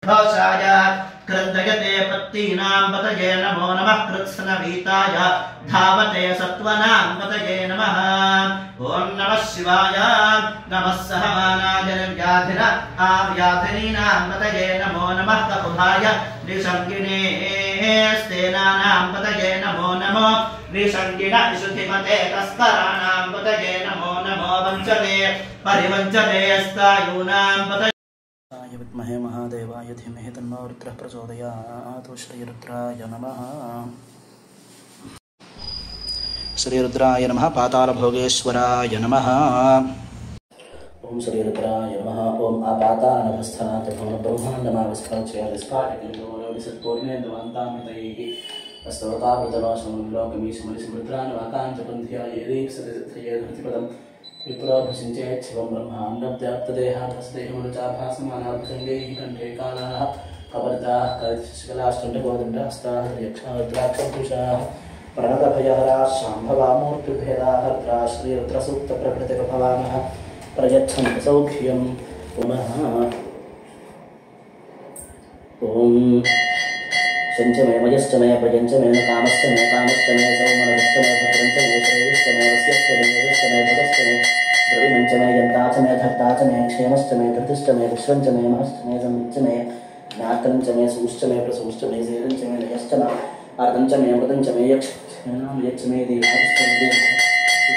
कृद्धोषाय कृन्दयते पत्तीनां पतये नमो नमः कृत्स्नवीताय धावते सत्त्वनां पतये नमः ॐ नमः शिवाय नमः सहमानाय निर्व्याधिन आव्याधिनीनां पतये नमो नमः ककुभाय निसङ्गिने स्तेनानां पतये नमो नमो निसङ्गिन विशुद्धिमते तस्कराणां पतये नमो नमो वञ्चते परिवञ्चते स्तायूनां पतये विद्महे महादेवाय धीमहि तन्नो रुद्रः प्रचोदयात् श्रीरुद्राय नमः श्रीरुद्राय नमः पातालभोगेश्वराय नमः ओम श्रीरुद्राय नमः ओम आपातानभस्थानात् ब्रह्माण्डमाविस्फोच्य विस्फाटितोऽविसत्पूर्णेन्दुवन्तामृतैः अस्तवतावृतवासमलोकमीशमलिसमृद्रान्वाकाञ्चपन्ध्या यदीप्सदे विप्रोभसिञ्चेत् शिवं ब्रह्माण्डव्याप्तदेहाभस्तेहमनुचाभासमानाभृङ्गैः कण्ठे कालाः कपर्दाः कलितशिखलाष्टण्डगोदण्डहस्ताः यक्षारुद्राक्षपुषाः प्रणतभयहराः शाम्भवामूर्तिभेदाः रुद्रा श्रीरुद्रसूक्तप्रकृतिप्रभवामः प्रयच्छन्तु सौख्यं पुनः ॐ शञ्चमे मयश्चमे प्रजञ्चमे कामश्चमे कामश्चमे सौमनश्चमे भद्रञ्चमे श्रेयश्चमे वस्यश्चमे यशश्चमे भगश्चमे द्रविणञ्चमे यन्ताचमे धर्ताचमे क्षेमश्चमे धृतिश्चमे विश्वञ्चमे महश्चमे समिच्चमे ज्ञातञ्चमे सूश्चमे प्रसूश्चमे सेरञ्चमे लयश्चमे अर्धञ्चमे अमृतञ्चमे यक्षमेनां यच्छमे देहाश्चमे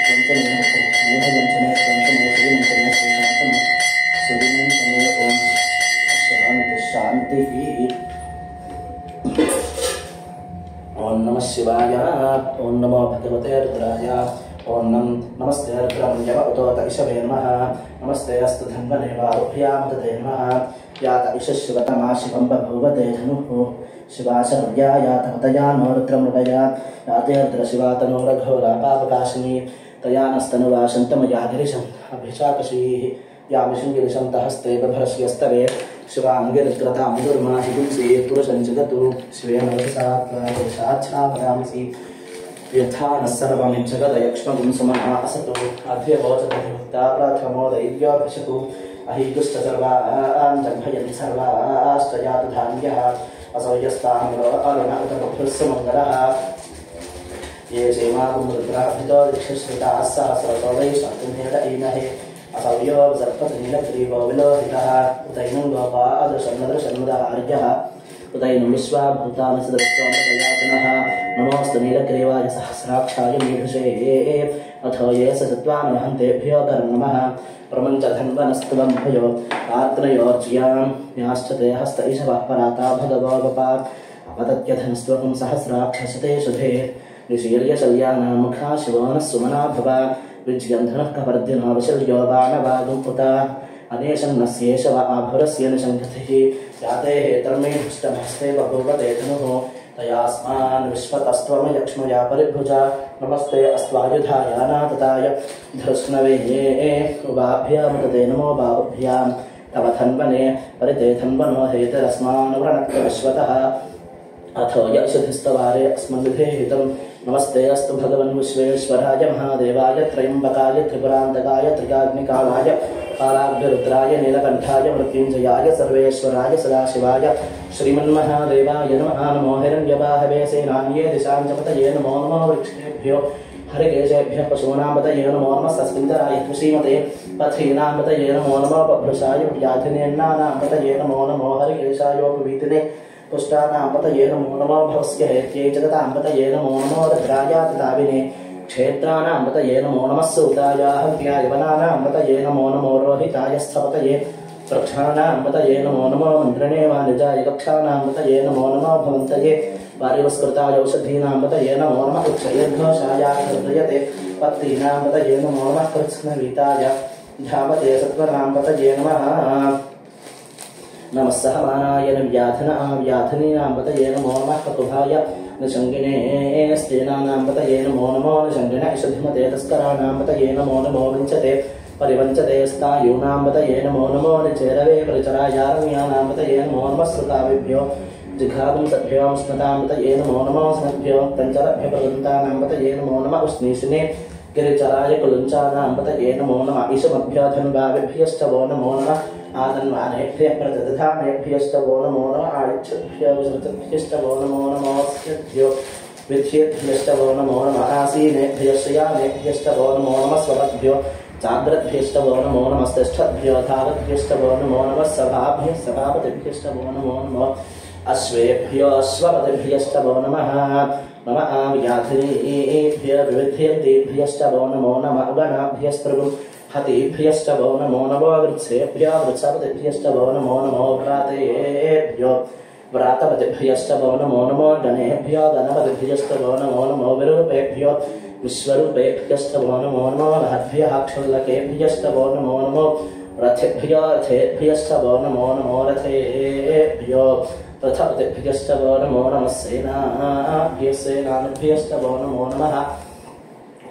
पंचमे मूढ़वंचमे पंचमे श्रीमंचमे श्रीशांतमे सुदिनंचमे ओम शांति शांति ओम नमः शिवाय ओम नमो भगवते रुद्राय ओम नमस्ते रुद्रमन्यवतोतैषवे नमः नमस्ते अस्तु धन्वने वारुभ्यामते नमः यात ईशशिवतमा शिवं बभूवते धनुः शिवाशर्या यातमतया नो रुद्रमृडया याते रुद्रशिवा तनोरघोरा पापकाशिनी तया नस्तनुवाशन्तमया गिरिशम् अभिशाकशीः या विशृङ्गिरिशन्तहस्ते बभरस्यस्तवे शिवाङ्गिरुद्रतां दुर्माहि पुंसि पुरुषं जगतु शिवेन वदसात्छापदामसि यथा नः सर्वमिज्जगदयक्ष्मगुं सुमनः असतु अध्यवोचतभिमुक्ता प्रथमो दैव्योऽभिषतु अहीतुश्च सर्वान् जग्भयन्ति सर्वाश्च यातु धान्यः असौ यस्ताम्रो अरुणउतबुद्धुस्सुमङ्गलः ये क्षेमाकुमुद्राभितो दीक्षश्रिताः सहस्रतो वै शान्तुमेध ईमहे असौ यो सर्पतिनीलग्रीवो विलोहितः उदैनं गोपादृशन्नदृशन्मुदहार्यः उदैनं विश्वाभूतानि सदृष्टोमतयातनः नमोऽस्तु नीलग्रीवाय सहस्राक्षाय मीढुषे अथो ये स चत्वानहन्तेभ्यो नमः प्रमञ्चधन्वनस्तुवं भयो आत्नयोर्ज्यां याश्चते हस्त ईशवः पराता भगवो गोपा अपतत्यधनस्त्वकं सहस्राक्षसते शुधे निशीर्यशल्यानां मुखा शिवो नः सुमना भवा विज्यन्धनः कपर्दिनो विशल्यो बाणवागुम्पुता अनेशन्नस्येषव आभुरस्य निशङ्कथिः याते हेतर्मे हृष्टमस्ते बभूवते धनुः तयास्मान् विश्वतस्त्वमयक्ष्मया परिभुजा नमस्ते अस्त्वायुधाय नातताय धृष्णवे उभाभ्यामुदते नमो बाहुभ्यां तव धन्वने परिते धन्वनो हेतरस्मान् वृणक्त विश्वतः अथो यक्षधिस्तवारे अस्मद्विधेहितं नमस्ते अस्तु भगवन् विश्वेश्वराय महादेवाय त्रयम्बकाय त्रिपुरान्तकाय त्रिकाग्निकालाय कालाग्निरुद्राय नीलकण्ठाय मृत्युञ्जयाय सर्वेश्वराय सदाशिवाय श्रीमन्महादेवाय नमः नमो हिरण्यवाहवे सेनान्ये दिशाञ्चपतये नमो नमो वृक्षेभ्यो हरिकेशेभ्यः पशूनां पतये नमो नमः सस्मिन्दराय कृषीमते पथीनां पतये नमो नमो बभ्रुषाय व्याधिनेन्नानां पतये नमो नमो हरिकेशायोपवीतिने पुष्टानां पतये नमो नमो भवस्य हेत्यै जगतां पतये नमो नमो रुद्रायातिताविने क्षेत्राणां पतये नमो नमः सूतायाः हव्याय वनानां पतये नमो नमो रोहिताय स्थपतये वृक्षाणां पतये नमो नमो मन्त्रणे वाणिजाय कक्षाणां पतये नमो नमो भवन्तये वारिवस्कृताय औषधीनां पतये नमो नमः उक्षयेर्घोषाय हृदयते पत्तीनां पतये नमो नमः कृत्स्नवीताय धावते सत्त्वनां पतये नमः नमः सहमानाय व्याधिनीनां पतये नमो नमः ककुभाय निशङ्गिने स्तेनानां पतये नमो नमो निशङ्गिन इषधिमते तस्कराणां पतये नमो नमो विञ्चते परिवञ्चते स्तायूनां पतये नमो नमो निचेरवे परिचरायारण्यानां पतये नमो नमः श्रुताविभ्यो जिघागुंसभ्यो स्मतां पतये नमो नमो स्मभ्यो तञ्चरभ्य प्रवृन्तानां पतये नमो नमः उष्णीषिने गिरिचराय कुलुञ्चानां पतये नमो नमः ईशमभ्यो धन्वाविभ्यश्च वो नमो नमः आतन्वानेभ्यः प्रतिदधानेभ्यस्तवो नमो नमः आयुष्यभ्यो विसृतभ्यस्तवो नमो नमोऽस्यभ्यो विद्येभ्यस्तवो नमो नमः आसीनेभ्यश्रयानेभ्यस्तवो नमो नमः स्वभद्भ्यो जाग्रद्भ्यस्तवो नमो नमस्तिष्ठद्भ्यो धारद्भ्यस्तवो नमो नमः सभाभ्यः सभापतिभ्यस्तवो नमो नमः अश्वेभ्यो अश्वपतिभ्यस्तवो नमः नमः व्याधिभ्य विविध्येभ्यस्तवो नमो नमः गणाभ्यस्त्रगुं हतिभ्यस्तवो नमो नमो वृत्सेभ्यो वृत्सपतिभ्यस्तवो नमो नमो व्रातेभ्यो व्रातपतिभ्यस्तवो नमो नमो गणेभ्यो गणपतिभ्यस्तवो नमो नमो विरूपेभ्यो विश्वरूपेभ्यस्तवो नमो नमो महद्भ्यः क्षुल्लकेभ्यस्तवो नमो नमो रथेभ्यो रथेभ्यस्तवो नमो नमो रथेभ्यो रथपतिभ्यस्तवो नमो नमः सेनाभ्यः सेनानिभ्यस्तवो नमो नमः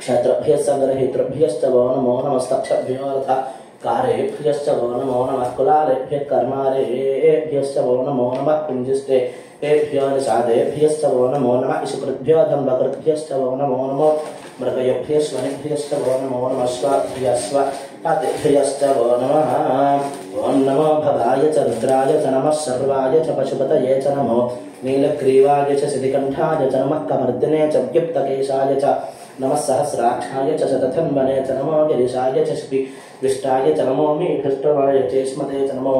क्षत्रभ्यः सगरहितृभ्यस्तवो नमो नमस्तक्षभ्यो रथकारेभ्यस्तवो नमो नमः कुलालेभ्यः कर्मारेभ्यस्तवो नमो नमः कुञ्जिष्टेभ्यो निषादेभ्यस्तवो नमो नमः इषुकृद्भ्यो धम्बकृद्भ्यस्तवो नमो नमो मृगयभ्यश्वनिभ्यस्तवो नमो नमः स्वाभ्यस्वपतिभ्यस्तवो नमः ॐ नमो भवाय च रुद्राय च नमः सर्वाय च पशुपतये च नमो नीलग्रीवाय च सिद्धिकण्ठाय च नमः कमर्दिने च व्युक्तकेशाय च नमः सहस्राक्षाय च शतधन्वने च नमो गिरिशाय च विष्टाय च नमो मीढष्टवाय चेष्मते च नमो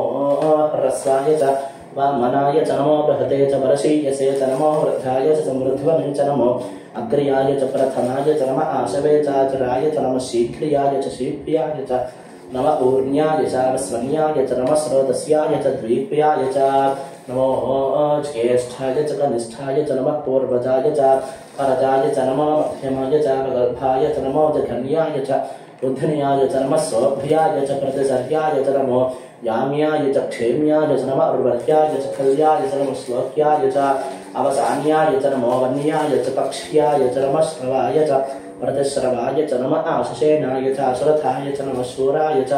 ह्रस्वाय च वामनाय च नमो बृहते च वरशीयसे च नमो वृद्धाय च समृद्ध्वने च नमो अग्र्याय च प्रथमाय च नमः आशवे चाचराय च नमः शीघ्रियाय च शीघ्रियाय च नमः ऊर्ण्याय च वस्वन्याय च नमः स्रोतस्याय च द्वीप्याय च नमो ज्येष्ठाय च कनिष्ठाय च नमः पूर्वजाय च परजाय च नमो मध्यमाय च गर्भाय च नमो जघन्याय च रुद्धन्याय च नमः सौभ्याय च प्रतिसर्याय च नमो याम्याय च क्षेम्याय च नमः उर्वर्याय च खल्याय च नमः श्लोक्याय च अवसान्याय च नमो वन्याय च पक्ष्याय च नमः श्रवाय च प्रतिश्रवाय च नमः आशसेनाय च अश्रथाय च नमः शूराय च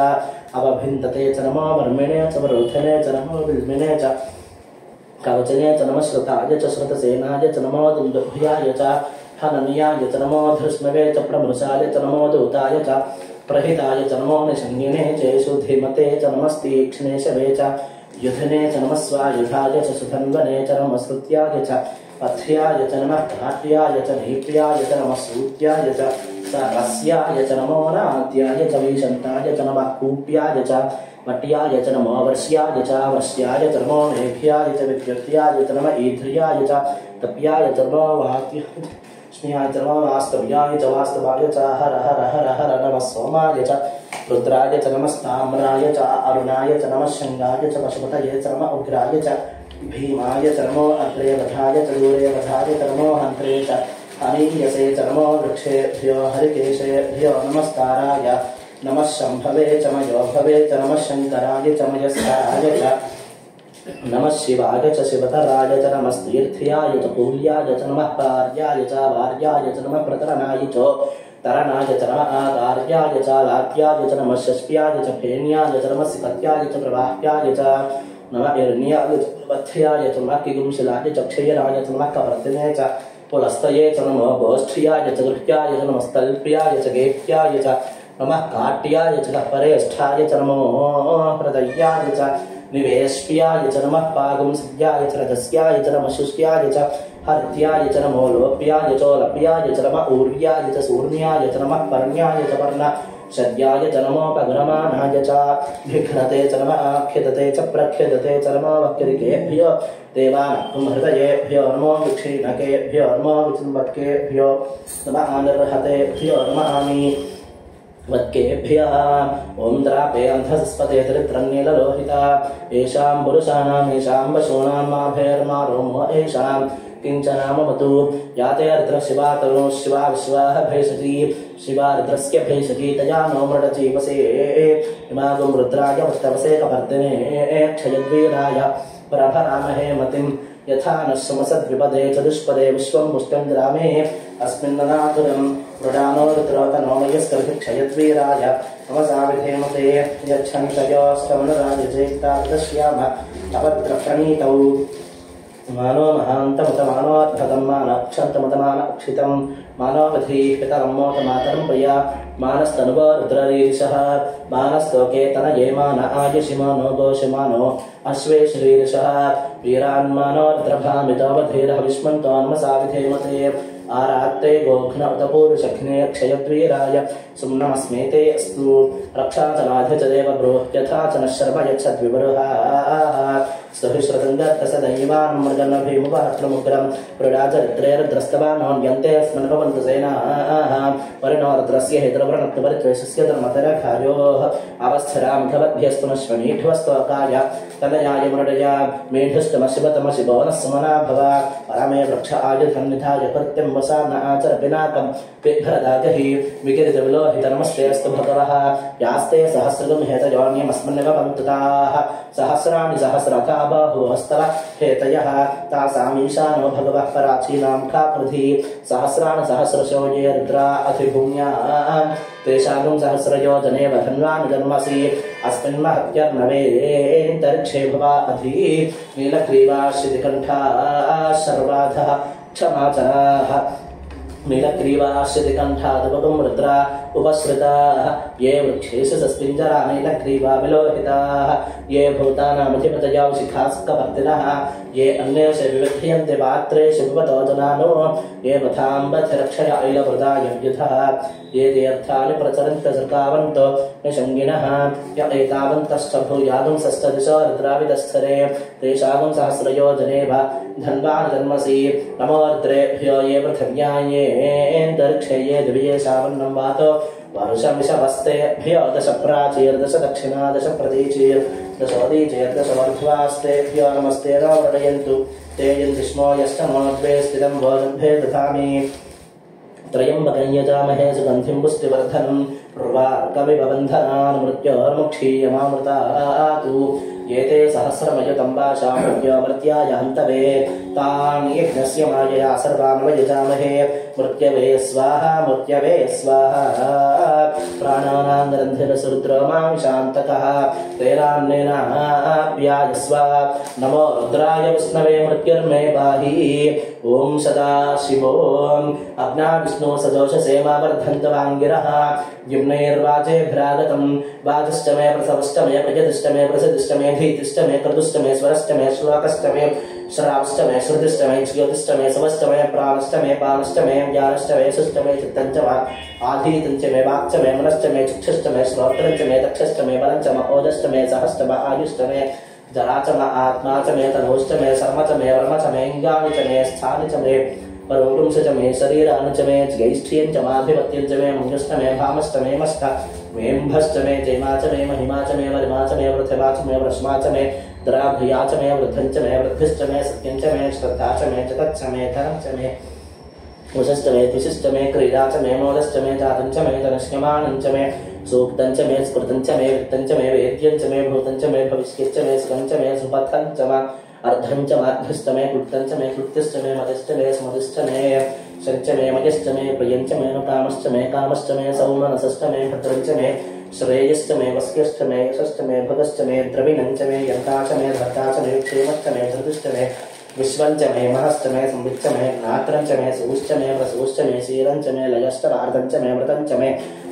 अवभिन्दते च नमो वर्मिणे च वरोधने च नमो विल्मिने च कवचने च नमः श्रुताय च श्रुतसेनाय च नमो दुन्दुभ्याय च हनन्याय च नमो धृष्णवे च प्रमृषाय च नमो दूताय च प्रहिताय च नमो निषङ्गिने चेषु धीमते च नमस्तीक्ष्णे शवे च युधने च नमः स्वायुधाय च सुधन्वने च नमः श्रुत्याय च पथ्याय च नमः घाट्याय च नीप्याय च नमः सूत्याय च सरस्याय च नमो नाद्याय च वैशन्ताय च नमः कूप्याय च वट्याय च नमो वर्ष्याय च वर्ष्याय च नमो मेघ्याय च विद्युत्याय च नमः ईध्र्याय च तप्याय च नमो वाक्याय स्नेहाय च नमः वास्तव्याय च वास्तवाय च हर हर हर हर नमः सोमाय च रुद्राय च नमस्ताम्राय च अरुणाय च नमः शृंगाय च पशुपतये च नमः उग्राय च भीमाय च नमो अग्रेवधाय च दूरेवधाय च नमो हन्त्रे च अनीयसे च नमो वृक्षेभ्यो हरिकेशेभ्यो नमस्ताराय नमः शम्भवे च मयोभवे च नमः शङ्कराय च मयस्कराय च नमः शिवाय च शिवतराय च नमस्तीर्थ्याय च कूल्याय च नमः पार्याय च वार्याय च नमः प्रतरणाय च तरणाय च नमः आकार्याय च लात्याय च नमः शस्प्याय च फेन्याय च नमः सिकत्याय च प्रवाह्याय च नमः इर्ण्याय च वत्थ्याय च नमः किगुंशिलाय च क्षयराय च नमः कवर्तिने च पुलस्तये च नमः गोष्ठ्याय च गृह्याय च नमः स्तल्प्याय च गेह्याय च नमः काट्याय च परेष्ठाय च नमो हृदयाय च निवेश्याय च नमः पागुंसिद्याय च रजस्याय च नमः शुष्याय च हर्त्याय च नमो लोप्याय च लप्याय च नमः ऊर्याय च सूर्ण्याय च नमः पर्ण्याय च पर्णशद्याय च नमो पगरमानाय च भिघ्नते च नमः आख्यदते च प्रख्यदते च नमो वक्रिकेभ्यो देवानां हृदयेभ्यो नमो विक्षीणकेभ्यो नमो विचुम्बकेभ्यो नमः अनिर्हतेभ्यो नमः वक्केभ्यः ओम द्रापे अंधस्पते त्रित्रन्नीललोहिता येषां पुरुषाणां येषां पशूनां माभेर्मारोमो येषां किञ्चनामवतु याते रुद्र शिवा तनो शिवा विश्वाः भेषजी शिवा रुद्रस्य भेषजी तया नो मृडजीवसे इमागुं रुद्राय वस्तवसे कपर्दिने क्षयद्वीराय प्रभरामहे मतिं यथा नश्यमसद्विपदे चतुष्पदे विश्वं पुष्टं ग्रामे अस्मिन्ननातुरं मृडानो रुद्रोतनो मयस्कर्भिक्षयद्वीराय नमसाविधेमते यच्छन्तयोस्तमनुराजचेत्तादश्याम अपत्रप्रणीतौ मानो महान्तमुतमानोऽर्धतं मानक्षन्तमुतमानक्षितं मानोऽवधीः पितरं मोतमातरं प्रिया मानस्तनुवो रुद्ररीरिषः मानस्तोकेतनये मान आयुषि मानो दोषमानो अश्वे श्रीरिषः वीरान्मानो रुद्रभामितोऽवधीरः विष्मन्तोन्मसाविधेमते आरात्ते गोघ्न उतपूरुषघ्ने क्षयद्वीराय सुम्नमस्मेते अस्तु रक्षा च नाथ च देव ब्रूः यथा च नः शर्म यच्छद्विवरुहाः स्तुभिश्रुतङ्गत्तसदैवान् मृगन्नभीमुपहत्रमुग्रं प्रीडाचरित्रेरुद्रस्तवानोऽन्यन्ते अस्मन् भवन्तु सेनाः परिणो रुद्रस्य हेतुर्वृणत्वपरित्वेषस्य धर्मतरखार्योः अवस्थिरामुखवद्भ्यस्तुनश्वनीढ्वस्तोकाय तनयाय मृडया मेढुष्टमशिवतमशिवो नः सुमना भव परमे वृक्ष आयुधन्निधाय कृत्यं वसा न आचर पिनाकं पिभ्रदागहि विकिरितविलोहितनमस्ते अस्तु भगवः यास्ते सहस्रगं हेतयोन्यमस्मन्निव पन्तुताः सहस्राणि सहस्रथा बाहुहस्तव हेतयः तासामीशानो भगवः पराचीनां खाकृधि सहस्राणि सहस्रशो ये रुद्रा अधिभूम्यां तेषां सहस्रयोजने वधन्वान् जन्मसि अस्मिन् महत्यर्नवेन्तरिक्षे भवा अधि नीलग्रीवाश्रितिकण्ठाः शर्वाधः क्षमाचराः नीलग्रीवाश्रितिकण्ठादवगुं रुद्रा उपश्रिताः ये वृक्षेषु सस्पिञ्जरा नीलग्रीवा विलोहिताः ये भूतानामधिपतयौ शिखास्कवर्तिनः ये अन्येषु विविध्यन्ते पात्रेषु विपतो जनानो ये वथाम्बथिरक्षय ऐलवृदायुधः ये तीर्थानि प्रचरन्तसृकावन्तो निषङ्गिणः य एतावन्तश्च भूयागुंसश्चदिशो रुद्राविदस्थरे तेषागुं सहस्रयोजने धन्वान् जन्मसि नमो रुद्रेभ्यो ये पृथिव्यायेऽन्तरिक्षे ये दिव्येशावन्नं वातो वर्षमिषवस्तेभ्यो दश प्राचीर्दश दक्षिणा दश प्रतीचीर्दशोदीचीर्दशवर्ध्वास्तेभ्यो नमस्ते न वर्णयन्तु ते यन्तिष्मो यष्टमो द्वे स्थितं भोजम्भे दधामि त्रयम्बकं यजामहे सुगन्धिं पुष्टिवर्धनं उर्वारुकमिव मृत्योर्मुक्षीयमामृतातु ये ते सहस्रमयुतम्बाशामृत्यो मृत्याय हन्तवे तान् यज्ञस्य मायया सर्वान्वयजामहे मृत्यवे स्वाहा प्राणानां निरन्धिरसुरुद्रो मां शान्तकः तेनान्नेनाप्यायस्व नमो रुद्राय विष्णवे मृत्युर्मे पाहि ॐ सदाशिवोऽं अग्ना विष्णु सदोषसे मा वर्धन्तवाङ्गिरः युम्नैर्वाचेभ्रागतं वाचश्च मे प्रसवश्च मे प्रजतिश्च मे प्रसिद्धिश्च मे धीतिश्च मे क्रतुश्च मे स्वरश्च मे श्लोकश्च मे श्रावश्च मे श्रुतिश्च मे ज्योतिश्च मे सवश्च मे प्राणश्च मे पानश्च मे ज्ञानश्च मे सुश्च मे चित्तञ्च वा आधीतञ्च मे वाक्च मे मनश्च मे चक्षुश्च मे श्रोत्रञ्च मे दक्षश्च मे बलञ्च म ओजश्च मे सहश्च म आयुश्च मे जरा च म आत्मा च मे तनूश्च मे शर्म च मे वर्म च मे इङ्गानि च मे स्थानि च मे परोरुंस च मे शरीरानि च मे ज्यैष्ठ्यं च माधिपत्यं च मे मञ्जुश्च मे भामश्च मे मष्ट मेऽम्भश्च मे जयमा च मे महिमा च मे वरिमा च मे पृथिवा च मे वृष्मा च मे द्राभ्रिया च मे वृद्धं च मे वृद्धिश्च मे सत्यं च मे श्रद्धा च मे जगच्च मे धनं च मे वशश्च मे द्विषश्च मे क्रीडा च मे मोदश्च मे जातं च मे धनश्यमानं च मे सूक्तं च मे स्मृतं च मे वित्तं च मे वेद्यं च मे भूतं च मे भविष्यच्च मे सुखं च मे सुपथं च मे अर्धं च माध्यश्च मे क्लुप्तं च मे क्लुप्तिश्च मे मतिश्च मे स्मृतिश्च मे शञ्च मे मयश्च मे प्रियं च मे कामश्च मे सौमनसश्च मे भद्रं च मे श्रेयश्च मे वस्यश्च मे यशश्च मे भगश्च मे द्रविणं च मे यन्ता च मे धर्ता च मे क्षेमश्च मे धृतिश्च मे विश्वं च मे महश्च मे संविच्च मे नात्रं च मे सुश्च मे प्रसूश्च मे शीरं च मे लयश्च वार्धं च मे मृतं च मे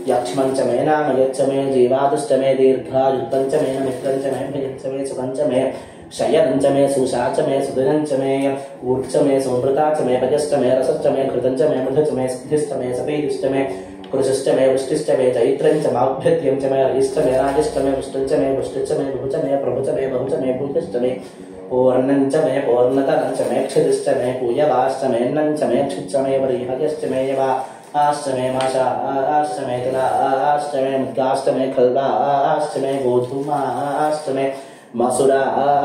यक्ष्मं च मे नाम यच्च मे जीवादुश्च मे दीर्घायुक्तं च मे मित्रं च मे भयं च मे सुखं च मे शयनं च मे सुषा च मे सुदिनं च मे ऊर्च मे सोमृता च मे भजश्च मे रसश्च मे घृतं च मे मृधश्च मे सिद्धिश्च मे सपेदिश्च मे कृषश्च मे वृष्टिश्च मे चैत्रं च माभ्यत्यं च मे रयिश्च मे राजश्च मे पुष्टं च मे पुष्टिश्च मे विभुच मे प्रभुच मे बहुच मे भूतिश्च मे पूर्णं च मे पूर्णतरं च मे क्षितिश्च मे पूयवाश्च मे अन्नं च मे क्षिच्च मे वरीहयश्च मे यवा आश्च मे माशा आश्च मे तिला आश्च मे मुद्गाश्च मे खल्वा आश्च मे गोधूमा आश्च मे मसुरा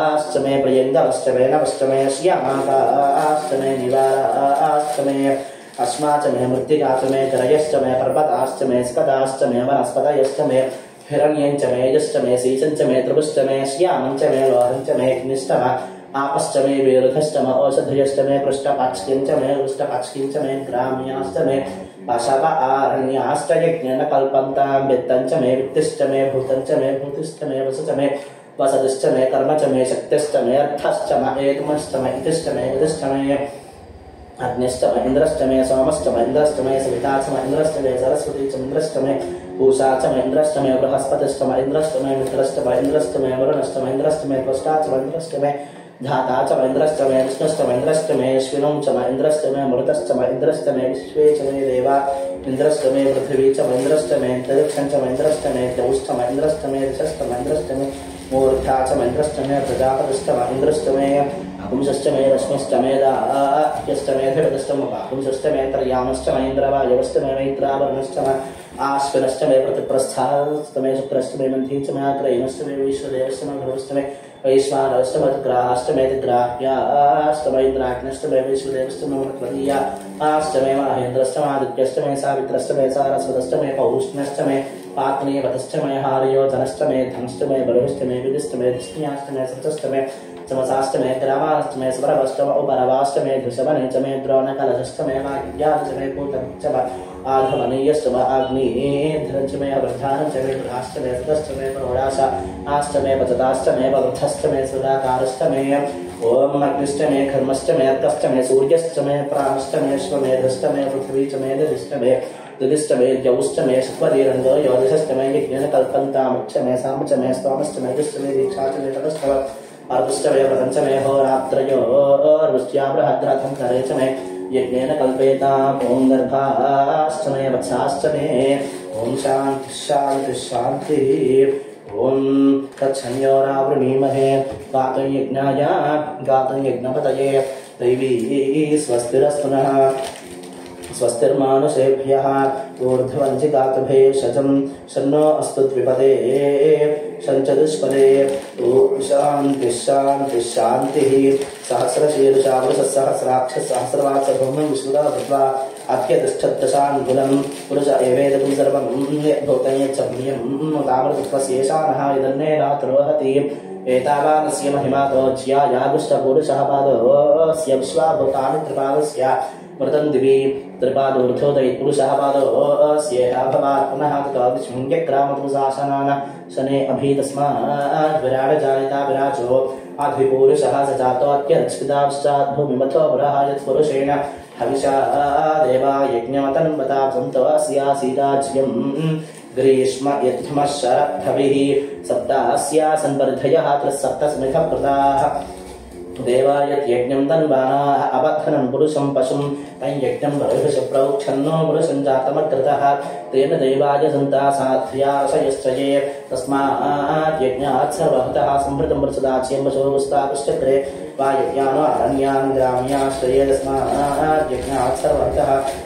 आश्च मे प्रियङ्गवश्च मे नवश्च मे श्यामाका आश्च मे निवारा आश्च मे अस्मा च मे मृत्तिका च मे करयश्च मे पर्वताश्च मे स्कदाश्च मे वनस्पतयश्च मे हिरण्यं च मे यश्च मे सीचं च मे त्रिपुश्च मे श्यामं च मे लोहं च मे अग्निष्टम आपश्च मे वीरुधश्च मे औषधयश्च मे पृष्ठपाक्ष्यं च मे रुष्टपाक्ष्यं च मे ग्राम्याश्च मे पशव आरण्याश्च यज्ञेन कल्पन्तां वित्तं च मे वित्तिश्च मे भूतं च मे भूतिश्च मे वसु च मे वसतिश्च मे कर्म च मे शक्तिश्च मे अर्थश्च म एकमश्च म इतिश्च मे युधिश्च मे अग्निश्च म इन्द्रश्च मे सोमश्च म इन्द्रश्च मे सविता च म इन्द्रश्च मे सरस्वती च इन्द्रश्च मे पूषा च म इन्द्रश्च मे बृहस्पतिश्च म इन्द्रश्च मे मित्रश्च म इन्द्रश्च मे वरुणश्च म इन्द्रश्च मे त्वष्टा च म इन्द्रश्च मे धाता च म इन्द्रश्च मे विष्णुश्च म इन्द्रश्च मे अश्विनं च म इन्द्रश्च मे मरुतश्च म इन्द्रश्च मे विश्वे च मे देवा इन्द्रश्च मे पृथिवी च म इन्द्रश्च मे अंतरिक्षं च म इन्द्रश्च मे द्यौश्च म इन्द्रश्च मे दिशश्च म इन्द्रश्च मे मूर्धा च म इन्द्रश्च मे प्रजापतिश्च म इन्द्रश्च मे अपुंसश्च मे रश्मिश्च मे दाह्यश्च मे धृतश्च म पापुंसश्च मे तर्यामश्च म इन्द्रवायवश्च मे मैत्रावरुणश्च म आश्विनश्च मे प्रतिप्रस्थाश्च मे शुक्रश्च मे मन्थी च मे आत्रयणश्च मे विश्वदेवश्च मे भृगुश्च मे वैश्वानरश्च मे ग्राहाश्च मे दिग्राह्याश्च मे इन्द्राग्नश्च मे विश्वदेवश्च मे मरुत्वदीयाश्च मे महेन्द्रश्च आदित्यश्च मे सावित्रश्च मे सारस्वतश्च मे पौष्ण्यश्च मे पात्नीवतश्च मे हार्योजनश्च मे धनश्च मे बलुश्च मे विदिश्च मे धिष्ण्याश्च मे सचश्च मे चमसाश्च मे ग्रामाश्च मे सुपरवश्च मे उपरवाश्च मे धृषवने च मे द्रोणकलशश्च मे वाग्याश्च मे पूतश्च मे आधवनीयश्च मे अग्निधरश्च मे अवधानश्च मे बृहाश्च मे सतश्च मे प्रोडाशाश्च मे पचताश्च मे पवर्थश्च मे सुराकारश्च मे ओम अग्निश्च मे कर्मश्च मे अर्कश्च मे सूर्यश्च मे प्राणश्च मे अश्वमेधश्च मे पृथ्वी च मे दधिश्च मे दुदिश्च मे द्यौश्च मे शुक्वरीरङ्गो योधिश्च मे यज्ञेन कल्पन्तामुच्च मे सामश्च मे स्तोमश्च मे युश्च मे दीक्षा च मे तपश्च मे अर्धश्च मे व्रतञ्च मे होरात्रयोर्वृष्ट्या बृहद्रथं करे च मे यज्ञेन कल्पेताम् ॐ गर्भाश्च मे वत्साश्च मे ॐ शान्तिः शान्तिः शान्तिः ॐ तच्छन्योरावृणीमहे गातुं यज्ञाय गातुं यज्ञपतये दैवी स्वस्तिरस्तु नः स्वस्तिर्मानुषेभ्यः ऊर्ध्वञ्जिगातुभे शचं शन्नो अस्तु द्विपदे शञ्चतुष्पदे ॐ शान्तिः शान्तिः शान्तिः सहस्रशीर्षा वृषसहस्राक्षः सहस्रवात्सभूमिं विश्वदा भूत्वा अत्यतिष्ठद्दशाङ्गुलं पुरुष एवेदकं सर्वं भूतं यच्च पुण्यं तामृतत्वस्येषा नः इदन्नेनातिरोहति एतावानस्य महिमातो ज्यायागुष्टपुरुषः पादोऽस्य विश्वाभूतानि त्रिपादस्य मृतं दिवि त्रिपादोऽर्थोदयपुरुषः पादोऽस्येह भवात् पुनः ततो विष्णुग्रामपुरुषासनान शने अभीतस्मात् विराट जायता विराजो आद्विपुरुषः स जातोऽत्यरक्षिताश्चात् भूमिमथो पुरः यत्पुरुषेण हविषा देवा यज्ञमतन्वता सन्तोऽस्यासीदाज्यं ग्रीष्म यद्मः शरद्धविः सप्तास्यासन्वर्धयः त्रिसप्तस्मिथकृताः देवायज्ञं तन्वानाः अबद्धनं पुरुषं पशुं तं यज्ञं बर्हिष प्रौक्षन्नो पुरुषं जातमकृतः तेन देवाय सन्ता साध्याशयश्च ये तस्मात् यज्ञात् सर्वहतः संभृतं वृषदाच्यं वशोगुस्तापुश्चक्रे वा यज्ञानो अरण्यान् ग्राम्याश्रये तस्मात् यज्ञात् सर्वहतः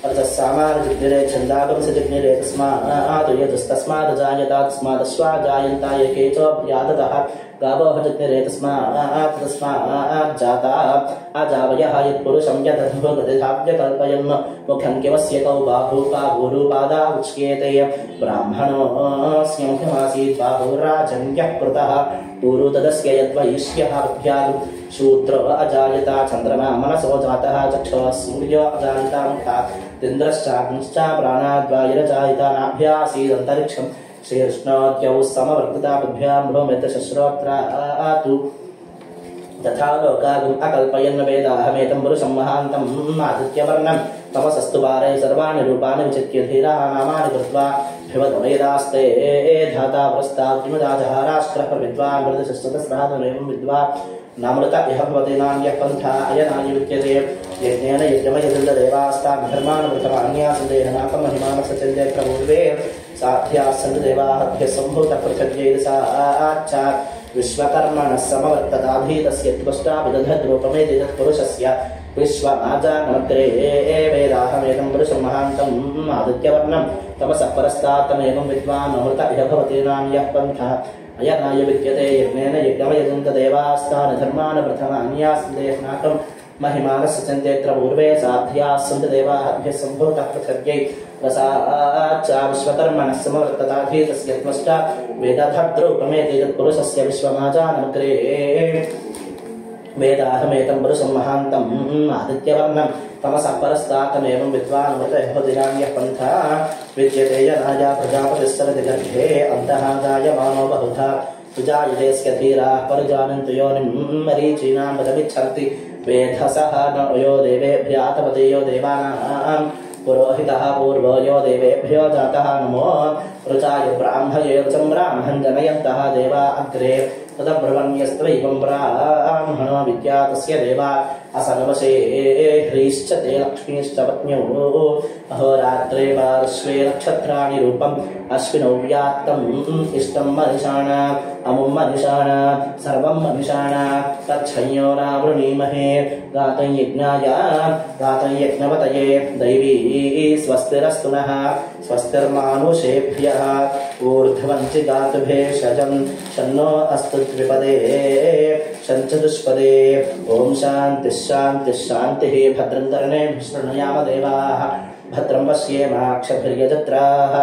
अर्थसामानजिग्निरे छन्दागमसजिग्निरे तस्मात् यतस्तस्मात् जायता तस्मादश्वा जायन्ता एके चोऽभ्यादतः गावः जिग्निरे तस्मात् जाता अजावयः यत्पुरुषं यदधुभगतिधाव्यकल्पयन् मुखं किमस्य कौ बाहुरूपादा उच्येते ब्राह्मणोऽस्य मुखमासीत् बाहुराजन्यः कृतः पूर्व तदस्य यद्वैश्यः अभ्यादु शूद्रो अजायता चन्द्रमा मनसो जातः चक्षुः सूर्यो अजायता मुखा इन्द्रश्चाग्निश्च प्राणाद्वायुरजायता नाभ्यासीदन्तरिक्षं श्रीकृष्णोद्यौ समवर्तिताभ्यां भूमिर्दशश्रोत्रातु तथा लोकागुम् अकल्पयन् वेदाहमेतं पुरुषं महान्तम् आदित्यवर्णं तमसस्तु पारे सर्वाणि रूपाणि विचित्य धीराः नामानि कृत्वा भिवदमेदास्ते धाता प्रस्ताद्विमदाजहाराश्रः प्रविद्वान् मृदशस्ततस्रादमेवं विद्वा नामृत इह भवति नान्यः पन्था अयनानि विद्यते यज्ञेन यज्ञमयजन्ददेवास्ताद्धर्मान् वृथमान्यासन्देहनाकमहिमानसचन्द्रे प्रभूर्वे साध्याः सन्तु देवाभ्यः सम्भूतः पृथग्यैरसाच्च विश्वकर्मणः समवर्तताधीतस्य त्वष्टाभिदधद्रूपमेति तत्पुरुषस्य विश्वमाजानमग्रे वेदाहमेकं पुरुषं महान्तम् आदित्यवर्णं तमसः परस्तात्तमेवं विद्वान् अमृत इह भवति नान्यः पन्थः अयनाय विद्यते यज्ञेन यज्ञमयजन्तदेवास्तान् धर्मान् प्रथमान्यासन्देहनाकं महिमानस्य चन्द्रेऽत्र पूर्वे साध्याः सन्तु देवाभ्यः सम्भूतः पृथग्यै रसाच्च विश्वकर्मणः समवर्तताधीतस्य त्वष्टा वेदधद्रूपमेति तत्पुरुषस्य विश्वमाजानमग्रे वेदाहमेतं पुरुषं महान्तम् आदित्यवर्णं तमसः परस्तात्तमेवं विद्वान् अमृतः भवति नान्यः पन्थः विद्यते यनाय प्रजापतिः सरति गर्भे अन्तः जायमानो बहुधा सुजायते धीराः परिजानन्तु योनिं मरीचीनां पदमिच्छन्ति वेधसः न यो देवेभ्यातपते यो देवानां पुरोहितः पूर्वो यो देवेभ्यो जातः नमो ऋचाय ब्राह्मये ऋचं ब्राह्मं जनयन्तः देवा अग्रे तदब्रवण्यस्त्वैवं ब्राह्मणो विद्यातस्य देवा असनवशे ह्रीश्च ते लक्ष्मीश्च पत्न्यौ अहोरात्रे पार्श्वे नक्षत्राणि रूपम् अश्विनौ व्यात्तम् इष्टं मनिषाण अमुं मनिषाण सर्वं मनिषाण तच्छंयो नावृणीमहे गातं यज्ञपतये दैवी स्वस्तिरस्तु नः स्वस्तिर्मानुषेभ्यः ऊर्ध्वञ्चि गातुभेषजं शन्नो अस्तु द्विपदे शञ्चतुष्पदे ॐ शान्तिः शान्तिः शान्तिः भद्रं कर्णेभिः शृणुयाम देवाः भद्रं पश्येमाक्षभिर्यजत्राः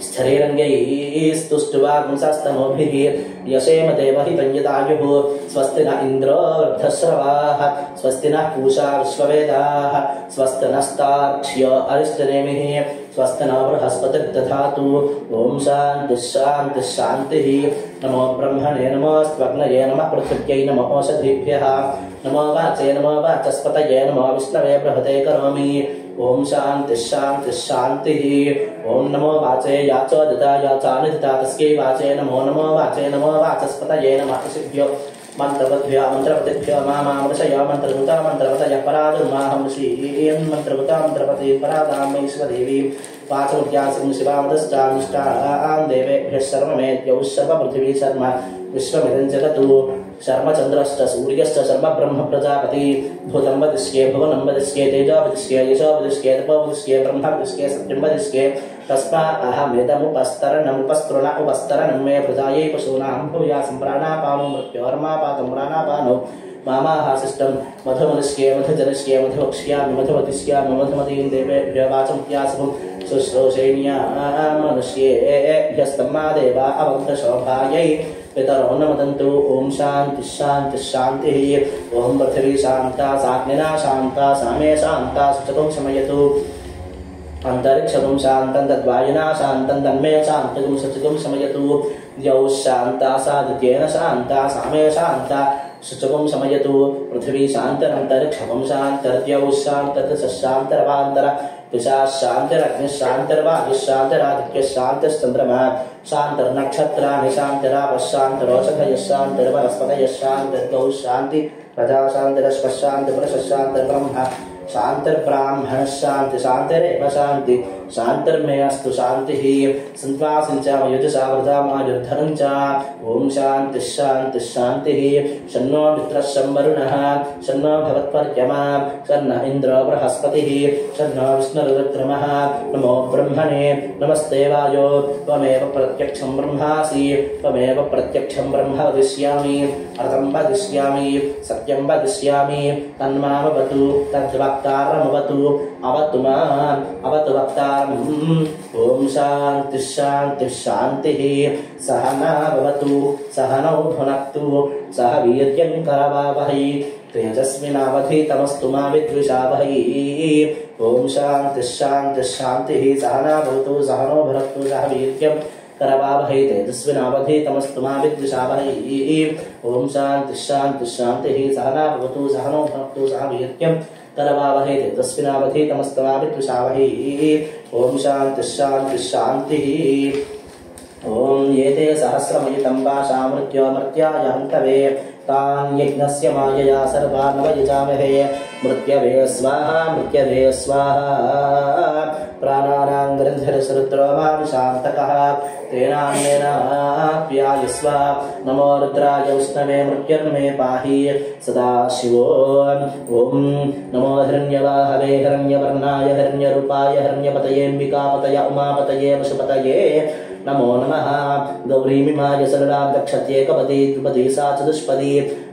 स्थिरैरङ्गैस्तुष्टुवागुंसास्तनोभिः यशेम देवहितं यदायुः स्वस्ति न इन्द्रो वृद्धश्रवाः स्वस्ति नः पूषा विश्ववेदाः स्वस्ति नस्तार्क्ष्यो अरिष्टनेमिः स्वस्ति न बृहस्पतिर्दधातु ॐ शान्तिः शान्तिः शान्तिः नमो ब्रह्मणे नमोऽस्त्वग्नये नमः पृथिव्यै नमो ओषधीभ्यः नमो वाचे नमो वाचस्पतये नमो विष्णवे बृहते करोमि ॐ शान्तिः शान्तिः शान्तिः ॐ नमो वाचे याचो ददा याचानिदिता तस्यै वाचे नमो वाचे नमो वाचस्पतये नमः ऋषिभ्यो मंत्रपतिभ्यो मामृषयो मंत्रभूता मंत्रपतयः परादुर्माहं ऋषीन् मंत्रभूता मंत्रपति परादामैश्वदेवी वाचमुद्यासं शिवामदश्चानुष्ठान् देवेभ्यः शर्ममेत्यौ सर्वपृथिवी शर्म विश्वमिदं जगतु शर्मचन्द्रश्च सूर्यश्च शर्म ब्रह्म प्रजापति भूतं वदिष्ये भुवनं वदिष्ये तेजो वदिष्ये यशो वदिष्ये तपो वदिष्ये ब्रह्म वदिष्ये सत्यं वदिष्ये तस्मा अहमिदमुपस्तरणमुपस्तृण उपस्तरणं मे प्रजायै पशूनां भूयासं प्राणापानो मृत्योर्मापातं प्राणापानो मामाहासिष्टं मधुमनिष्ये मधुजनिष्ये मधुवक्ष्यामि मधुवतिष्यामि मधुमतीं देवेभ्यो वाचमुद्यासं शुश्रूषेण्यामनुष्येभ्यस्तं मा देवा अवन्तशोभायै पितरो न वदन्तु ॐ शान्तिः शान्तिः शान्तिः ॐ पृथिवी शान्ता साग्निना शान्ता सामे शान्ता शुचकं शमयतु अंतरिक्षं शान्तं तद्वायुना शान्तं तन्मे शान्तिं शुचिकं शमयतु द्यौः शान्ता सादित्येन शान्ता सामे शान्ता शुचकं शमयतु पृथिवी शान्तरन्तरिक्षं शान्तर्द्यौः शान्तर्शान्तरवान्तर पिशाशान्तिरग्निः शान्तिर्वायुः शान्तिरादित्यः शान्तिश्चन्द्रमा शान्तिर्नक्षत्राणि शान्तिरापः शान्तिरोषधयः शान्तिर्वनस्पतयः शान्तिर्गौः शान्ति प्रजा शान्तिरश्वः शान्तिपुरुषः शान्तिर्ब्रह्म शान्तिर्ब्राह्मणः शान्ति शान्तिरेव शान्ति शान्तिर्मे अस्तु शान्तिः सन्त्वासिञ्च मयुजसा वृधामायुर्धनं च ॐ शान्तिः शान्तिः शान्तिः शन्नो मित्रः शं वरुणः शन्नो भवत्पर्यमा शन्नः इन्द्रो बृहस्पतिः शन्नो विष्णुरुद्रमः नमो ब्रह्मणे नमस्ते वायो त्वमेव प्रत्यक्षं ब्रह्मासि त्वमेव प्रत्यक्षं ब्रह्म वदिष्यामि अर्थं वदिष्यामि सत्यं वदिष्यामि तन्मामवतु तद्वक्तारमवतु अवतु माम् अवतु वक्तारम् ॐ शान्तिः शान्तिः शान्तिः सहना भवतु सहनौ भुनक्तु सह वीर्यं करवावहै तेजस्विनावधीतमस्तु मा विद्विषावहै ॐ शान्तिः शान्तिः शान्तिः सहना भवतु सहनौ भुनक्तु सह वीर्यं करवावहै तेजस्विनावधीतमस्तु मा विद्विषावहै ॐ शान्तिः शान्तिः शान्तिः सहना भवतु सहनौ भुनक्तु सह वीर्यं करवावहै तेजस्विनावधीतमस्तु मा विद्विषावहै ॐ शान्तिः शान्तिः शान्तिः ॐ एते सहस्रमयुतं पाशामृत्योमर्त्याय हन्तवे तान् यज्ञस्य मायया सर्वान् वयुजामहे मृत्यवे स्वाहा प्राणानां ग्रन्थिरसरुद्रो मानुषान्तकः तेनान्येनाप्यायस्व नमो रुद्राय विष्णवे मृत्युर्मे पाहि सदा शिवो ॐ नमो हिरण्यवाहवे हिरण्यवर्णाय हिरण्यरूपाय हिरण्यपतयेऽम्बिकापतय उमापतये पशुपतये नमो नमः गौरीमिमाय सरलां दक्षत्येकपदी द्विपदी सा चतुष्पदी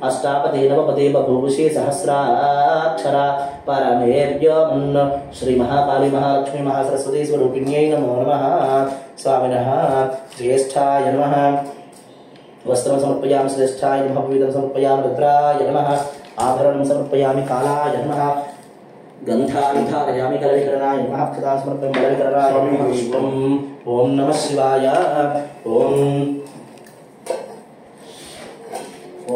अष्टापदी नवपदी बभूषी सहस्राक्षरा परमेर्योऽन् श्री महाकाली महालक्ष्मी महासरस्वती स्वरूपिण्यै नमो नमः स्वामिनः ज्येष्ठाय नमः वस्त्रं समर्पयामि श्रेष्ठाय नमः पवित्रं समर्पयामि रुद्राय नमः आभरणं समर्पयामि कालाय नमः गन्धानि धारयामि कलविकरणाय नमः क्षतां समर्पयामि कलविकरणाय नमः ॐ नमः शिवाय ॐ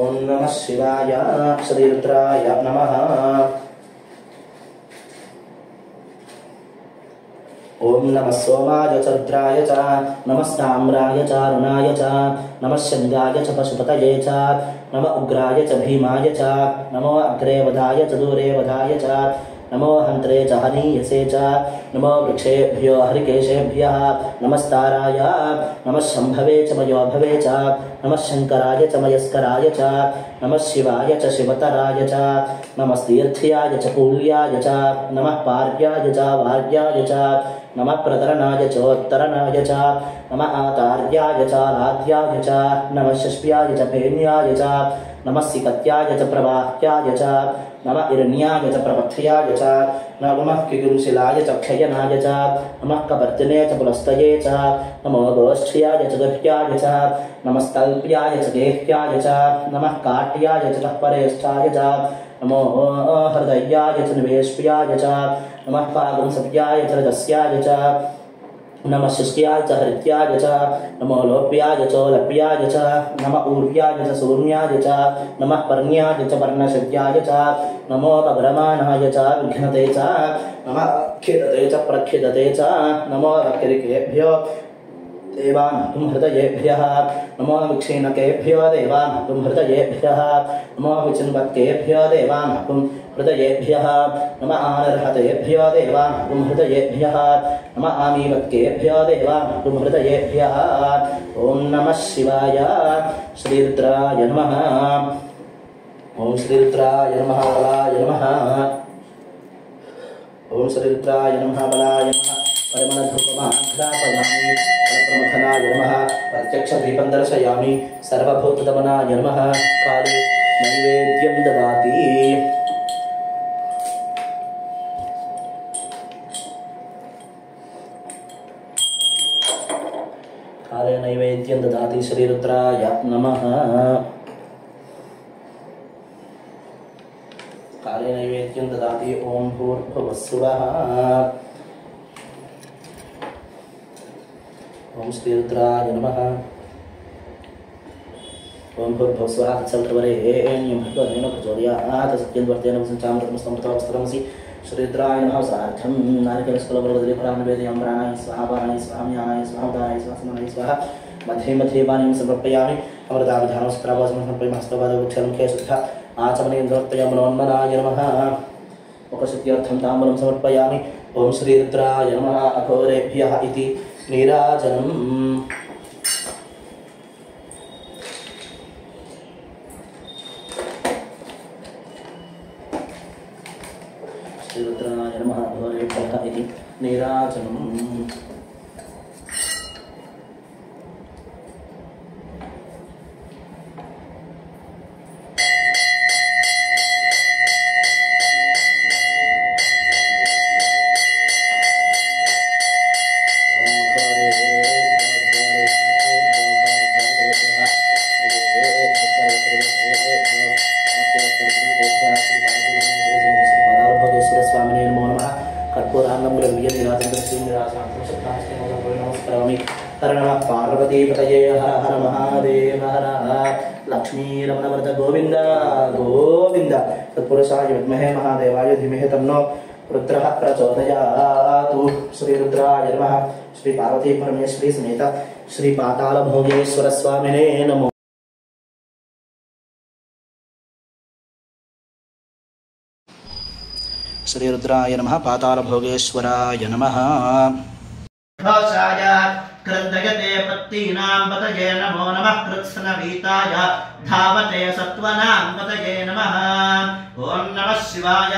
ఓం నమః శివాయ శ్రీరుద్రాయ నమః ఓం నమః సోమాయ చ రుద్రాయ చ నమస్తామ్రాయ చ అరుణాయ చ నమః శంగాయ చ పశుపతయే చ నమ ఉగ్రాయ చ భీమాయ చ నమో అగ్రే వదాయ చ దూరే వదాయ చ నమో హంత్రే చ హనీయసే చ నమో వృక్షేభ్యో హరికేశేభ్యః నమస్తారాయ నమః శంభవే చ మయోభవే చ నమః శంకరాయ చ మయస్కరాయ చ నమః శివాయ చ శివతరాయ చ నమస్తీర్థ్యాయ చ పూల్యాయ చ నమః పార్యాయ చ వార్యాయ చ నమః ప్రతరణాయ చోత్తరణాయ చ నమః ఆతార్యాయ చ లాధ్యాయ చ నమః షష్ప్యాయ చ ఫేన్యాయ చ నమః సికత్యాయ చ ప్రవాహ్యాయ చ నమః ఇరణ్యాయ చ ప్రపథ్యాయ చ నమః కిగుంశిలాయ చ క్షయనాయ చ నమః కవర్జనే చ పులస్తయే చ నమో గోష్ఠ్యాయ చ గహ్యాయ చ నమస్తల్ప్యాయ చ గేహ్యాయ చ నమః కాట్యాయ చ పరేష్ఠాయ చ నమో హృదయాయ చ నివేష్ప్యాయ చ నమః పాగుంసవ్యాయ చ రజస్యాయ చ नमः शिष्याय च हरित्याय च नमो लोप्याय च लप्याय च नमः ऊर्व्याय च सूर्याय च नमः पर्ण्याय च पर्णशव्याय च नमो पग्रमाणाय च विघ्नते च नमः खिदते च प्रखिदते च नमो वक्रिकेभ्यो देवानां हृदयेभ्यः नमो विक्षीणकेभ्यो देवानां हृदयेभ्यः नमो विचिन्वत्केभ्यो देवानां हृदयेभ्यः नमः आनर्हतेभ्यो देवानां हृदयेभ्यः नमः आमीवत्केभ्यो देवानां हृदयेभ्यः ॐ नमः शिवाय श्रीरुद्राय नमः ॐ श्रीरुद्राय नमः बलाय नमः ॐ श्रीरुद्राय नमः बलाय नमः परिमलधूपमाघ्रापयामि प्रमथनाय नमः प्रत्यक्षदीपं दर्शयामि सर्वभूतदमनाय नमः काले नैवेद्यं ददाति काले नैवेद्यं ददाति श्रीरुद्राय नमः काले नैवेद्यं ददाति ओम भूर्भुवस्सुवः ओम श्रीरुद्राय नमः ओम भूर्भुवस्सुवः तत्सवितुर्वरेण्यं भर्गोदेवेन प्रचोदयात् सत्यन्वर्तेन वसञ्चामृतमस्तमृतमस्तरमसि श्रीरुद्राय नमः सार्धं नारिकेलस्कुलवरदलिफलान्वेदयामि प्राणाय स्वाहा पानाय स्वाहा ज्ञानाय स्वाहा उदानाय स्वाहा समानाय स्वाहा मध्ये मध्ये पानीं समर्पयामि अमृताभिधानं सत्रावासं समर्पयामि हस्तपादवृक्षलङ्के शुद्ध आचमनेन्द्रोत्तयं मनोन्मनाय नमः मुखशुद्ध्यर्थं ताम्बूलं समर्पयामि ओम श्रीरुद्राय नमः अघोरेभ्यः इति नीराजनम् श्रीरुद्राय नमः अघोरेभ्यः इति नीराजनम् हर नमः पार्वतीपतये हर हर महादेव हर लक्ष्मीरमणवरद गोविंद गोविंद तत्पुरुषाय विद्महे महादेवाय धीमहि तन्नो रुद्रः प्रचोदयातु श्रीरुद्राय नमः श्री पार्वती परमेश्वरी समेत श्री पातालभोगेश्वर स्वामिने नमो श्रीरुद्राय नमः पातालभोगेश्वराय नमः घोषाय कृन्दयते पत्तीनां पतये नमो नमः कृत्स्नवीताय धावते सत्त्वनां पतये नमः ॐ नमः शिवाय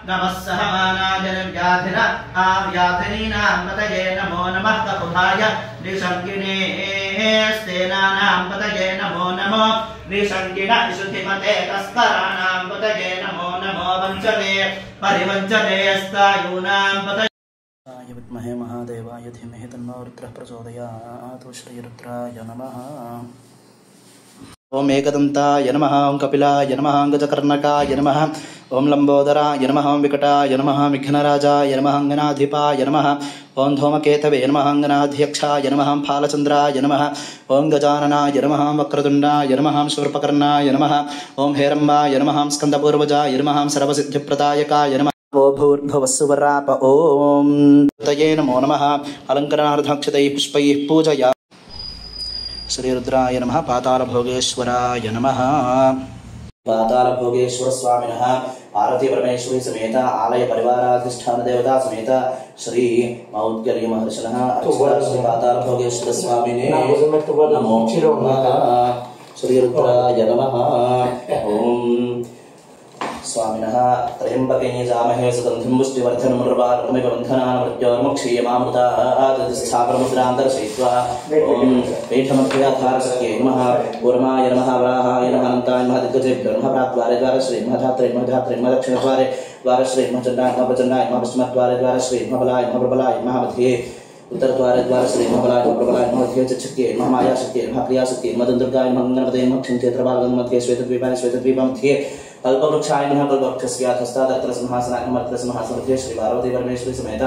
नमः सहमानाय निर्व्याधिन आव्याधिनीनां पतये नमो नमः ककुभाय निसङ्गिने स्तेनानां पतये नमो नमो निसङ्गिन इषुधिमते तस्कराणां पतये नमो नमो वञ्चते परिवञ्चते स्तायूनां पतये विद्महे महादेवाय धीमहि तन्नो रुद्रः प्रचोदयात् श्रीरुद्राय नमः। ఓం ఏకదంతాయ నమః, ఓం కపిలాయ నమః, గజకర్ణకాయ నమః, ఓం లంబోదరాయ నమః, ఓం వికటాయ నమః, విఘ్నరాజాయ నమః, అంగనాధిపాయ నమః, ఓం ధూమకేతవే నమః, అంగనాధ్యక్షాయ నమః, ఫాలచంద్రాయ నమః, ఓం గజాననాయ నమః, వక్రతుండాయ నమః, శూర్పకర్ణాయ నమః, ఓం హేరంబాయ నమః, స్కందపూర్వజాయ నమః, సర్వసిద్ధిప్రదాయకాయ నమః. ఓ భూర్భువస్సువరాప ఓం తయే నమో నమః. అలంకరణార్థాక్షతైః పుష్పైః పూజయా. శ్రీరుద్రాయ నమః. పాతాళభోగేశ్వరాయ నమః. పాతాళభోగేశ్వర స్వామినః పార్వతీ పరమేశ్వరి సమేత ఆలయ పరివారాధిష్టాన దేవతా సమేత శ్రీ మౌద్గల్య మహర్షిణః శ్రీ పాతాళభోగేశ్వర స్వామినే నమో నమః. శ్రీరుద్రాయ నమః. ఓం స్వామినః త్రయంబకే జామహే సుగంధిం పుష్టివర్ధనం నిర్వారకమివ బంధనాన్ మృత్యోర్ముక్షీయమామృతాదిస్థాపనముద్రాంతరశయిత్వా. ఓం పీఠమధ్యాధారసత్యై నమః. కూర్మాయ నమః, వరాహాయ నమః, అనంతాయ నమః, దిగ్గజేభ్యో నమః. ప్రాద్వారే ద్వారశ్రీ నమః, ధాత్రే నమః, ధాత్రే నమః, దక్షిణద్వారే ద్వారశ్రీ నమః, చండాయ నమః, ప్రచండాయ నమః, పశ్చిమద్వారే ద్వారశ్రీ నమః, బలాయ నమః, ప్రబలాయ నమః, మధ్యే उत्तरद्वारे द्वारश्री नमः, बलाय नमः, प्रबलाय नमः, मध्ये शक्तिये नमः, मायाशक्तिये नमः, क्रियाशक्तिये नमः, दुर्गाय नमः, गणपतये नमः, क्षितित्रबालगं मध्ये श्वेतद्वीपाय श्वेतद्वीपमध्ये कल्पवृक्षाय नमः, कल्पवृक्षस्याधस्तादत्र सिंहासनाय नमः, अत्र सिंहासनमध्ये श्री पार्वती परमेश्वरी समेत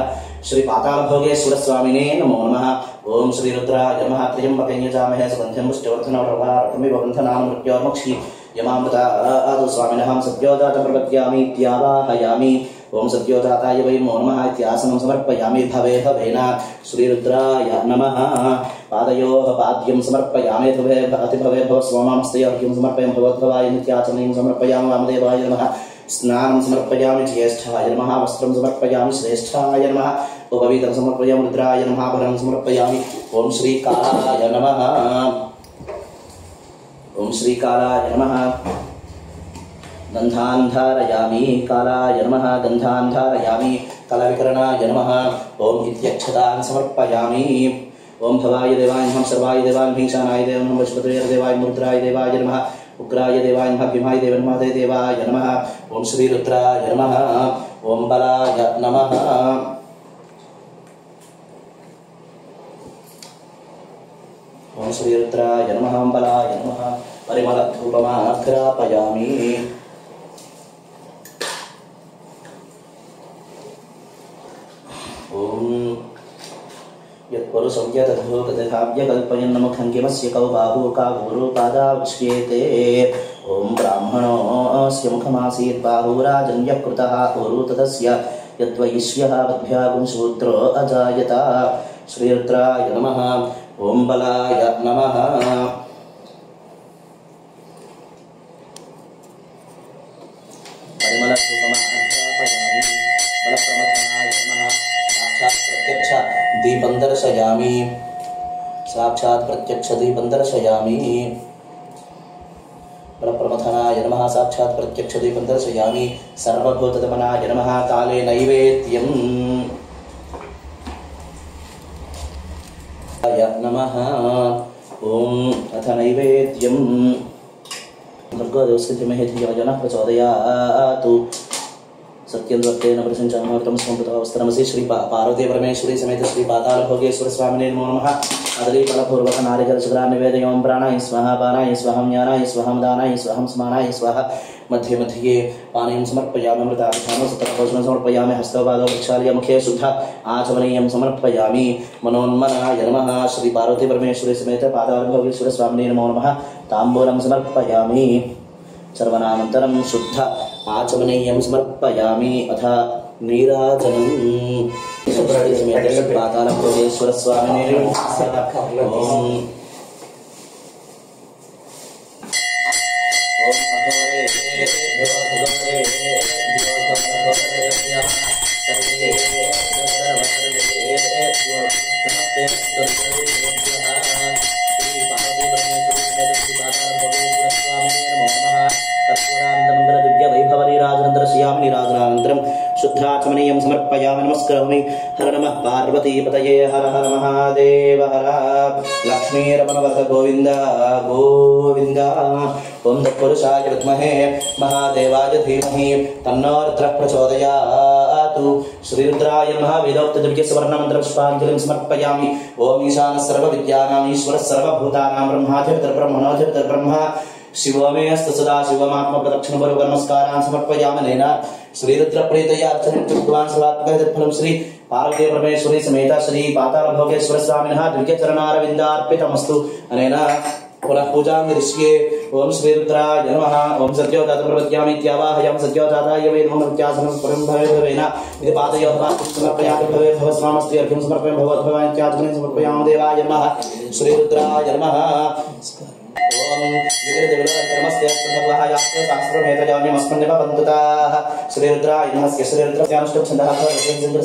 श्री पातालभोगेश्वर स्वामिने नमो नमः. ओम श्री रुद्राय नमः. त्र्यंबके यजामहे सुगन्धिं पुष्टिवर्धनं निर्वारकमिव बन्धनान् मृत्योर्मुक्षीयमामृतात् स्वामिनः सद्योजातं प्रपद्यामि इत्यावाहयामि. ओम सद्योजाताय वै नमो नमः इत्यासनं समर्पयामि. भवे भवेन श्रीरुद्राय नमः. पादयोः पाद्यं समर्पयामि. अतिभवे भव स्वामामस्तयोर्घ्यं समर्पयामि. भगवद्भवाय नित्याचमनीं समर्पयामि. वामदेवाय नमः. स्नानं समर्पयामि. ज्येष्ठाय नमः. वस्त्रं समर्पयामि. श्रेष्ठाय नमः. उपवीतं समर्पयामि. रुद्राय नमः. आभरणं समर्पयामि. ओम श्रीकालाय नमः. ओम श्रीकालाय नमः. गन्धान् धारयामि. कालाय नमः. गन्धान् धारयामि. कलविकरणाय नमः. ओम इत्यक्षतान् समर्पयामि. ओम भवाय देवाय नमः. सर्वाय देवाय भीषणाय देवाय नमः. पशुपतये देवाय रुद्राय देवाय नमः. उग्राय देवाय नमः. भीमाय देवाय नमः. देवाय नमः. ओम श्रीरुद्राय नमः. ओम बलाय नमः. ओम श्रीरुद्राय नमः. ओम बलाय नमः. परिमलधूपमाघ्रापयामि. ओम यत्पुरुषं यतधोगतधाव्यकल्पयन्नमुखं किमस्य कौ बाहु काहुरो पादावक्ष्येते. ओम ब्राह्मणोऽस्य मुखमासीत् बाहुराजन्यकृतः ऊरु ततस्य यद्वैश्यः वद्भ्यागुं शूद्रो अजायत. श्रीरुद्राय नमः. ओम बलाय नमः. परिमलधूपमाघ्रापयामि. बलप्रमथनाय नमः. प्रत्यक्ष दीपं दर्शयामि. साक्षात् प्रत्यक्ष दीपं दर्शयामि. बलप्रमथनाय नमः. साक्षात् प्रत्यक्ष दीपं दर्शयामि. सर्वभूतदमनाय नमः. काले नैवेद्यम् नमः. ओम अथ नैवेद्यम् दुर्गादेवस्थितिमहे धियो जनः प्रचोदयातु. सत्यं सत्येन प्रसञ्चामर्तं स्वंपतवस्त्रमसि श्री पार्वती परमेश्वरी समेत श्री पातालभोगेश्वर स्वामिने नमो नमः. अदलीफलपूर्वक नारिकेलशुक्रान् निवेदयामि. प्राणाय स्वाहा. पानाय स्वाहा. ज्ञानाय स्वाहा. दानाय स्वाहा. स्मानाय स्वाहा. मध्ये मध्ये पानीं समर्पयामि. अमृताभिधानं सततभोजनं समर्पयामि. हस्तपादौ प्रक्षाल्य मुखे शुद्ध आचमनीयं समर्पयामि. मनोन्मनाय नमः. श्री पार्वती परमेश्वरी समेत पातालभोगेश्वर स्वामिने नमो नमः. ताम्बूलं समर्पयामि. सर्वनामन्तरं शुद्ध आचमनीयं समर्पयामि. अथ नीराजनं पातालभोगेश्वर स्वामिने शुद्धाचमनीयं समर्पयामि. नमस्करोमि. हर नमः पार्वतीपतये. हर हर महादेव. हर लक्ष्मीरमणवत गोविन्द गोविन्द. ओम तत्पुरुषाय विद्महे महादेवाय धीमहि तन्नो रुद्रः प्रचोदयात्. ददातु। श्रीरुद्राय नमः। वेदोक्त दिव्य सुवर्ण मंत्र पुष्पांजलिं समर्पयामि। ओम ईशानः सर्वविद्यानां ईश्वरः सर्वभूतानां ब्रह्माधिपतिर्ब्रह्म शिवोमेऽस्तु सदा शिवमात्मप्रदक्षिणपूर्वक नमस्कारान् समर्पयामि। श्रीरुद्र प्रीतया अर्चनं कृतवान् सर्वात्मकं फलं श्री पार्वती परमेश्वरी समेत श्री पाताल भोगेश्वर स्वामिनः दिव्य चरणारविन्दार्पितमस्तु। अनेन पुनः पूजां दृश्ये। ओम श्रीरुद्राय नमः। ओम सद्योजातं प्रपद्यामि इत्यावाहयामि। सद्योजाताय वै नमः। नित्यासनं परं भवेन इति पादयोः समर्पयामि। भवेद्भवस्वामस्ति अर्घ्यं समर्पयामि। भगवद्भवान् इत्याचमनं समर्पयामि। देवाय नमः। श्रीरुद्राय नमः। ओम नमस्ते सर्वहायास्ते शास्त्रमेतजान्यमस्मन्नेव बन्धुताः। श्रीरुद्राय नमः। श्रीरुद्रस्यानुष्ठच्छन्दः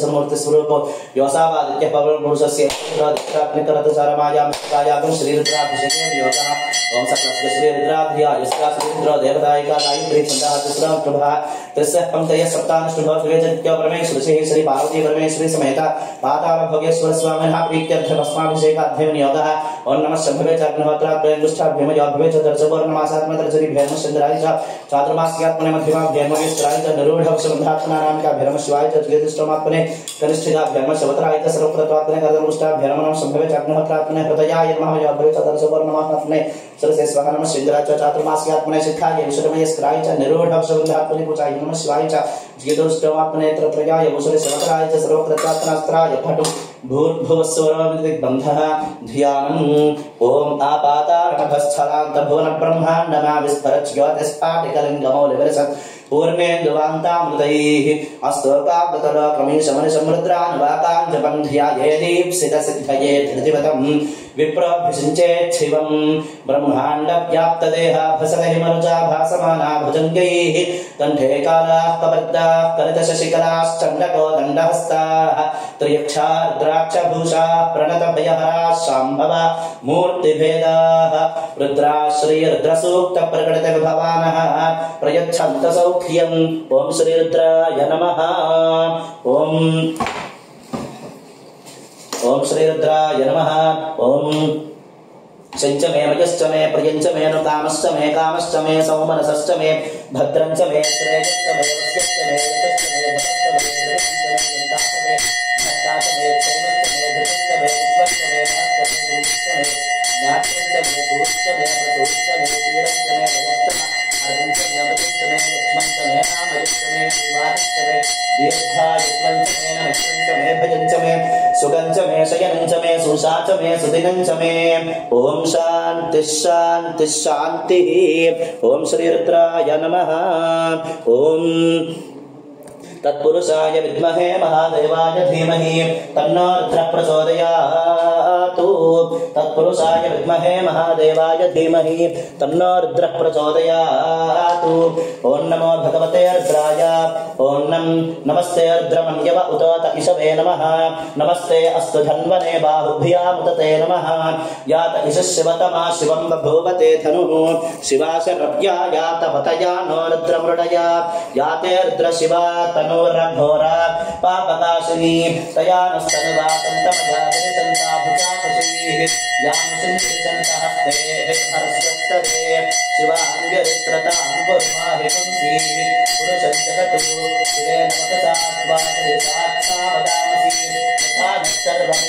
समूर्ति स्वरूप योसावादित्य पवन पुरुषस्य रुद्राग्निकरतसारमायां कायागं श्रीरुद्राभिषेके योगः। ओम सकलस्य श्रीरुद्राध्या यस्या श्रीरुद्र देवतायिका गायत्री छन्दः तिस्रः प्रभः तस्य पंक्तयः सप्तानुष्ठुभः विवेचन्त्य परमेश्वरी श्री पार्वती परमेश्वरी समेत पाताल भोगेश्वर स्वामिनः प्रीत्यर्थं भस्माभिषेकार्थं नियोगः। ओम नमः शम्भवे चाग्नहोत्राभ्यङ्गुष्ठाभ्यम योगभवे च दर्शवर्णमासात्मदर्शरी भैरमश्चन्द्राय च चातुर्मास्यात्मने मध्यमाभ्यङ्गवेश्वराय च निरूढवसुन्धात्मनारायण शिवाय च ज्योतिष्ठमात्मने कनिष्ठिकाभ्यङ्ग शवत्राय च सर्वप्रत्वात्मने कर्दमुष्टाभ्यर्मणं शम्भवे चाग्नहोत्रात्मने हृदयाय नमः योगभवे च दर्शवर्णमात्मने सरसे स्वाहा नमः शिन्द्राय च चातुर्मास्यात्मने शिखाय विश्वमयस्त्राय च निरूढवसुन्धात्मने पूजाय नमः शिवाय च ज्योतिष्ठमात्मने त्रत्रयाय भूषणे शवत्राय च सर्वप्रत्वात्मनास्त्राय फटु भूर्भुवस्वरमितिबन्धः ध्यानम्। ओम आपातालकस्थलान्तर्भुवन ब्रह्माण्डमाविस्फरत् ज्योतिस्फाटिकलिङ्गमौलिविलसत् पूर्णेन्दुवान्तामृतैः अस्तोकाब्दतलक्रमीशमनिसमृद्रान्वाकाञ्चबन्ध्यायेदीप्सितसिद्धये धृतिवतं विप्रभिषिञ्चेच्छिवं ब्रह्माण्डव्याप्तदेहाभसनहिमरुचा भासमाना भुजङ्गैः कण्ठे कालाः कबद्धाः कलितशशिकलाश्चण्डको दण्डहस्ताः त्र्यक्षा रुद्राक्षभूषाः प्रणतभयहराः शाम्भवा मूर्तिभेदाः रुद्राश्रीरुद्रसूक्तप्रकटितविभवानः प्रयच्छन्तसौख्यम्। ओम श्रीरुद्राय नमः। ओम श्रीरुद्राय नमः। ओम शञ्च मे मयश्च मे प्रियञ्च मे नुकामश्च मे कामश्च मे सौमनसश्च मे भद्रञ्च मे श्रेयश्च मे वस्यश्च मे यशश्च मे भक्तश्च मे श्रेयश्च मे यन्ताश्च मे भक्ताश्च मे क्षेमश्च मे धृतश्च मे विश्वश्च मे महश्च मे भूमिश्च मे ज्ञात्यश्च मे सुहृश्च मे प्रसूश्च मे वीरश्च मे भयश्च मे अर्धञ्च मे अमृतश्च मे लक्ष्मञ्च मे नामयुश्च मे श्रीवादिश्च मे दीर्घायुष्मञ्च मे नमित्रञ्च मे भयञ्च मे सुगञ्च मे शयनञ्च मे सुषाच मे सुदिनञ्च मे। ओम शांति शांति शांतिः। ओम श्रीरुद्राय नमः। ओम तत्पुरुषाय विद्महे महादेवाय धीमहि तन्नो रुद्रः प्रचोदयात्। तत्पुरुषाय विद्महे महादेवाय धीमहि तन्नो रुद्रः प्रचोदयात्। ओम नमो भगवते रुद्राय। ओम नमस्ते रुद्रमन्यव उतोत इषवे नमः। नमस्ते अस्तु धन्वने बाहुभ्यामुदते नमः। यात इषशिवतमा शिवं बभूवते धनुः शिवाशरव्या यात वतया नो रुद्रमृडया याते रुद्रशिवा तनोरघोरा पापकाशिनी तया नस्तनुवातन्तमजादिनिसन्ताभुजाकुशीः यामुचिन्तहस्ते हरस्वस्तरे शिवाङ्गरित्रताङ्गुर्माहिपुंसीः पुरुषं जगतु शिवेन मतसात्वादरिसात्सावदामसि यथा सर्वं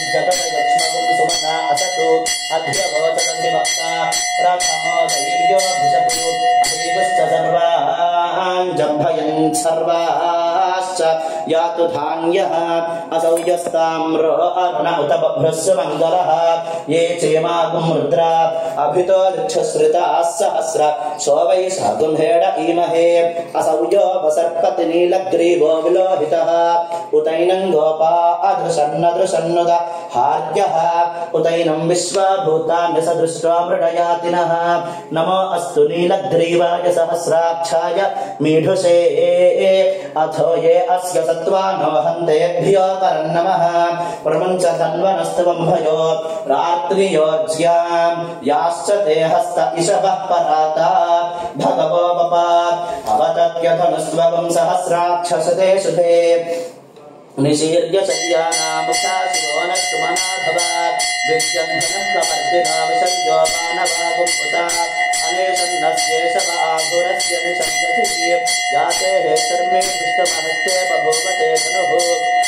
सुमना असतु अध्यवोचदन्ति वक्ता प्रथमो दैर्योऽभिषतु अभिगुश्च सर्वान् जम्भयन् सर्वाश्च यातु धान्यः असौ यस्ताम्रो अरुण उत बभ्रस्य मङ्गलः ये चेमागुं रुद्रा अभितो लक्षश्रिताः सहस्र सो वै सागुंहेड ईमहे असौ यो वसर्पति नीलग्रीवो विलोहितः उतैनं गोपा अदृशन्नदृशन्नुद हार्यः उतैनं विश्वभूतानि सदृष्ट्वा मृडयातिनः नमो अस्तु नीलग्रीवाय सहस्राक्षाय मीढुषे अथो ये अस्य सत्त्वानो हन्तेभ्यो करन्नमः प्रमुञ्च तन्वनस्तवम्भयो रात्रियोज्यां याश्च ते हस्त इषवः पराता भगवो वपात् अवतत्यधनुस्त्वं सहस्राक्षसते शुभे निशीर्य शय्यानामुखाशिरोनस्तुमनाभवात् विद्यन्धनं कपर्दिना विशल्योपानवागुप्पुता अनेशन्नस्येषव आधुरस्य निशब्दसिद्धि जाते हेतर्मे दृष्टमहस्ते बभूवते तनुः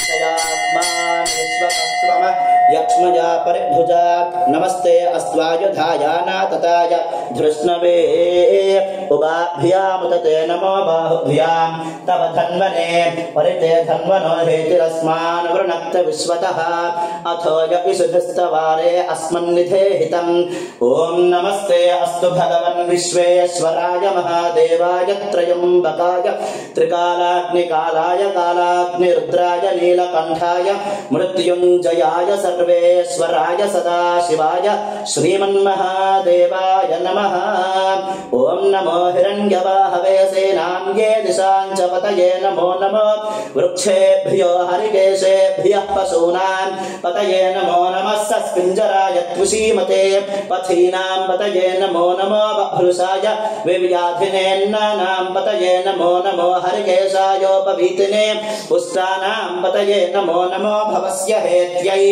तयास्मान् विश्वकस्त्वम यक्ष्मजा परिभुजा नमस्ते अस्त्वायुधायाना तताय धृष्णवे उभाभ्यामुदते नमो बाहुभ्यां तव धन्वने परिते धन्वनो हेतिरस्मान् वृणक्त विश्वतः अथो यपिषुधस्तवारे अस्मन्निधे हितम् ॐ नमस्ते अस्तु भगवन् विश्वेश्वराय महादेवाय त्रयम्बकाय त्रिकालाग्निकालाय कालाग्निरुद्राय नीलकण्ठाय मृत्युञ्जयाय सर्वेश्वराय सदाशिवाय श्रीमन्महादेवाय नमः ॐ नमो हिरण्यवाहवे सेनान्ये दिशां च पतये नमो नमो वृक्षेभ्यो हरिकेशेभ्यः पशूनां पतये नमो नमः सस्पिञ्जराय त्वसीमते पथीनां पतये नमो नमो बभ्रुषाय विव्याधिनेन्नानां पतये नमो नमो हरिकेशायोपवीतिने पुष्टानां पतये नमो नमो भवस्य हेत्यै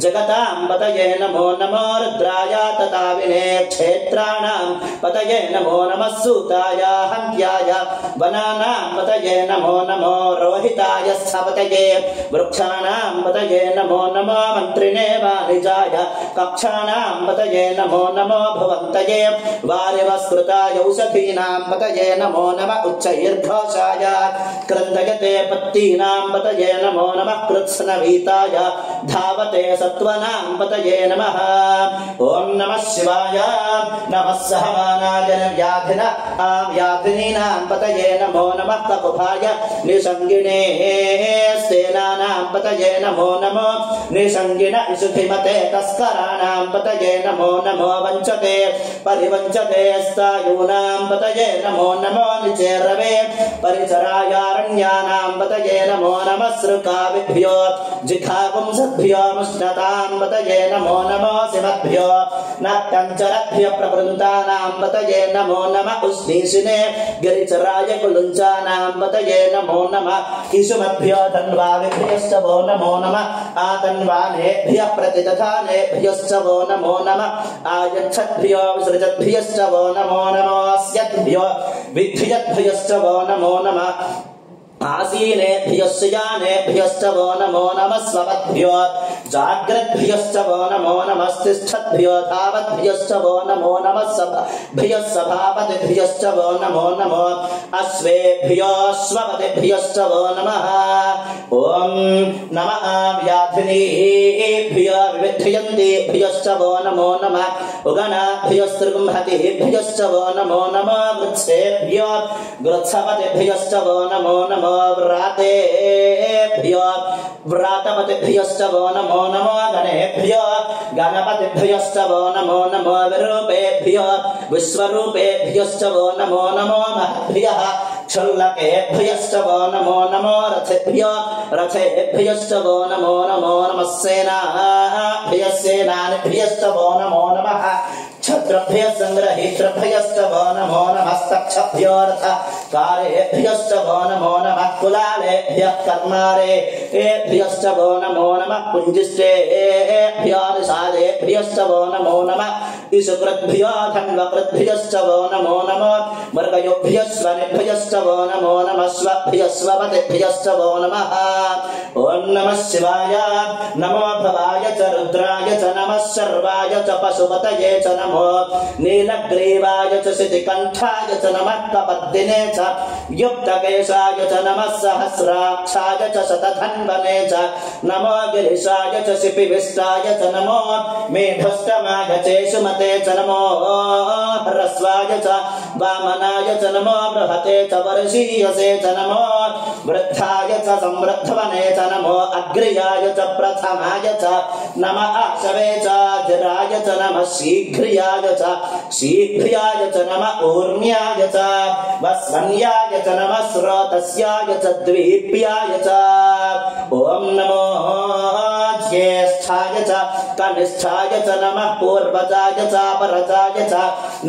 जगतां पतये नमो नमो रुद्राय तताविने क्षेत्राणां पतये नमो नमः सूताय हन्त्याय वनानां पतये नमो नमो रोहिताय स्थपतये वृक्षाणां पतये नमो नमो मन्त्रिणे वाणिजाय कक्षाणां पतये नमो नमो भवन्तये वारिवस्कृताय औषधीनां पतये नमो नमः उच्चैर्घोषाय क्रन्दयते पत्तीनां पतये नमो नमः कृत्स्नवीताय धावते सत्त्वनां पतये नमः ॐ नमः शिवाय नमः सहमानाय व्याधिनीनां पतये नमो नमः ककुभाय निसङ्गिने सेनानां पतये नमो नमो निसङ्गिन इषुधिमते तस्कराणां पतये नमो नमो वञ्चते परिवञ्चते स्थायूनां पतये नमो नमो निचेरवे परिचरायारण्यानां पतये नमो नमः सृकाविभ्यो जिघापुंसद्भ्यो मुष्णतां पतये नमो नमो सिमद्भ्यो नाट्यञ्चरभ्य प्रवृन्तानां पतये नमो नमः उष्णीषिने गिरिचराय कुलुञ्चानां पतये नमो नमः किशुमभ्यो धन्वाविभ्यश्च वो नमो नमः आतन्वानेभ्यः प्रतिदधानेभ्यश्च वो नमो नमः आयच्छद्भ्यो विसृजद्भ्यश्च वो नमो नमोऽस्यद्भ्यो विद्धियद्भ्यश्च वो नमो नमः आसीनेभ्यश्च यानेभ्यश्च वो नमो नमः स्वपद्भ्यो जाग्रद्भ्यश्च वो नमो नमः तिष्ठद्भ्यो धावद्भ्यश्च वो नमो नमः सभभ्यः सभापतिभ्यश्च वो नमो नमो अश्वेभ्यो स्वपतिभ्यश्च वो नमः ॐ नमः व्याधिनीभ्यो विविध्यन्तेभ्यश्च वो नमो नमः उगणाभ्यस्त्रिगुंहतिभ्यश्च वो नमो नमः वृत्सेभ्यो वृत्सपतिभ्यश्च वो नमो नमः व्रातेभ्यो व्रातपतिभ्यश्च वो नमो नमो गणेभ्यो गणपतिभ्यश्च वो नमो नमो विरूपेभ्यो विश्वरूपेभ्यश्च वो नमो नमो महद्भ्यः क्षुल्लकेभ्यश्च वो नमो नमो रथेभ्यो रथेभ्यश्च वो नमो नमो नमः सेनाभ्यः सेनानिभ्यश्च वो नमो नमः क्षत्रभ्यः संग्रहीतृभ्यश्च वो नमो नमस्तक्षभ्यो रथकारेभ्यश्च वो नमो नमः कुलालेभ्यः कर्मारेभ्यश्च वो नमो नमः पुञ्जिष्टेभ्यो निषादेभ्यश्च वो नमो नमः इषुकृद्भ्यो धन्वकृद्भ्यश्च वो नमो नमो मृगयोभ्यः स्वनिभ्यश्च वो नमो नमः स्वभ्यः स्वपतिभ्यश्च वो नमः ॐ नमः शिवाय नमो भवाय च रुद्राय च नमः शर्वाय च पशुपतये च नमो नीलग्रीवाय च शितिकण्ठाय च नमः कपद्दिने च युक्तकेशाय च नमः सहस्राक्षाय च शतधन्वने च नमो गिरिशाय च शिपिविष्टाय च नमो मेढस्तमाय चेषुमते च नमो ह्रस्वाय च वामनाय च नमो बृहते च वर्षीयसे च नमो वृद्धाय च समृद्धवने च नमो अग्र्याय च प्रथमाय च नमः आशवे च जराय च नमः शीघ्र्याय च शीघ्र्याय च नमः ऊर्ण्याय च वस्वन्याय च नमः स्रोतस्याय च द्वीप्याय च ॐ नमो ज्येष्ठाय च कनिष्ठाय च नमः पूर्वजाय च परजाय च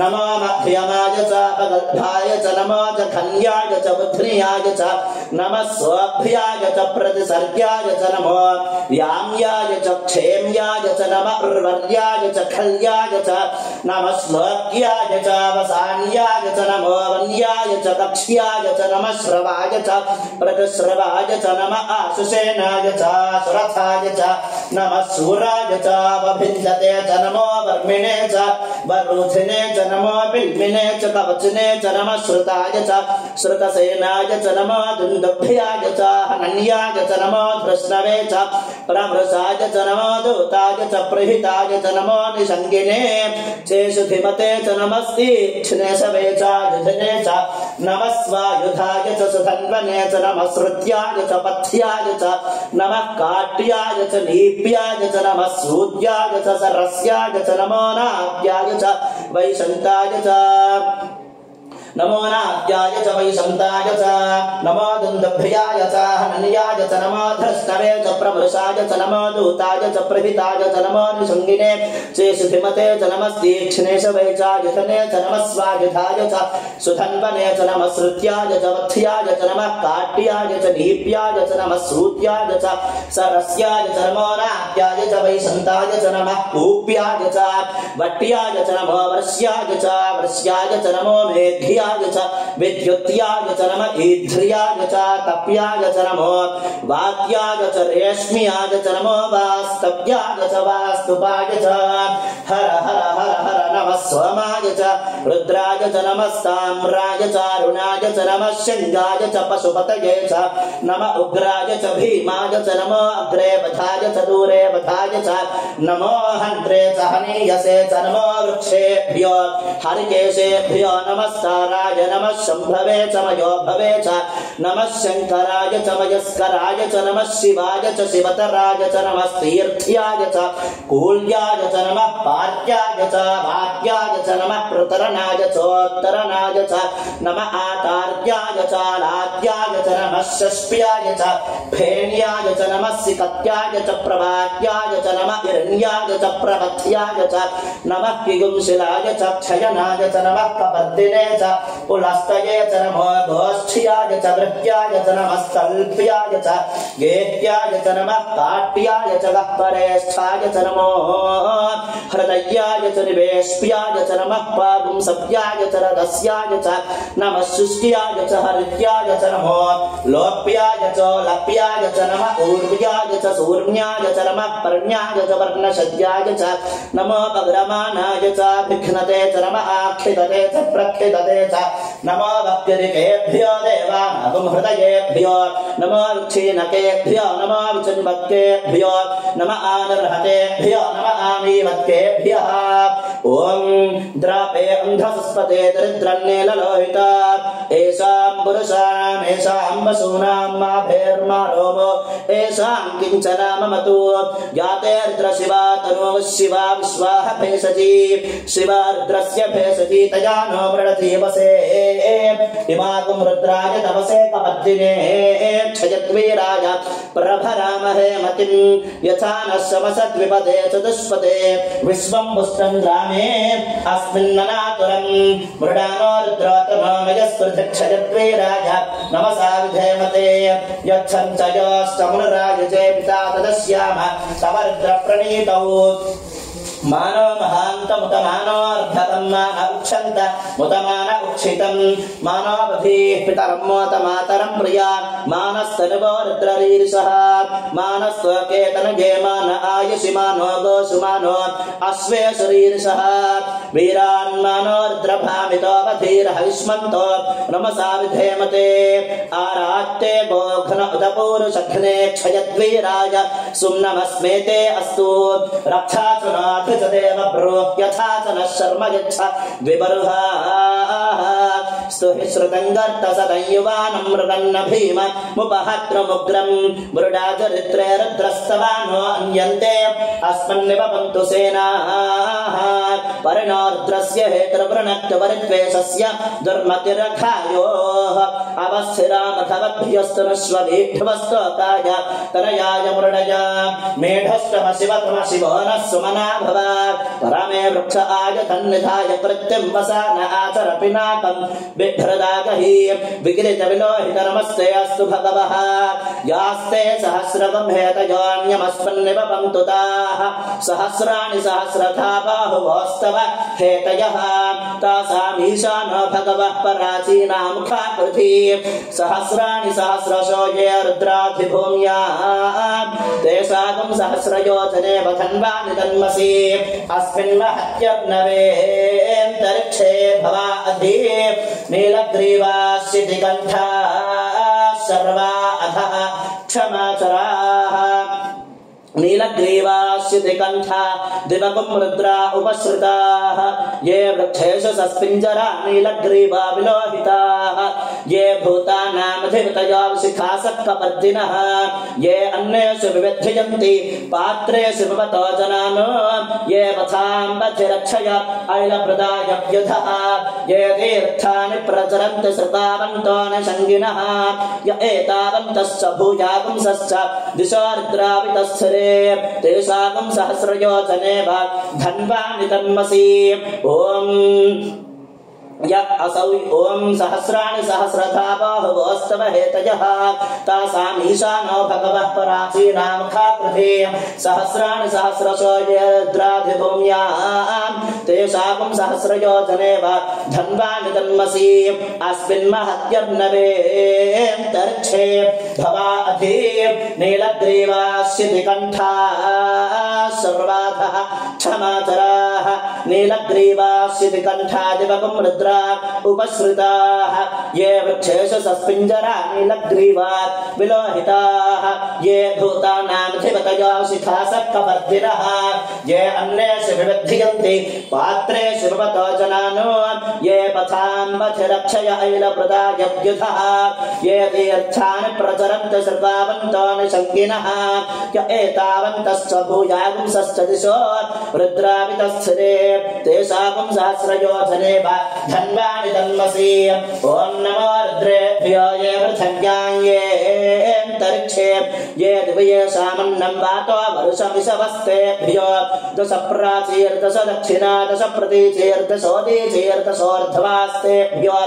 नमो मध्यमाय च अगल्भाय च नमो जघन्याय च बुध्न्याय च नमः स्वभ्याय च प्रतिसर्ग्याय च नमो व्याम्याय च क्षेम्याय च नमः उर्वर्याय च खल्याय च नमः श्लोक्याय च वसान्याय च नमो वन्याय च कक्ष्याय च नमः श्रवाय च प्रतिश्रवाय च नमः आशुषेनाय च सुरथाय च नमः शूराय च वभिन्दते च नमो वर्मिणे च वरुधिने च नमो बिल्मिने च कवचने च नमः श्रुताय च श्रुतसेनाय च नमो दुन्दुभ्याय च हनन्याय च नमो धृष्णवे च प्रभृशाय च नमो दूताय च प्रहिताय च नमो निषङ्गिने चेषुधिमते च नमस्तीक्ष्णे शवे च युधने च नमः स्वायुधाय च सुधन्वने च नमः श्रुत्याय च पथ्याय च नमः काट्याय च लीप्याय च नमः सूद्याय च सरस्याय च नमो नाद्याय च वैशन्ताय च नमो नाद्याय च वैशन्ताय च नमो दुन्दुभ्याय च हनन्याय च नमो धृष्णवे च प्रभृशाय च नमो दूताय च प्रहिताय च नमो निषङ्गिने चेषुधिमते च नमस्तीक्ष्णे शवे च युधने च नमः स्वायुधाय च सुधन्वने च नमः श्रुत्याय च वथ्याय च नमः काट्याय च लीप्याय च नमः सूत्याय च सरस्याय च नमो नाद्याय च वैशन्ताय च नमः कूप्याय च वट्याय च नमो वर्ष्याय च नमो मेघ्याय च विद्युत्याय च नमः ईध्र्याय च तप्याय च नमो वात्याय च रेश्म्याय च नमो वास्तव्याय च वास्तुपाय च हर हर हर हर नमः सोमाय च रुद्राय च नमः साम्राय च अरुणाय च नमः शङ्गाय च पशुपतये च नमः उग्राय च भीमाय च नमो अग्रे वधाय च दूरे वधाय च नमो हन्त्रे च हनीयसे च नमो वृक्षेभ्यो हरिकेशेभ्यो नमस्काराय नमः शम्भवे च मयोभवे च नमः शङ्कराय च मयस्कराय च नमः शिवाय च शिवतराय च नमः तीर्थ्याय च कूल्याय च नमः पार्याय च भाग्याय च नमः प्रतरणाय चोत्तरणाय च नमः आतार्याय च लाद्याय च नमः षष्प्याय च फेण्याय च नमः सिकत्याय च प्रभात्याय च नमः हिरण्याय च प्रपथ्याय च नमः किगुंशिलाय च क्षयनाय च नमः कपर्दिने च पुलस्तये च नमो गोष्ठ्याय च वृत्याय च नमः स्थल्प्याय च गेत्याय च नमः काट्याय च गह्वरेष्ठाय च नमो हृदयाय च निवेश्याय च नमः पागुंसव्याय च रदस्याय च नमः शुष्क्याय च हरित्याय च नमो लोप्याय च लप्याय च नमः ऊर्व्याय च सूर्ण्याय च नमः पर्ण्याय च वर्णशद्याय च नमो अग्रमाणाय च भिघ्नते च नमः आक्षितते च प्रक्षितते च नमो भक्तिरिकेभ्यो देवानागुं हृदयेभ्यो नमो क्षीणकेभ्यो नमो विचिन्वत्केभ्यो नमः आनिर्हतेभ्यो नमः आमीवत्केभ्यः ॐ द्रापे अन्धसस्पते दरिद्रन्नीललोहिता येषां पुरुषाणाम् येषां वसूनां माभेर्मा रोमो येषां किञ्चन ममतु याते रुद्रशिवा तनोः शिवा विश्वाः भेषजी शिवा रुद्रस्य भेषजी तया नो मृडति वसे इमागुं रुद्राय तपसे कपर्दिने क्षयद्वीराय प्रभरामहे मतिं यथा न शमसद्विपदे चतुष्पदे विश्वं पुष्टं ग्रामे अस्मिन्ननातुरं मृडानो रुद्रोतमो मयस्पृथिक्षयद्वीराय नमसा विधेमते यच्छञ्चयोष्टमुनराय चे पिता तदस्याम समरुद्रप्रणीतौ मानो महान्तमुतमानो अर्धतं मान उक्षन्त मुतमान उक्षितं मानो बधीः पितरं मोतमातरं प्रिया मानस्तनुवो रुद्ररीर्षः मानस्त्वकेतनगे मान आयुषि मानो गोषु मानो अश्वेषरीर्षः वीरान् मानो रुद्रभामितो बधीर्हविष्मन्तो नमसा विधेमते आरात्ते गोघ्न उदपूरुषघ्ने क्षयद्वीराय सुम्नमस्मेते अस्तु रक्षा च नाथ देव ब्रो यथा च न शर्म यच्छ द्विबर्हाः स्तुहि श्रुतङ्गर्त सदयुवानं मृगन्न भीम मुपहत्रमुग्रं मृडाचरित्रे रुद्रस्तवानो अन्यन्ते अस्मन्निव पन्तु सेनाः नमः परिणोर्द्रस्य हेतुर्वृणक्तवरिद्वेषस्य दुर्मतिरखायोः अवस्थिरामथवद्भ्यस्तमश्वभीष्ठवस्तोकाय तनयाय मृडय मेढस्तमशिवतमशिवो नः सुमना भव परमे वृक्ष आयधन्निधाय कृत्यं वसान आचर पिनाकं बिभ्रदागहि विगृतविलोहितनमस्ते अस्तु भगवः यास्ते सहस्रकं हेतयोऽन्यमस्मन्निव पङ्क्तुताः सहस्राणि सहस्रथा बाहुवोस्तव हेतयः तासामीशानो भगवः पराचीना मुखा पृथ्वी सहस्राणि सहस्रशो ये रुद्राधिभूम्या तेषागं सहस्रयोजने वधन्वानि तन्मसि अस्मिन् महत्यग्नवेऽन्तरिक्षे भवा अधि नीलग्रीवाश्चितिकण्ठा सर्वा अधः क्षमाचराः नीलग्रीवाश्चितिकण्ठा दिवगुं रुद्रा उपसृताः ये वृक्षेषु सस्पिञ्जरा नीलग्रीवा विलोहिताः ये भूतानामधिपतयोऽवशिखासक्कपर्दिनः ये अन्येषु विविध्यन्ति पात्रेषु भवतो जनानो ये वथाम्बधिरक्षय ऐलप्रदायव्युधः ये तीर्थानि प्रचरन्ति श्रुतावन्तो न शङ्गिनः य एतावन्तश्च भूयागुंसश्च दिशो रुद्रावितस्थिरे तेषागं सहस्रयोजने वा धन्वानि तन्मसि ॐ य असौ ॐ सहस्राणि सहस्रथा बाहुवोस्तव हेतयः तासामीशानो भगवः पराचीना मुखा पृथ्वी सहस्राणि सहस्रशो ये रुद्राधिभूम्यां तेषागं सहस्रयोजने वा धन्वानि तन्मसि अस्मिन् महत्यर्णवेऽन्तरिक्षे भवा अधि नीलग्रीवाश्चितिकण्ठा सर्वाधः क्षमाचराः नीलग्रीवाश्चितिकण्ठा दिवगुं रुद्रा उपसृताः ये वृक्षेषु सस्पिञ्जरा नीलग्रीवा विलोहिताः ये भूतानामधिपतयोऽवशिखासक्कपर्दिनः ये अन्येषु विविध्यन्ति पात्रेषु भवतो जनानो ये पथाम्बधिरक्षय ऐलप्रदायव्युधः ये तीर्थानि प्रचरन्ति श्रुतावन्तो न शङ्किनः य एतावन्तश्च भूयागुंसश्च दिशो रुद्रावितस्थिरे तेषागं सहस्रयोजने वा धन्वानि तन्मसि ॐ नमो रुद्रेभ्यो ये पृथिव्यान्तरिक्षे ये दिव्येषामन्नं वातो वरुषमिषवस्तेभ्यो दश प्राचीर्दश दक्षिणा दश प्रतीचीर्दशोदीचीर्दशोर्ध्वास्तेभ्यो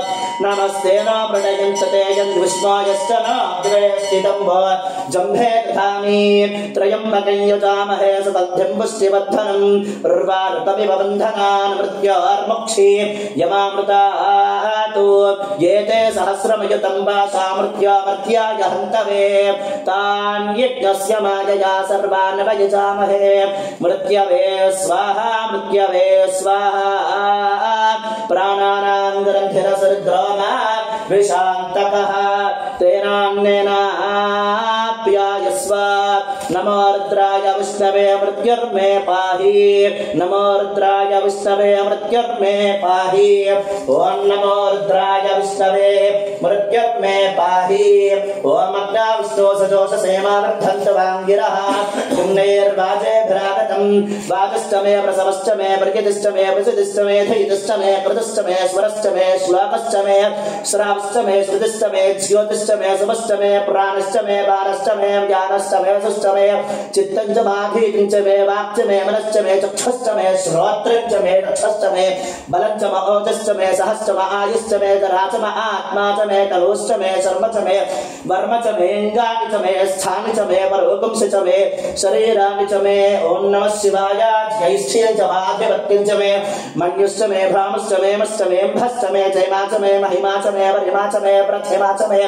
नमस्ते न प्रणयञ्च ते यन्द्विष्णोयश्च न अग्रे स्थितं भो जम्भे दधामि त्र्यम्बकं यजामहे सुगन्धिं पुष्टिवर्धनं उर्वारुकमिव बन्धनान् मृत्योर्मुक्षि यमामृतातु ये ते सहस्रमयुतं वासामृत्यामर्त्याय हन्तवे तान् यज्ञस्य मायया सर्वान् वयजामहे मृत्यवे स्वाहा मृत्यवे स्वाहा प्राणानां ग्रन्थिरसरुद्रोमा विशान्तकः तेनान्नेनाप्यायस्व नमो रुद्राय विष्णवे मृत्युर्मे पाहि नमो रुद्राय विष्णवे मृत्युर्मे पाहि ॐ नमो रुद्राय विष्णवे मृत्युर्मे पाहि ॐ अग्नाविष्णो सजोषसेमावर्धन्त वाङ्गिरः पुण्यैर्वाजेभिरागतं वागश्च मे प्रसवश्च मे प्रकृतिश्च मे प्रसिद्धिश्च मे धैर्यश्च मे कृतश्च मे स्वरश्च मे श्लोकश्च मे श्रावश्च मे श्रुतिश्च मे ज्योतिश्च मे शुभश्च मे प्राणश्च मे बाणश्च मे ज्ञानश्च मे सुश्च मे चित्तं च माधीतिं च मे वाक्च मे मनश्च मे चक्षुश्च मे श्रोत्रं च मे रक्षश्च मे बलं च ओजश्च मे सहश्च आयुश्च मे जरा च आत्मा च मे तनुश्च मे शर्म च मे वर्म च मे अंगानि च मे स्थानि च मे परोगंश च मे शरीराणि च मे ॐ नमः शिवाय जैष्ठ्यं च आधिपत्यं च मे मन्युश्च मे भ्रामश्च मे मश्च मे भश्च मे जयमा च मे महिमा च मे वरिमा च मे प्रथिमा च मे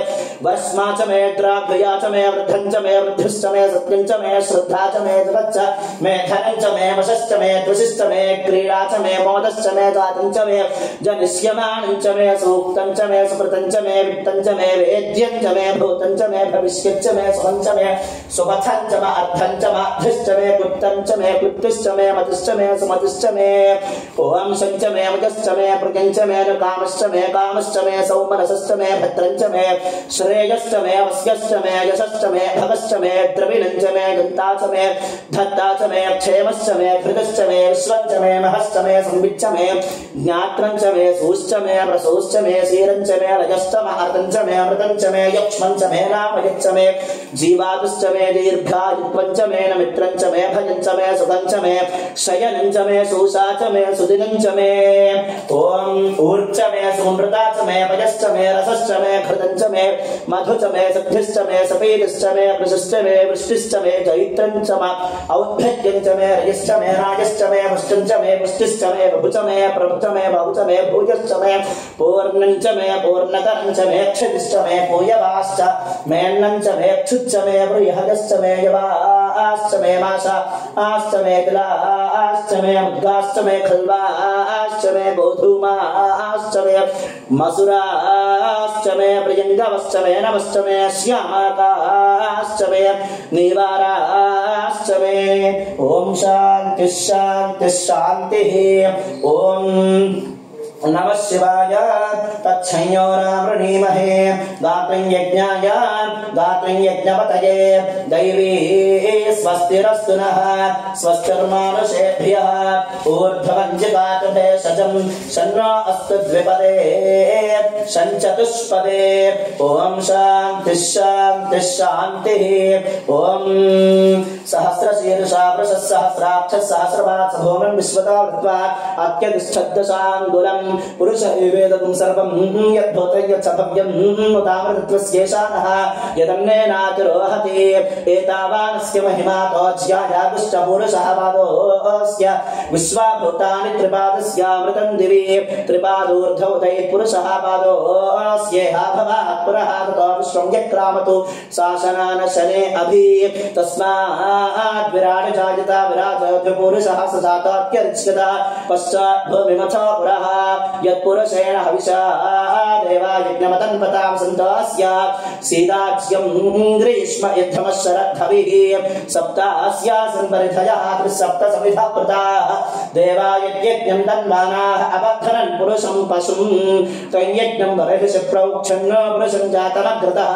वर्ष्मा च मे द्राव्या च मे वृद्धं च मे वृद्धिश्च मे सत्यं च मे श्रद्धा च मे जगच्च मे धनं च मे वशश्च मे द्विषश्च मे क्रीडा च मे मोदश्च मे जातं च मे जनिष्यमानं च मे सूक्तं च मे सुकृतं च मे वित्तं च मे वेद्यं च मे भूतं च मे भविष्यं च मे सुखं च मे सुपथं च मे अर्थं च मे अधीश्च मे गुप्तं च मे मे क्लिप्तिश्च मे मतिश्च मे सुमतिश्च मे ओम शंच मे मजश्च मे प्रत्यंच मे कामश्च मे सौमनसश्च मे भद्रंच मे श्रेयश्च मे वस्यश्च मे यशश्च मे भगश्च मे द्रविणंच मे गन्ताच मे धत्ताच मे क्षेमश्च मे धृतश्च मे विश्वंच मे महश्च मे संविच्च मे ज्ञात्रंच मे सूश्च मे प्रसूश्च मे सीरंच मे लजश्च महर्तंच मे अमृतंच मे यक्ष्मंच मे नामयच्च मे जीवातुश्च मे दीर्घायुत्वंच मे नमित्रंच मे भजंच मे सुखंच मे शयनंच मे सूषाच मे सुदिनंच मे ओम ऊर्च मे सुमृताच मे पयश्च मे रसश्च मे घृतंच मे मधुच मे सद्धिश्च मे सपेदश्च मे कृषश्च मे वृष्टिश्च मे जैत्रंच मे औद्धत्यंच मे रजश्च मे राजश्च मे पुष्टंच मे पुष्टिश्च मे बहुच मे प्रभुच मे बहुच मे भूयश्च मे पूर्णंच मे पूर्णतरंच मे क्षतिश्च मे पूयवाश्च मेन्नंच मे क्षुच्च मे बृहदश्च मे यवाश्च मे माशा आश्च मे तिलाश्च मे मुद्गाश्च मे खल्वाश्च मे गोधूमाश्च मे मसुराश्च मे प्रियंगवश्च मे नमश्च मे श्यामाकाश्च मे नीवाराश्च मे ओम शांति शांति शांति ओम नमः शिवाय तच्छंयोरामृणीमहे गात्रं यज्ञपतये दैवी स्वस्तिरस्तु नः स्वस्तिर्मानुषेभ्यः ऊर्ध्वं जगात भेषजं शन्नो अस्तु द्विपदे शञ्चतुष्पदे ॐ शान्तिः शान्तिः शान्तिः ॐ सहस्रशीर्षा वृषसहस्राक्षः सहस्रपात् भूमिं विश्वतो कृत्वा अत्यतिष्ठद्दशाङ्गुलम् पुरुष वेदं सर्वं यद्भूतं यच्छभव्यं तामृतत्वस्येषानः यदन्नेनातिरोहति एतावानस्य महिमातो ज्यायागुष्टपुरुषः पादोऽस्य विश्वाभूतानि त्रिपादस्यामृतं दिवि त्रिपादूर्ध्वौ तैत्पुरुषः पादोऽस्येहा भवात् पुरः ततो विश्वं यक्रामतु शासनान शने अभि तस्मात् विराट जायता विराजपुरुषः स जातात्यरिच्यता पश्चात् भूमिमथो पुरः यत्पुरुषेण हविषा देवा यज्ञमतन्पतां सन्तस्य सीदाज्यं ग्रीष्म यद्धमशरद्धविः सप्तास्यासन् परिधयः त्रिसप्त समिधा कृताः देवा यज्ञं तन्वानाः अबद्धरन् पुरुषं पशुं तयज्ञं बर्हिषि प्रोक्षन्न पुरुषं जातमग्रतः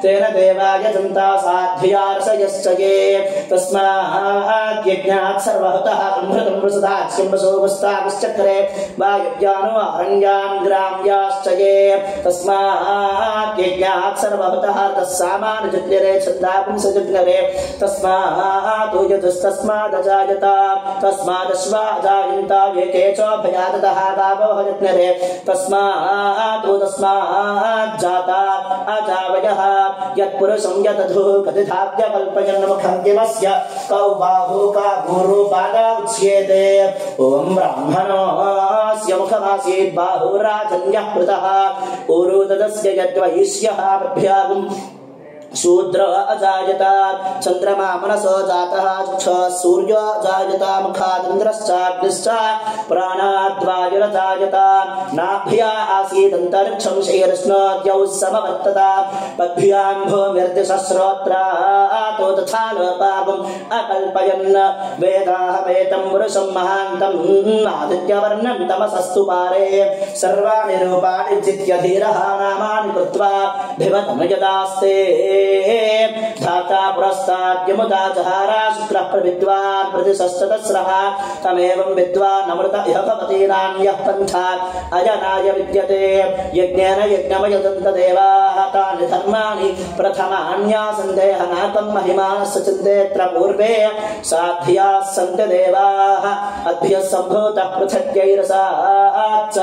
तेन देवा यजन्ता साध्यार्षयश्च ये तस्मात् यज्ञात् सर्वहुतः अमृतं प्रसदाच्यं वसोपस्ताश्चक्रे वायुज्ञानो अरण्यान् ग्राम्याश्च ये तस्मात् यज्ञात् सर्वहुतः तस्सामानजज्ञरे छन्दापुंसजज्ञरे तस्मात् यजुस्तस्मादजायत तस्मादश्वाजायन्ता ये केचोभयादतः गावोः जज्ञरे तस्मात् जाता अजावयः यत्पुरुषं यदधुः कथिताद्यकल्पयन् मुखं किमस्य कौ बाहु का गुरुपादा उच्येते ॐ ब्राह्मणोऽस्य मुखमासीत् बाहुराजन्यः कृतः उरुदस्य यद्वैश्यः प्रभ्यागुम् शूद्र अजायत चंद्रमा मनसो जातः सूर्यो जायत मुखादिन्द्रश्चाग्निश्च प्राणाद्वायुरजायत नाभ्या आसीदन्तरिक्षं शीर्ष्णोद्यौ समवर्तत पद्भ्यां भूमिर्दिशश्रोत्रातो तथा लोपागुम् अकल्पयन् वेदाहमेतं पुरुषं महान्तम् आदित्यवर्णं तमसस्तु पारे सर्वाणि रूपाणि चित्यधीरः नामानि कृत्वा भिवतं यदास्ते धाता पुरस्ताद्यमुदा जहारा शुक्रः प्रविद्वान् प्रतिशस्ततस्रः तमेवं विद्वान् अमृत इह भवति नान्यः पन्थात् अजनाय विद्यते यज्ञेन यज्ञमयजन्त देवाः तानि धर्माणि प्रथमान्यासन्देहनाकं महिमानस्य चिन्तेऽत्र पूर्वे साध्याः सन्ति देवाः अद्भ्यः सम्भूतः पृथग्यैरसाच्च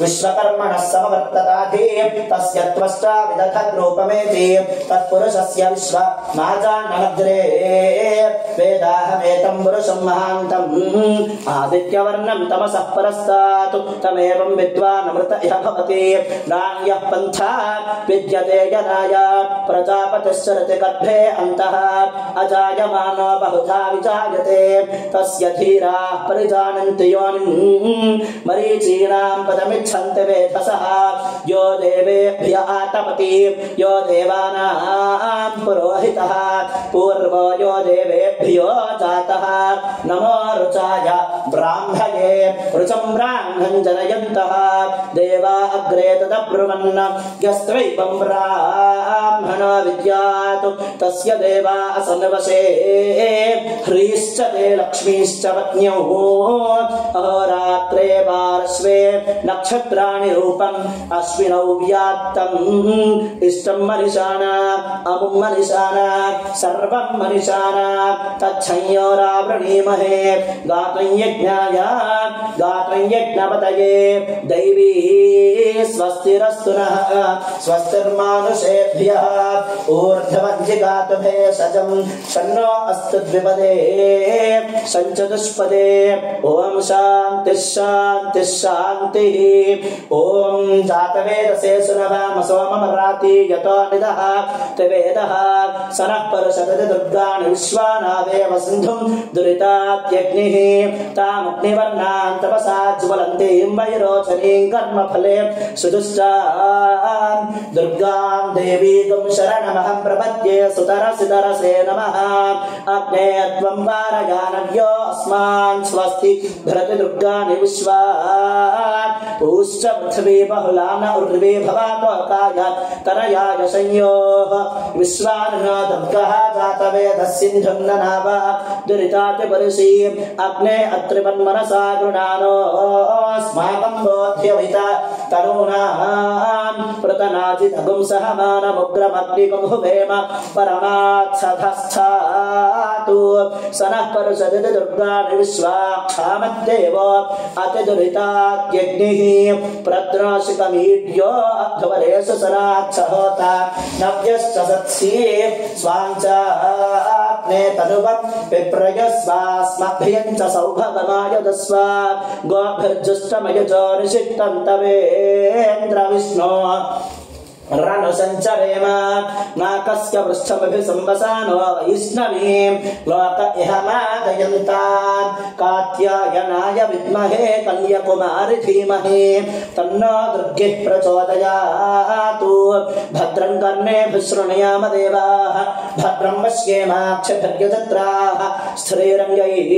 विश्वकर्मणः समवर्तताधि तस्य त्वष्टा विदधद्रूपमेति तत्पुरुषस्य विश्वमाजान्नमग्रे वेदाहमेतं पुरुषं महान्तम् आदित्यवर्णं तमसः परस्तात् तमेवं विद्वान् अमृत इह भवति नान्यः पन्थात् विद्यते दीयते जनाय प्रजापतिश्चरति गर्भे अन्तः अजायमानो बहुधा विजायते तस्य धीराः परिजानन्ति योनिम् मरीचीनां पदमिच्छन्ति वेधसः यो देवेभ्य आतपति यो देवानां पुरोहितः पूर्वो यो देवेभ्यो जातः नमो रुचाय ब्राह्मये रुचं ब्राह्मणं जनयन्तः देवा अग्रे तदब्रुवन् यस्त्वैवं ब्राह्मणो विद्यात् तस्य देवा असन्वसे ह्रीश्च ते लक्ष्मीश्च पत्न्यौ अहोरात्रे पार्श्वे नक्षत्राणि रूपम् अश्विनौ व्यात्तम् इष्टं मनिषाणा अमुं मनिषाणा सर्वं मनिषाणा तच्छंयोरावृणीमहे गातुं यज्ञाय गातुं यज्ञपतये दैवी स्वस्तिरस्तु नः स्वस्तिर्मानुषेभ्यः ऊर्ध्वमधिगातु भेषजं शन्नो अस्तु द्विपदे सञ्चतुष्पदे ॐ शान्तिः शान्तिः शान्तिः ॐ जातवेदसे सुनवाम सोममराति यतो निदः त्रिवेदः सनः परुषदति दुर्गाणि विश्वानादेव सिन्धुं दुरितात्यग्निः तामग्निवर्णां तपसा ज्वलन्तीं वैरोचनीं कर्मफले सुदुष्टां दुर्गां देवीं शरणमहं प्रपद्ये सुतरसितरसे नमः अग्ने त्वं वारयानव्यो अस्मान् स्वस्ति भरति दुर्गाणि विश्वा पूश्च पृथिवी बहुलान उर्वी भवात्वकाय तनयाय संयोः विश्वाननो दुर्गः जातवेदः सिन्धुं ननाव दुरितातिपरुषी अग्ने अत्रिवन्मनसा गृणानो अस्माकं बोध्यविता तनूनां प्रतनाजितगुं सहमानमुग्रमग्निगुं हुवेम परमात्सधस्थातु सनः परुषदिति दुर्गाणि विश्वाक्षामद्देव अतिदुरितात्यग्निः प्रद्राशिकमीड्यो अध्वरेषु सनाच्छहोता नव्यश्च सत्सी स्वाञ्चाग्ने तनुवं विप्रयस्वास्मभ्यं च सौभगमायदस्व गोभिर्जुष्टमयजो निषिक्तं तवेन्द्र विष्णो रणसञ्चरेम नाकस्य पृष्ठमभिसंवसानो वैष्णवीं लोक इह मादयन्तान् कात्यायनाय विद्महे कन्याकुमारि धीमहि तन्नो दुर्गिः प्रचोदयातु भद्रं कर्णेभिः शृणुयाम देवाः भद्रं पश्येमाक्षभिर्यजत्राः स्थिरैरङ्गैः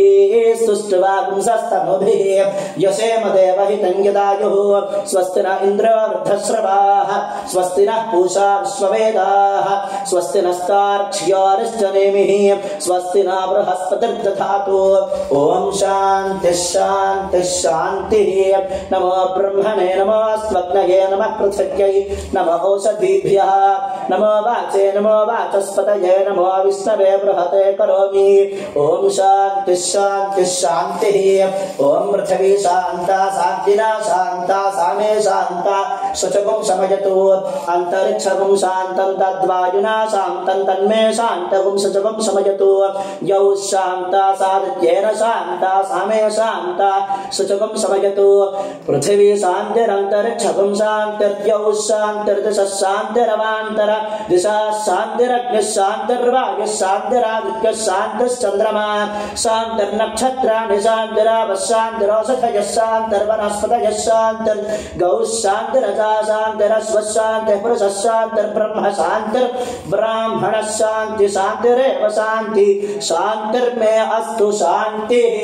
स्तुष्ट्वागुंसस्तनूभिः यसेम देवहितं यदायुः स्वस्ति न इन्द्रो वृद्धश्रवाः स्वस्ति नः पूषा विश्ववेदाः स्वस्ति नस्तार्क्ष्योरिश्च नेमिः स्वस्ति न बृहस्पतिर्दधातु ॐ शान्तिः शान्तिः शान्तिः नमो ब्रह्मणे नमो स्वग्नये नमः पृथिव्यै नमो ओषधीभ्यः नमो वाचे नमो वाचस्पतये नमो विष्णवे बृहते करोमि ॐ शान्तिः शान्तिः शान्तिः ॐ पृथिवी शान्ता साग्निना शान्ता सामे शान्ता शुचगुं शमयतु अंतरिक्षगुं शान्तं तद्वायुना शान्तं तन्मे शान्तगुं शुचगुं शमयतु यौ शान्ता सादित्येन शान्ता सामे शान्ता शुचगुं शमयतु पृथिवी शान्तिरन्तरिक्षगुं शान्तिर्यौ शान्तिर्दिशः शान्तिरवान्तर दिशा शान्तिरग्निः शान्तिर्वायुः शान्तिरादित्यः शान्तिश्चन्द्रमा शान्तिर्नक्षत्राणि शान्तिरावः शान्तिरोषधयः शान्तिर्वनस्पतयः शान्तिर्गौः शान्तिरजा शान्तिरश्वः शान्तिः पुरुषः शान्तिर्ब्रह्म शान्तिर्ब्राह्मणः शान्ति शान्तिरेव शान्ति शान्तिर्मे अस्तु शान्तिः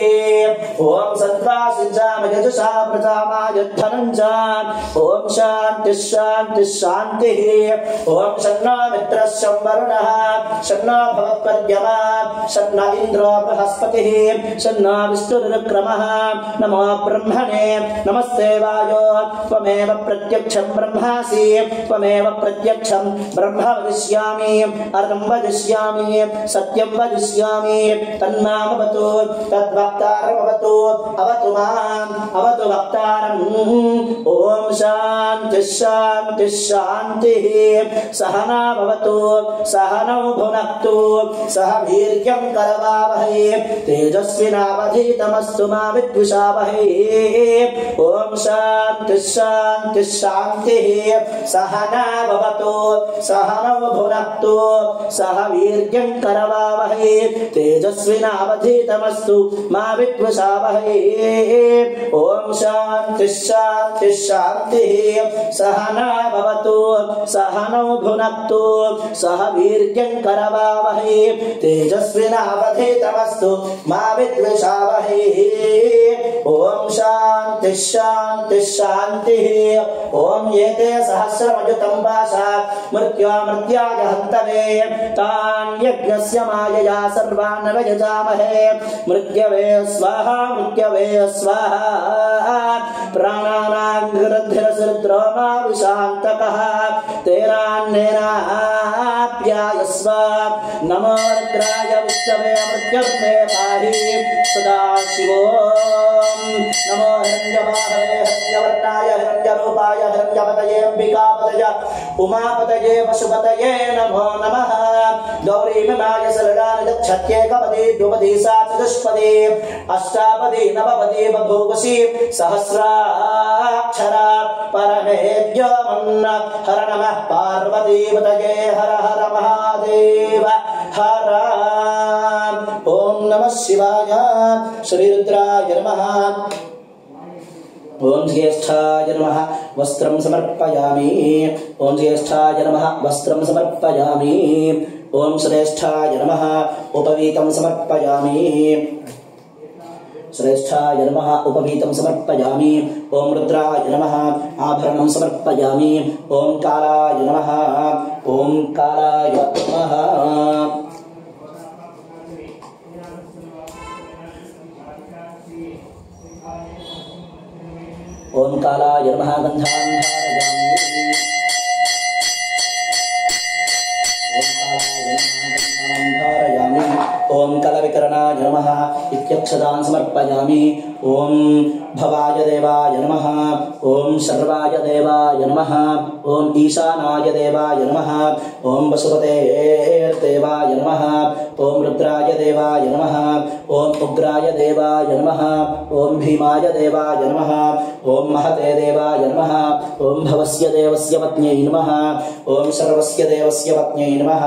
ॐ सद्वासिञ्चाम यजुषा प्रजामायुद्धनञ्चाम ॐ शान्तिः शान्तिः शान्तिः ॐ शन्नो मित्रः शं वरुणः शन्नो भवत्पर्यमा शन्न इन्द्रो बृहस्पतिः शन्नो विष्णुरुक्रमः नमो ब्रह्मणे नमस्ते वायो त्वमेव प्रत्यक्षं ब्रह्मासि त्वमेव प्रत्यक्षं ब्रह्म वदिष्यामि अर्थं वदिष्यामि सत्यं वदिष्यामि तन्नामवतु तद्वक्तारमवतु अवतु माम् अवतु वक्तारम् ॐ शान्तिः शान्तिः शान्तिः सहना भवतु सहनौ भुनक्तु सह वीर्यं करवावहै तेजस्विनावधीतमस्तु मा विद्विषावहै ॐ शान्तिः शान्तिः शान्तिः सहना सहना भवतु सहनौ भुनक्तु सह वीर्यं करवावहै तेजस्विनावधीतमस्तु मा विद्विषावहै। ओम शांति शांति शांतिः। सहना भवतु सहनौ भुनक्तु सह वीर्यं करवावहै तेजस्विनावधीतमस्तु मा विद्विषावहै। ओम शांति शांति शांतिः। ओम एते सहस्रमयुतं वासा मृत्युमृत्याय हन्तवे तान् यज्ञस्य मायया सर्वान् वयजामहे। मृत्यवे स्वाहा मृत्यवे स्वाहा। प्राणानां गृध्रसरुद्रो मा विशान्तकः तेनान्नेनाप्यायस्व। नमो रुद्राय विष्णवे मृत्युर्मे पाहि सदाशिवो। नमो हिरण्यवाहवे हिरण्यवर्णाय हिरण्यरूपाय हिरण्यपतये अम्बिकापतये उमापतये पशुपतये नमो नमः। गौरी मिमाय सर्गानि गच्छत्येकपदी द्विपदी सा चतुष्पदी अष्टापदी नवपदी बभूवसि सहस्राक्षरा परमेद्यमन्न। हर नमः पार्वतीपतये हर हर महादेव हर। ओम नमः शिवाय। श्री रुद्राय नमः। ओम ज्येष्ठाय नमः वस्त्रं समर्पयामि। ओम ज्येष्ठाय नमः वस्त्रं समर्पयामि। ओम श्रेष्ठाय नमः उपवीतं समर्पयामि। श्रेष्ठाय नमः उपवीतं समर्पयामि। ओम रुद्राय नमः आभरणं समर्पयामि। ओम कालाय नमः। ओम कालाय नमः। ओम कालाय नमः गन्धान् धारयामि। ओम कालाय नमः गन्धान् धारयामि। ओम कलविकरणाय नमः इत्यक्षतान् समर्पयामि। ओम भवाय देवाय नमः। ओम सर्वाय देवाय नमः। ओम ईशानाय देवाय नमः। ओम वसुपते देवाय नमः। ओम रुद्राय देवाय नमः। ओम उग्राय देवाय नमः। ओम भीमाय देवाय नमः। ओम महते देवाय नमः। ओम भवस्य देवस्य पत्न्यै नमः। ओम सर्वस्य देवस्य पत्न्यै नमः।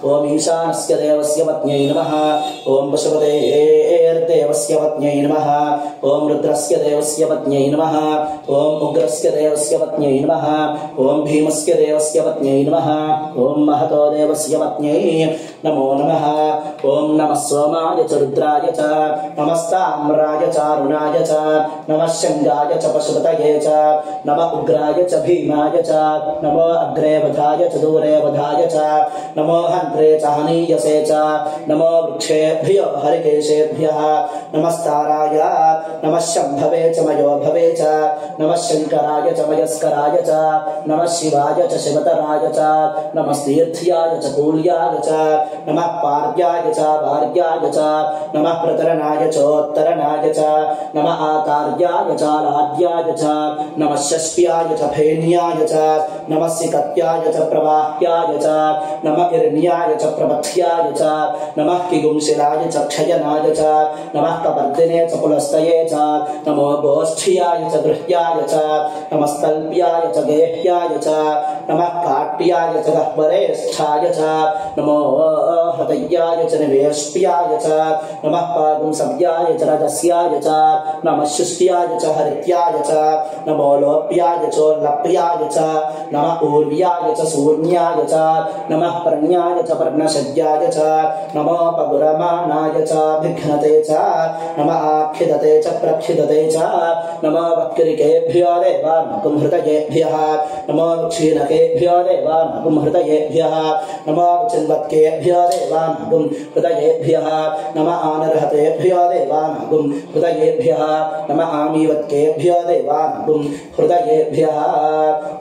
ओम ईशानस्य देवस्य पत्न्यै नमः। ओम वसुपते देवस्य पत्न्यै नमः। ओम रुद्रस्य देवस्य पत्न्यै नमः। ओम उग्रस्य देवस्य पत्न्यै नमः। ओम भीमस्य देवस्य पत्न्यै नमः। ओम महतो देवस्य पत्न्यै नमो नमः। ओम नमः सोमाय च रुद्राय च नमस्ताम्राय च अरुणाय च नमः शंगाय च पशुपतये च नमः उग्राय च भीमाय च नमो अग्रे वधाय च दूरे वधाय च नमो हन्त्रे च हनीयसे च नमो वृक्षेभ्यो हरिकेशेभ्यः नमस्ताराय नमः शम्भवे च मयोभवे च नमः शंकराय च मयस्कराय च नमः शिवाय च शिवतराय च नमः तीर्थ्याय च कूल्याय च नमः पार्याय च भार्याय च नमः प्रतरणाय चोत्तरणाय च नमः आकार्याय च लाड्याय च नमः षष्ट्याय च फेन्याय च नमः सिकत्याय च प्रवाह्याय च नमः हिरण्याय च प्रपथ्याय च नमः किगुंशिलाय च क्षयनाय च नमः कपर्दिने च पुलस्तये च नमो गोष्ठ्याय च गृह्याय च नमस्तल्प्याय च गेह्याय च नमः काट्याय च गह्वरेष्ठाय च नमो हृदयाय च निवेष्ट्याय च नमः पागुंसव्याय च रजस्याय च नमः शुष्ट्याय च हरित्याय च नमो लोप्याय चोल्लप्याय च नमः ऊर्व्याय च शून्याय च नमः पर्ण्याय च पर्णशय्याय च नमो पगुरमानाय च विघ्नते च नमः आक्षिदते च प्रक्षिदते च नमो वक्रिकेभ्यो देवानां हृदयेभ्यः नमो क्षीणकेभ्यो देवानां हृदयेभ्यः नमो चिन्वत्केभ्यो देवानां हृदयेभ्यः नमः आनर्हतेभ्यो देवानां हृदयेभ्यः नमः आमीवत्केभ्यो देवानां हृदयेभ्यः।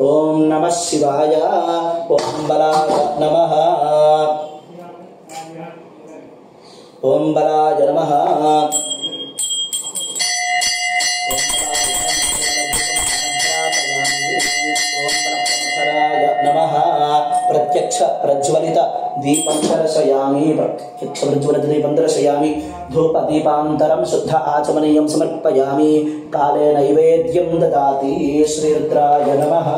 ओम नमः शिवाय। ओम बलाय नमः। ओम बलाय नमः। नमः। प्रत्यक्ष प्रज्वलित दीपं दर्शयामि। प्रत्यक्ष प्रज्वलित दीपं दर्शयामि। धूप दीपान्तरं शुद्ध आचमनीयं समर्पयामि। काले नैवेद्यं ददाति। श्री रुद्राय नमः।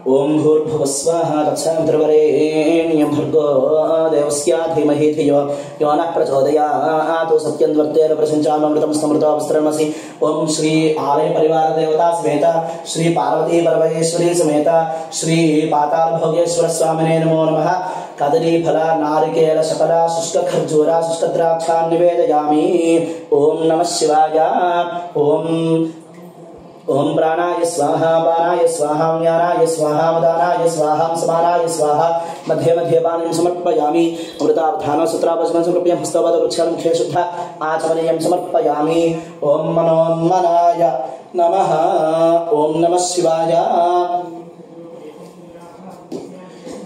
ओम भूर्भुवः स्वः तत्सवितुर्वरेण्यं भर्गो देवस्य धीमहि धियो यो नः प्रचोदयात् सत्यं वर्तेन प्रसञ्चामृतं समृतोऽवस्त्रमसि। ओम श्री आलय परिवार देवता समेत श्री पार्वती परमेश्वरी समेत श्री पाताल भोगेश्वर स्वामिने नमो नमः। कदली फल नारिकेल शकल शुष्क खर्जूरा शुष्क द्राक्षा निवेदयामि। ओम नमः शिवाय। ओम प्राणाय स्वाहा पानाय स्वाहा ज्ञानाय स्वाहा उदानाय स्वाहा समानाय स्वाहा। मध्ये मध्ये पानीं समर्पयामि। अमृतावधान सूत्रावचनं समर्पयामि। हस्तपादवृक्षं मुखे शुद्ध आचमनीयं समर्पयामि। ओम मनोन्मनाय नमः। ओम नमः शिवाय।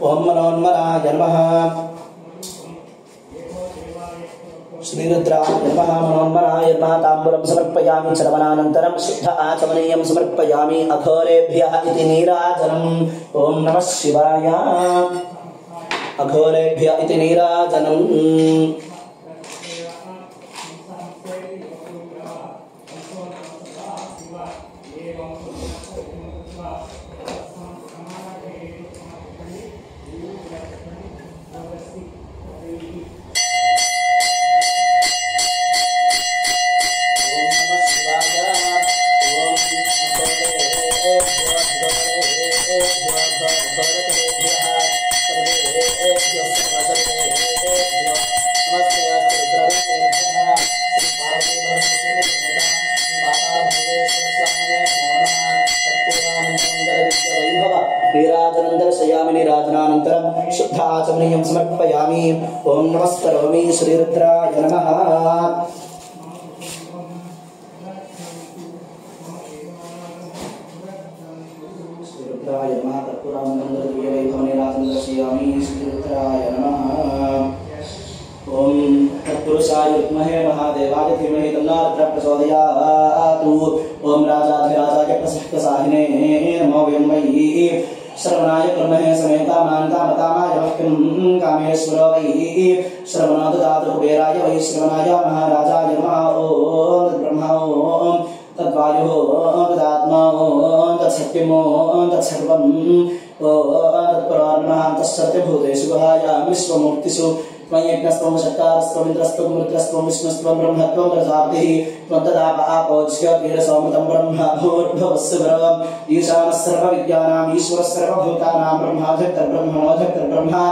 ओम मनोन्मनाय नमः। श्रीरुद्राय नमः। मनोन्मनाय नमः। ताम्बूलं समर्पयामि। चरवनानन्तरं शुद्ध आचमनीयं समर्पयामि। अघोरेभ्यः इति नीराजनम्। ओम नमः शिवाय। अघोरेभ्यः इति नीराजनम्। शुद्ध आचमनीयं समर्पयामि। ओम नमस्करोमि। श्रीरुद्राय नमः। श्रीरुद्राय नमः। कर्पूरामृतद्रव्यवैभवनीराजनं श्रीरुद्राय नमः। ओम तत्पुरुषाय विद्महे महादेवाय धीमहि तन्नो रुद्रः प्रचोदयात्। ओम राजाधिराजाय प्रसक्तसाहिने नमो वै श्रवणाय कुर्महे समेता मानकामकामाय वक्यं कामेश्वरो वै श्रवणो ददातु कुबेराय वै श्रवणाय महाराजाय नमः। ओम तद्ब्रह्मा ओम तद्वायुः ओम तदात्मा ओम तत्सत्यम् ओम तत्सर्वम् ओम तत्परात्मः तत्सर्वभूतेषु गुहायां विश्वमूर्तिषु त्वयज्ञस्त्वं शक्तारस्त्वं इन्द्रस्त्वं रुद्रस्त्वं विष्णुस्त्वं ब्रह्मत्वं प्रजापतिः त्वं तदाप आपोज्य वीरसौमतं ब्रह्म भूर्भुवस्सुवरम् ईशानः सर्वविद्यानाम् ईश्वरः सर्वभूतानां ब्रह्माधिकर्ब्रह्मणोऽधिकर्ब्रह्मा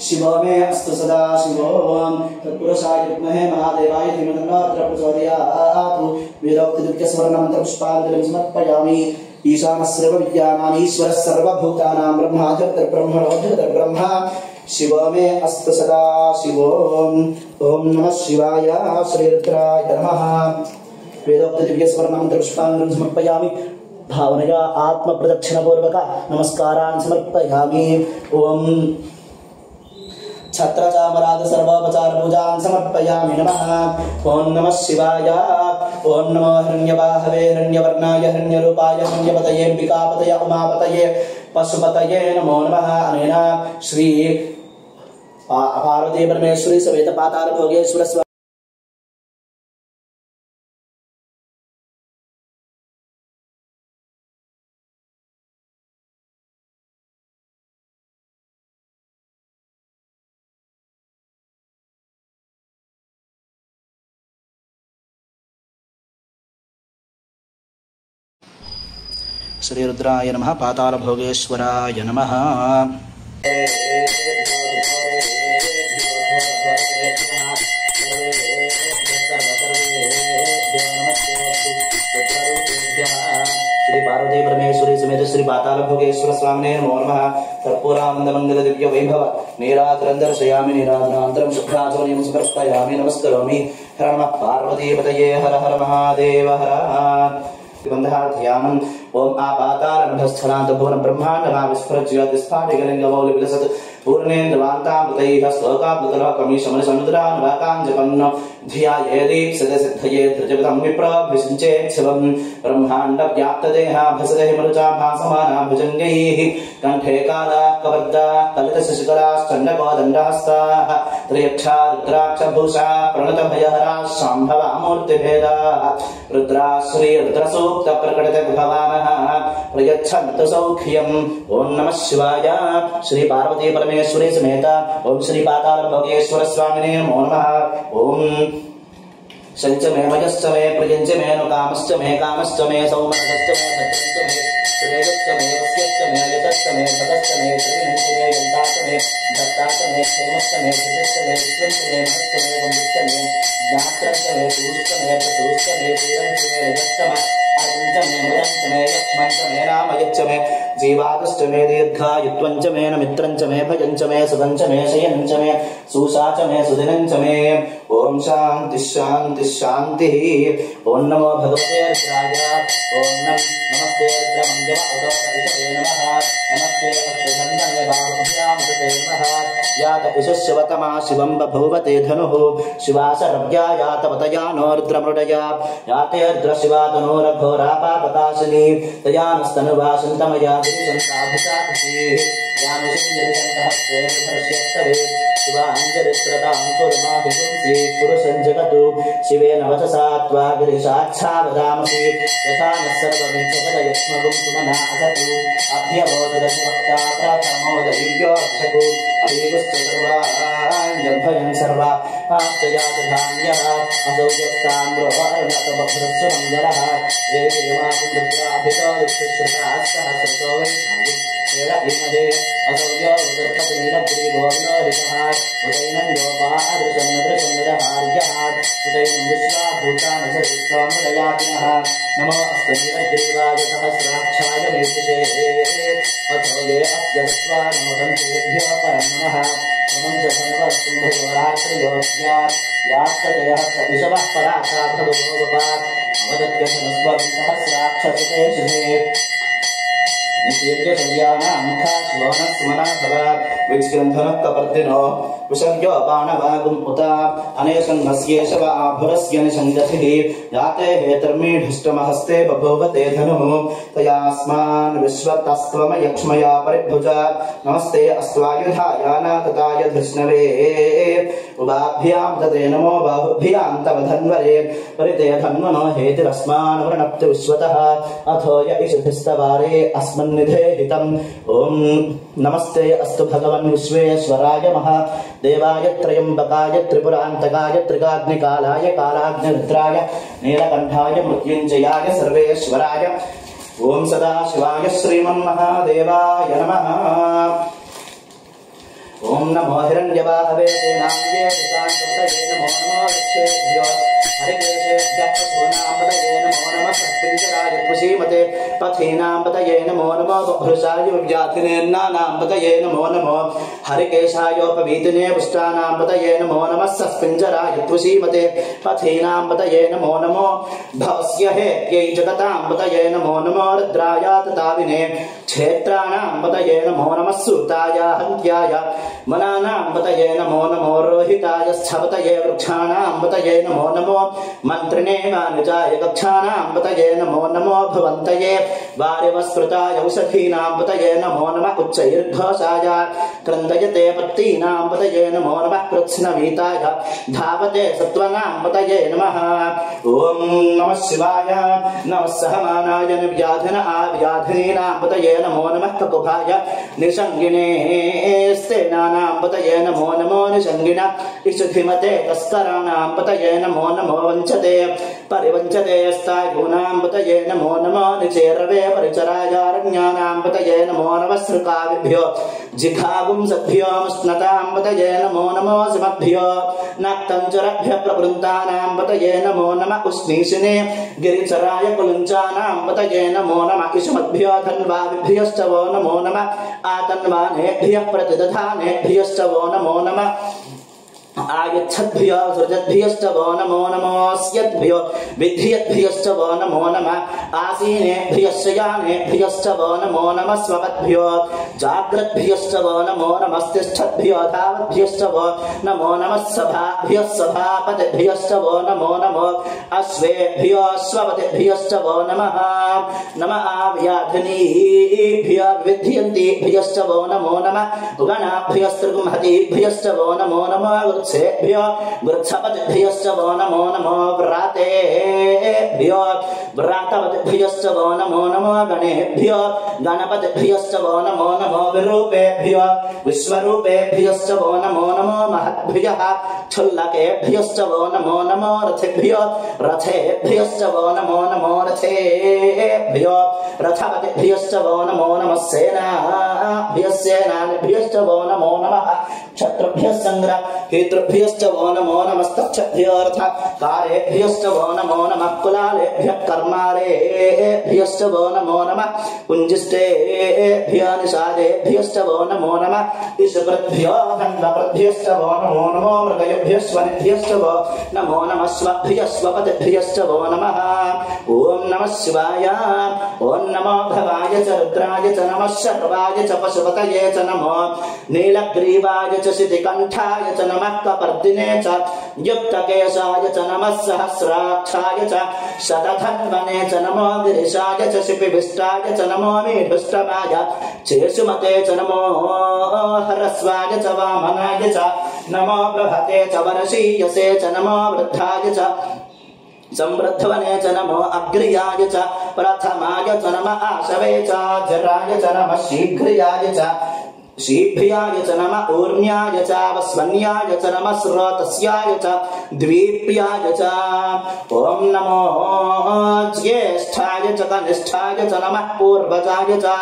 शिवो मे अस्तु सदा शिवो। तत्पुरुषाय विद्महे महादेवाय धीमहि तन्नो रुद्रः प्रचोदयात्। वेदोक्तदिव्यस्वर्णमन्त्रपुष्पाञ्जलिं समर्पयामि। ईशानः सर्वविद्यानाम् ईश्वरः सर्वभूतानां ब्रह्माधिकर्ब्रह्मणोऽधिकर्ब्रह्मा शिवो मे अस्तु सदा शिवो। ओम नमः शिवाय। श्रीरुद्राय नमः। वेदोक्त दिव्य स्वर्णमन्त्रपुष्पाञ्जलिं समर्पयामि। भावनया आत्मप्रदक्षिणपूर्वक नमस्कारान् समर्पयामि। ओम छत्रचामराद सर्वोपचार पूजान् समर्पयामि। नमः। ओम नमः शिवाय। ओम नमो हिरण्यवाहवे हिरण्यवर्णाय हिरण्यरूपाय हिरण्यपतये अंबिकापतये उमापतये पशुपतये नमो नमः। अनेन श्री पार्वती परमेश्वरी समेत पाताल भोगेश्वर श्रीरुद्राय नमः। पाताल भोगेश्वराय नमः। श्री पार्वती परमेश्वरी समेत श्री पाताल भोगेश्वर स्वामिने नमो नमः। कर्पूरानंद मंगल दिव्य वैभव नीराजनं दर्शयामि। नीराजनानन्तरं शुद्धाचमनीयं समर्पयामि। नमस्करोमि। हर नमः पार्वती पतये हर हर महादेव हर। ध्यानम्। ओम आपातारमधस्थलान्त भुवन ब्रह्माण्डमा विस्फुरज्योतिस्फाटिकलिङ्गमौलिविलसत् पूर्णेन्द्रवान्तामृतैः स्तोकामृतलोकमीशमनिसमुद्रान्वाकाञ्जपन्न धियायेदीप्सिते सिद्धये धृजविदं विप्राभिषिञ्चेत् शिवं ब्रह्माण्डव्याप्तदेहा भसते मरुचा भासमाना भुजङ्गैः कण्ठे कालाः कवर्गाः कलितशशिकलाश्चण्डकोदण्डहस्ताः त्र्यक्षा रुद्राक्षभूषा प्रणतभयहराः शाम्भवा मूर्तिभेदाः रुद्रा श्रीरुद्रसूक्तप्रकटितविभवानः प्रयच्छन्तु सौख्यम्। ॐ नमः शिवाय। श्री पार्वती परमेश्वरी समेत ओम श्री पातालभोगेश्वर स्वामिने नमो नमः। ओम शंच मे मयश्च मे प्रियञ्च मे नुकामश्च मे कामश्च मे सौमनश्च मे भद्रश्च मे श्रेयश्च मे वस्यश्च मे यतश्च मे भगश्च मे त्रिविनश्च मे गन्ताश्च मे दत्ताश्च मे क्षेमश्च मे धृतश्च मे विश्वश्च मे महश्च मे वंशश्च मे ज्ञात्रश्च मे सूश्च मे प्रसूश्च मे तीरञ्च मे रजश्च मे अर्जुञ्च मे मृतञ्च मे यक्ष्मञ्च मे नामयच्च मे जीवातश्च मे दीर्घायुत्वञ्च मे नमित्रञ्च मे भजञ्च मे सुखञ्च मे शयनञ्च मे सूषा च मे सुदिनञ्च मे। ओम शांति शांति शांति। ओम नमो भगवते रुद्राय। ओम नमस्ते रुद्रमंजमोदकविषये नमः। नमस्ते अष्टधन्वने बाहुभ्यां कृते नमः। यात यशस्वतमा शिवं बभूवते धनुः शिवासरव्या यातवतया नो रुद्रमृडया याते रुद्रशिवा तनोरघोरापापकाशिनी तयानस्तनुवासन्तमया गिरिशन्ताभिषाभिषेः यानुषिञ्जरिशन्तहस्ते विभर्ष्यस्तवे शिवाञ्जलित्रताङ्कुर्माभिपुंसि पुरुषं जगतु शिवेन वचसा त्वा गिरिशाच्छावदामसि यथा नः सर्वमिच्छपदयक्ष्मगुं सुमना असतु अभ्यवोदशिवक्ता प्रथमोदयुव्योऽक्षकु अभिगुस्तु सर्वाञ्जभयं सर्वा आस्तयातधान्यः असौ यस्ताम्रोऽर्णकबभ्रस्सुमङ्गलः ये देवाकुन्द्राभितो दिक्षुश्रुताः सहस्रतो वैष्णवि इमदे असौर्यो उदर्पनीलग्रीवोऽविलोहितः उदैनं योपादृशन्नदृशन्नदहार्यः उदैनं विश्वाभूतानि सर्विश्वामुदयातिनः नमो अस्तनीलग्रीवाय सहस्राक्षाय मेषुषे अथो ये अस्य दत्त्वा नमोदन्तेभ्यो परं नमः नमं च धन्वस्तुम्भयोरात्रयोऽस्यात् यास्ततयः विषवः परासा भगवोपपात् अवदत्यसनस्वं सहस्राक्षसुते शुभे निषेव्य कल्याणां खाश्वनस्मना भव विस्कन्धनः कपर्दिनो विसर्यो बाणवागुम् उत अनेशन्नस्येषव आभुरस्य निषङ्गतिः याते हेतर्मीढष्टमहस्ते बभूवते धनुः तयास्मान् विश्वतस्त्वमयक्ष्मया परिभुज नमस्ते अस्त्वायुधाय नातताय धृष्णवे उभाभ्यां तते नमो बाहुभ्यां तव धन्वरे परिते धन्वनो हेतिरस्मान् वृणप्तु विश्वतः अथो य इषुभिस्तवारे अस्मन्निधेहितम्। ओम नमस्ते अस्तु भगवन् विश्वेश्वराय महादेवाय त्र्यम्बकाय त्रिपुरान्तकाय त्रिकाग्निकालाय कालाग्निरुद्राय नीलकण्ठाय मृत्युञ्जयाय सर्वेश्वराय ओम सदाशिवाय श्रीमन्महादेवाय नमः। ओम नमो हिरण्यवाहवे सेनाम्ये विशान्तपतये नमो नमो लक्ष्येभ्यो हरिकेशेभ्यः पशूनांपतये नमो नमः सत्पिञ्जराय पुषीमते पथीनांपतये नमो नमो बभ्रुषाय व्याधिनेन्नानांपतये नमो नमो हरिकेशायोपवीतिने पुष्टानांपतये नमो नमः सत्पिञ्जराय पुषीमते पथीनांपतये नमो नमो भवस्य हेत्यै जगतांपतये नमो नमो रुद्रायातताविने क्षेत्राणांपतये नमो नमः सूताय हन्त्याय मनानांपतये नमो नमो रोहिताय स्थपतये वृक्षाणांपतये नमो नमो मंत्रिणे वानुजाय कक्षाणांपतये नमो नमो भवन्तये वारिवस्पृताय औषधीनांपतये नमो नमः उच्चैर्घोषाय क्रन्दयते पत्तीनांपतये नमो नमः कृत्स्नवीताय धावते सत्त्वनांपतये नमः। ओम नमः शिवाय नमः सहमानाय निर्व्याधिन आव्याधिनीनांपतये नमो नमः ककुभाय निषङ्गिने स्तेनानांपतये नमो नमो निषङ्गिन इषुधिमते तस्कराणांपतये नमो नमो वञ्चते परिवञ्चते स्तायूनांपतये नमो नमो निचेरवे परिचरायारण्यानांपतये नमो नमः सृकाविभ्यो जिघागुंसभ्यो मुष्णतांपतये नमो नमो सिमभ्यो नक्तञ्चरभ्यः प्रवृन्तानांपतये नमो नमः उष्णीषिने गिरिचराय कुलुञ्चानांपतये नमो नमः इषुमद्भ्यो धन्वाविभ्यश्च वो नमो नमः आतन्वानेभ्यः प्रतिदधानेभ्यश्च वो नमो नमः आयच्छद्भ्यो सृजद्भ्यश्च वो नमो नमोऽस्यद्भ्यो विद्धियद्भ्यश्च वो नमो नमः आसीनेभ्यश्च यानेभ्यश्च वो नमो नमः स्वपद्भ्यो जाग्रद्भ्यश्च वो नमो नमस्तिष्ठद्भ्यो धावद्भ्यश्च वो नमो नमः सभाभ्यः सभापतिभ्यश्च वो नमो नमो अश्वेभ्यो अश्वपतिभ्यश्च वो नमः नमः आव्याधिनीभ्यो विद्यन्तेभ्यश्च वो नमो नमः गणाभ्यस्त्रिगुंहतीभ्यश्च वो नमो नमः वृक्षेभ्यो वृक्षपतिभ्यश्च वो नमो नमो व्रातेभ्यो व्रातपतिभ्यश्च वो नमो नमो गणेभ्यो गणपतिभ्यश्च वो नमो नमो विरूपेभ्यो विश्वरूपेभ्यश्च वो नमो नमो महद्भ्यः क्षुल्लकेभ्यश्च वो नमो नमो रथेभ्यो रथेभ्यश्च वो नमो नमो रथेभ्यो रथपतिभ्यश्च वो नमो नमः सेनाभ्यश्च वो नमो नमः क्षत्रुभ्यः संग्रहीतृभ्यश्च वो नमो नमस्तक्षभ्योऽर्थकारेभ्यश्च वो नमो नमः कुलालेभ्यः कर्मारेभ्यश्च वो नमो नमः कुञ्जिष्टेभ्यः निषादेभ्यश्च वो नमो नमः ईशकृद्भ्यो धन्वकृद्भ्यश्च वो नमो नमो मृगयभ्यश्वनिभ्यश्च वो नमो नमः स्वभ्यश्वपतिभ्यश्च वो नमः ओम नमः शिवाय ओम नमो भवाय च रुद्राय च नमः शर्वाय च पशुपतये च नमो नीलग्रीवाय च शितिकण्ठाय च नमः कपर्दिने च युक्तकेशाय च नमः सहस्राक्षाय च शतधन्वने च नमो गिरिशाय च शिपिविष्टाय च नमो मीढुष्टमाय चेषुमते च नमो हरस्वाय च वामनाय च नमो बृहते च वरशीयसे च नमो वृद्धाय च समृद्धवने च नमो अग्र्याय च प्रथमाय च नमः आशवे च जराय च नमः शीघ्र्याय च शीभ्याय च नमः ऊर्ण्याय च वस्वन्याय च नमः स्रोतस्याय च द्वीप्याय च ओम नमो ज्येष्ठाय च कनिष्ठाय च नमः पूर्वजाय च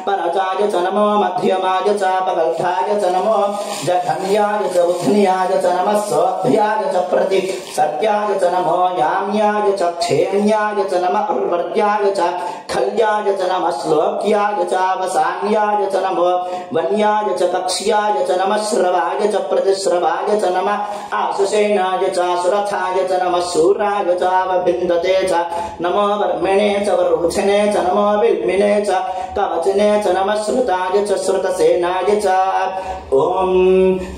परजाय च नमो मध्यमाय च पगल्ठाय च नमो जघन्याय च उद्ध्न्याय च नमः सोऽभ्याय च प्रतिसर्याय च नमो याम्याय च क्षेम्याय च नमः उर्वर्याय च खल्याय च नमः श्लोक्याय च वसान्याय च नमो वन्याय च कक्ष्याय च नमः श्रवाय च प्रतिश्रवाय च नमः आशुषेणाय च सुरथाय च नमः शूराय च वभिन्दते च नमो वर्मिणे च वरुक्षिणे च नमो विल्मिने च कवचिने च नमः श्रुताय च श्रुतसेनाय च ओम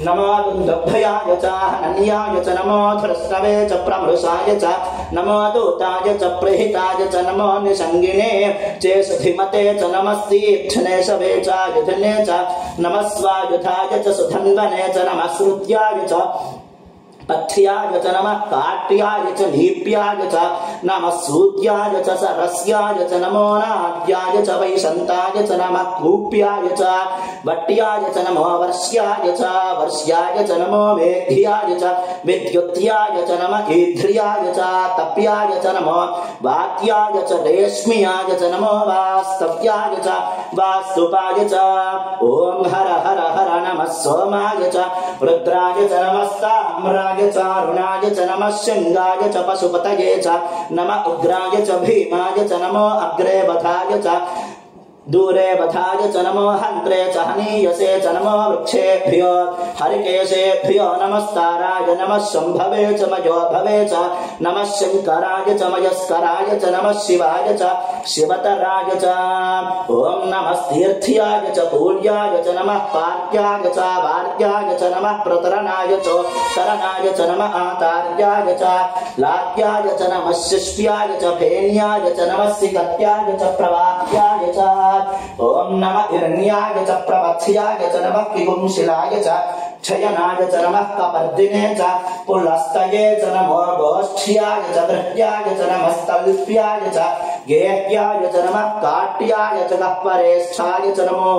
नमो दुन्दुभयाय च हनन्याय च नमो धृष्णवे च प्रमृषाय च नमो दूताय च प्रहिताय च नमो निषङ्गिने चेषधिमते च नमस्तीक्ष्णे शवे च युधने च नमः स्वायुधाय च सुधन्वने च नमः श्रुत्याय च पथ्याय च नमः काट्याय च लीप्याय च नमः सूद्याय च सरस्याय च नमो नाद्याय च वैशन्ताय च नमः कूप्याय च वट्याय च नमो वर्ष्याय च नमो वेद्याय च विद्युत्याय च नमः ईध्र्याय च तप्याय च नमो वात्याय च रेश्म्याय च नमो वास्तव्याय च वास्तुपाय च ओम हर हर हर नमः सोमाय च रुद्राय च नमस्ताम्राय च अरुणाय च नमः शृंगाय च पशुपतये च नमः उग्राय च भीमाय च नमो अग्रे वधाय च दूरे वधाय च नमो हन्त्रे च हनीयसे च नमो वृक्षेभ्यो हरिकेशेभ्यो नमस्ताराय नमः शम्भवे च मयोभवे च नमः शङ्कराय च मयस्कराय च नमः शिवाय च शिवतराय च ओम नमस्तीर्थ्याय च पूर्याय च नमः पार्याय च वार्याय च नमः प्रतरणाय च तरणाय च नमः आतार्याय च लात्याय च नमः शिष्याय च फेन्याय च नमः सिकत्याय च प्रवाह्याय च ओम नमः हिरण्याय च प्रवत्स्याय च नमः किपुंशिलाय च क्षयनाय च नमः कपर्दिने च पुलस्तये च नमो गोष्ठ्याय च दृष्ट्याय च नमः स्तल्प्याय च गेह्याय च नमः काट्याय च गह्वरेष्ठाय च नमो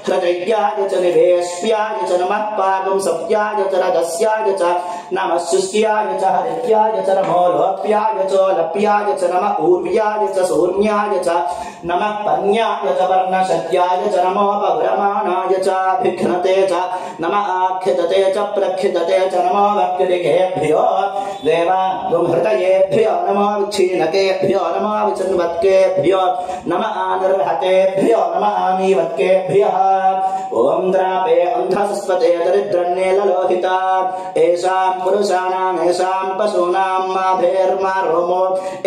हृदयाय च निवेश्याय च नमः पागुंसव्याय च रजस्याय च नमः शुष्क्याय च हरित्याय च नमो लोप्याय च लप्याय च नमः ऊर्व्याय च सूर्ण्याय च नमः पन्याय च वर्णशत्याय च नमो पौरमाणाय च भिघ्नते च नमः आख्यतते च प्रख्यतते च नमो वक्तिकेभ्यो देवानुहृतयेभ्यो नमो विक्षीणकेभ्यो नमो विचिन्वत्केभ्यो नमः आनिर्हतेभ्यो नमः आमीवत्केभ्यः ओम द्रापे अंधसस्पते दरिद्रन्ने ललोहिता एषां पुरुषाणाम् एषां पशूनां माभेर्मा रोमो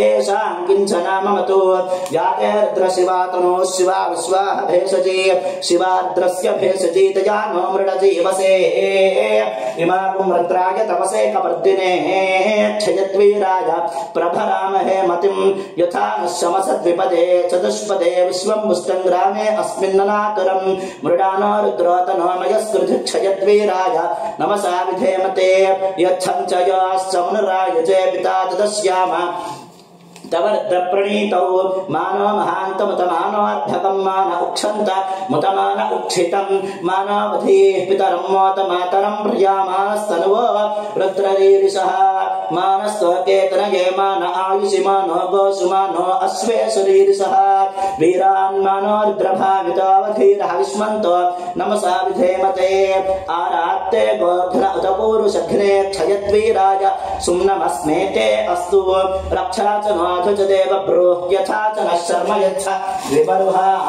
एषां किञ्चन ममतु याते रुद्रशिवातनो शिवा विश्वाः भेषजी शिवाद्रस्य भेषजी तजानो मृडजीवसे इमागुं रुद्राय तपसे कपर्दिने क्षयद्वीराय प्रभरामहे मतिं यथा शमसद्विपदे चतुष्पदे विश्वं मुष्टङ्ग्रामे अस्मिन्ननातुरं मृडानो रुद्रोतनो मयस्कृतिक्षयद्वीराय नमसा विधेमते यच्छञ्चयाश्चमुनराय च पिता तदस्याम तव रुद्रप्रणीतौ मानो महान्तमुतमानोऽर्धकं मान उक्षन्त मुतमान उक्षितं मानवधीः पितरं मोतमातरं प्रियामानस्तनुवो रुद्ररीरिषः मानस्तोकेतनये मान आयुषि मानो गोषु मानो अश्वेषरीरिषः वीरान् मानो रुद्रभावितोऽवधीरः विस्मन्तो नमसा विधेमते आरात्ते गोघ्न उत पूरुषघ्ने क्षयद्वीराय सुम्नमस्मेते अस्तु रक्षा च नो च देव ब्रूह यथा च न शर्म यच्छ विपरुहाः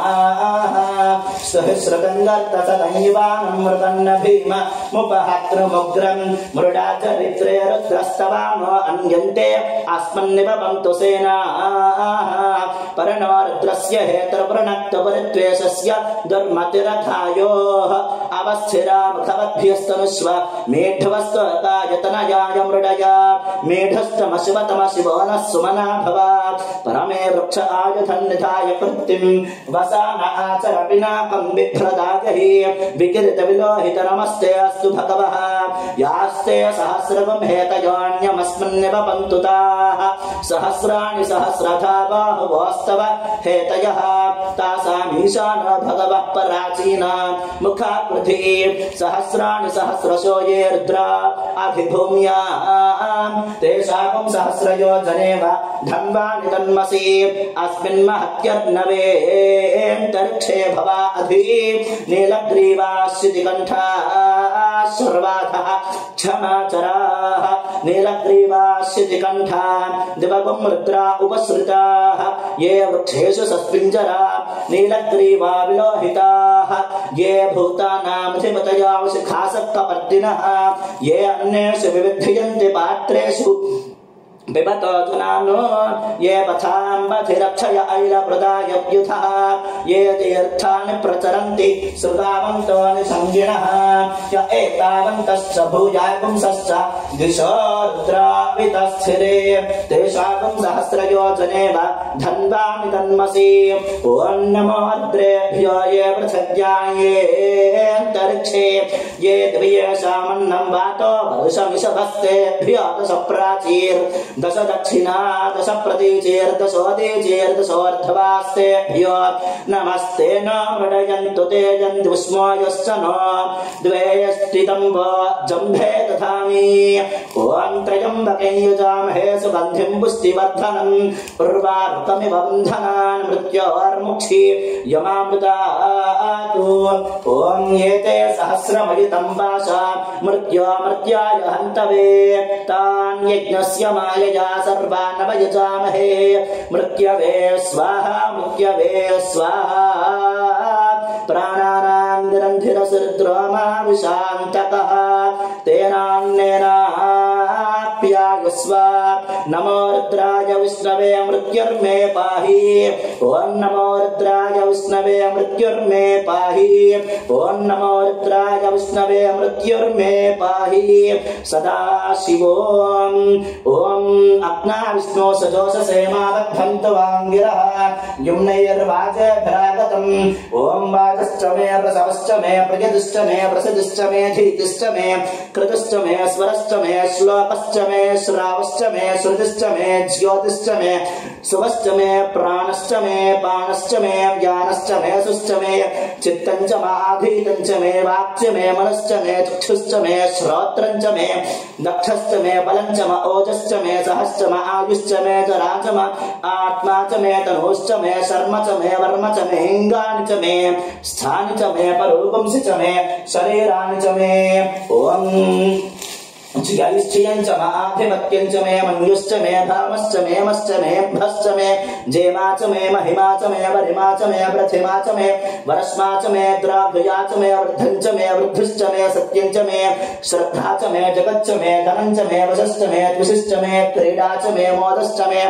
सहस्रगन्धर्तसदैवानमृतन्न भीम मुपहत्रुमुग्रं मृडा चरित्रे रुद्रस्तवानो अन्यन्ते अस्मन्निवपन्तु सेनाः परनो रुद्रस्य हेतुर्वृणक्तपरिद्वेषस्य दुर्मतिरथायोः अवस्थिरा मुखवद्भ्यस्तनुष्व मेढवस्त्वकायतनयाय मृडया मेढस्तमशिवतमशिवो नः सुमना परमे वृक्ष आयुधन्निधाय कृत्तिं वसान आचर पिनाकं बिभ्रदागहि विकीर्त विलोहित नमस्ते अस्तु भगवः यास्ते सहस्रगं हेतयोऽन्यमस्मिन्निव ताः सहस्राणि सहस्रधा बाहुवोस्तव हेतयः तासामीशानो भगवः पराचीना मुखाकृति सहस्राणि सहस्रशो ये रुद्रा अधिभूम्यां तेषां सहस्रयोजनेव धन्वानि तन्मसि अस्मिन् महत्यर्णवेऽन्तरिक्षे भवा अधि नीलग्रीवाश्चितिकण्ठाः शर्वाधः क्षमाचराः नीलग्रीवाश्चितिकण्ठा दिवगुं रुद्रा उपसृताः ये वृक्षेषु सस्पिञ्जरा नीलग्रीवा विलोहिताः ये भूतानामधिपतयावशिखासक्तपर्दिनः ये अन्येषु विविध्यन्ति पात्रेषु बिबतो जुनानो ये पथाम्बधिरक्षय ऐलप्रदायव्युधः ये तीर्थानि प्रचरन्ति श्रुतावन्तो निसंगिणः य एतावन्तश्च भूयागुंसश्च दिशो रुद्रावितस्थिरे तेषागुं सहस्रयोजनेव धन्वानि तन्मसि ॐ नमो रुद्रेभ्यो ये पृथिव्यायेऽन्तरिक्षे ये दिव्येषामन्नं वातो वर्षमिषभस्तेभ्यो दश प्राचीर् दश दक्षिणा दश प्रतीचेर्दशोदीचेर्दशोर्ध्वास्तेभ्यो नमस्ते न मृडयन्तु ते जन्तुष्मो यश्च नो द्वेयस्थितं वो जम्भे दधामि ॐ त्र्यम्बके यजामहे सुगन्धिं पुष्टिवर्धनम् उर्वारुकमिव बन्धनान् मृत्योर्मुक्षि यमामृतातु ॐ एते सहस्रमयितं वासा मृत्योमृत्याय हन्तवे तान् यज्ञस्य मायया सर्वान् वयजामहे मृत्यवे स्वाहा मृत्यवे स्वाहा प्राणानां निरन्धिरसरुद्रोमाविशान्तकः तेनान्नेनाप्यायुस्व नमो रुद्राय विष्णवे मृत्युर्मे पाहि ॐ नमो रुद्राय विष्णवे मृत्युर्मे पाहि ॐ नमो रुद्राय विष्णवे मृत्युर्मे पाहि सदा शिवों ॐ अग्ना विष्णो सजोषसेमावद्धन्तु वाङ्गिरः युम्नैर्वाजभ्रागतम् ॐ वाजश्च मे प्रसवश्च मे प्रयतिश्च मे प्रसिद्धिश्च मे धीतिश्च मे कृतिश्च मे स्वरश्च मे श्लोकश्च मे श्रावश्च मे श्रुतिश्च मे ज्योतिश्च मे शुभश्च मे प्राणश्च मे पाणश्च मे ज्ञानश्च मे सुश्च मे चित्तं च माधीतं च मे वाक्च मे मनश्च मे चक्षुश्च मे श्रोत्रं च मे दक्षश्च मे बलं च म ओजश्च मे सहश्च म आयुश्च मे जरा च म आत्मा च मे तनुश्च मे शर्म च मे वर्म च मे इंगानि च मे स्थानि च मे परूपंसि च मे शरीराणि च मे ओम ज्ञानिश्चयं च आधिपत्यं च मे मन्युश्च मे भामश्च मे मश्च मे भश्च मे जेमा च मे महिमा च मे वरिमा च मे प्रतिमा च मे वरस्मा च मे द्राभ्या च मे वृद्धं च मे वृद्धिश्च मे सत्यं च मे श्रद्धा च मे जगच्च मे धनं च मे वशश्च मे द्विषश्च मे क्रीडा च मे मोदश्च मे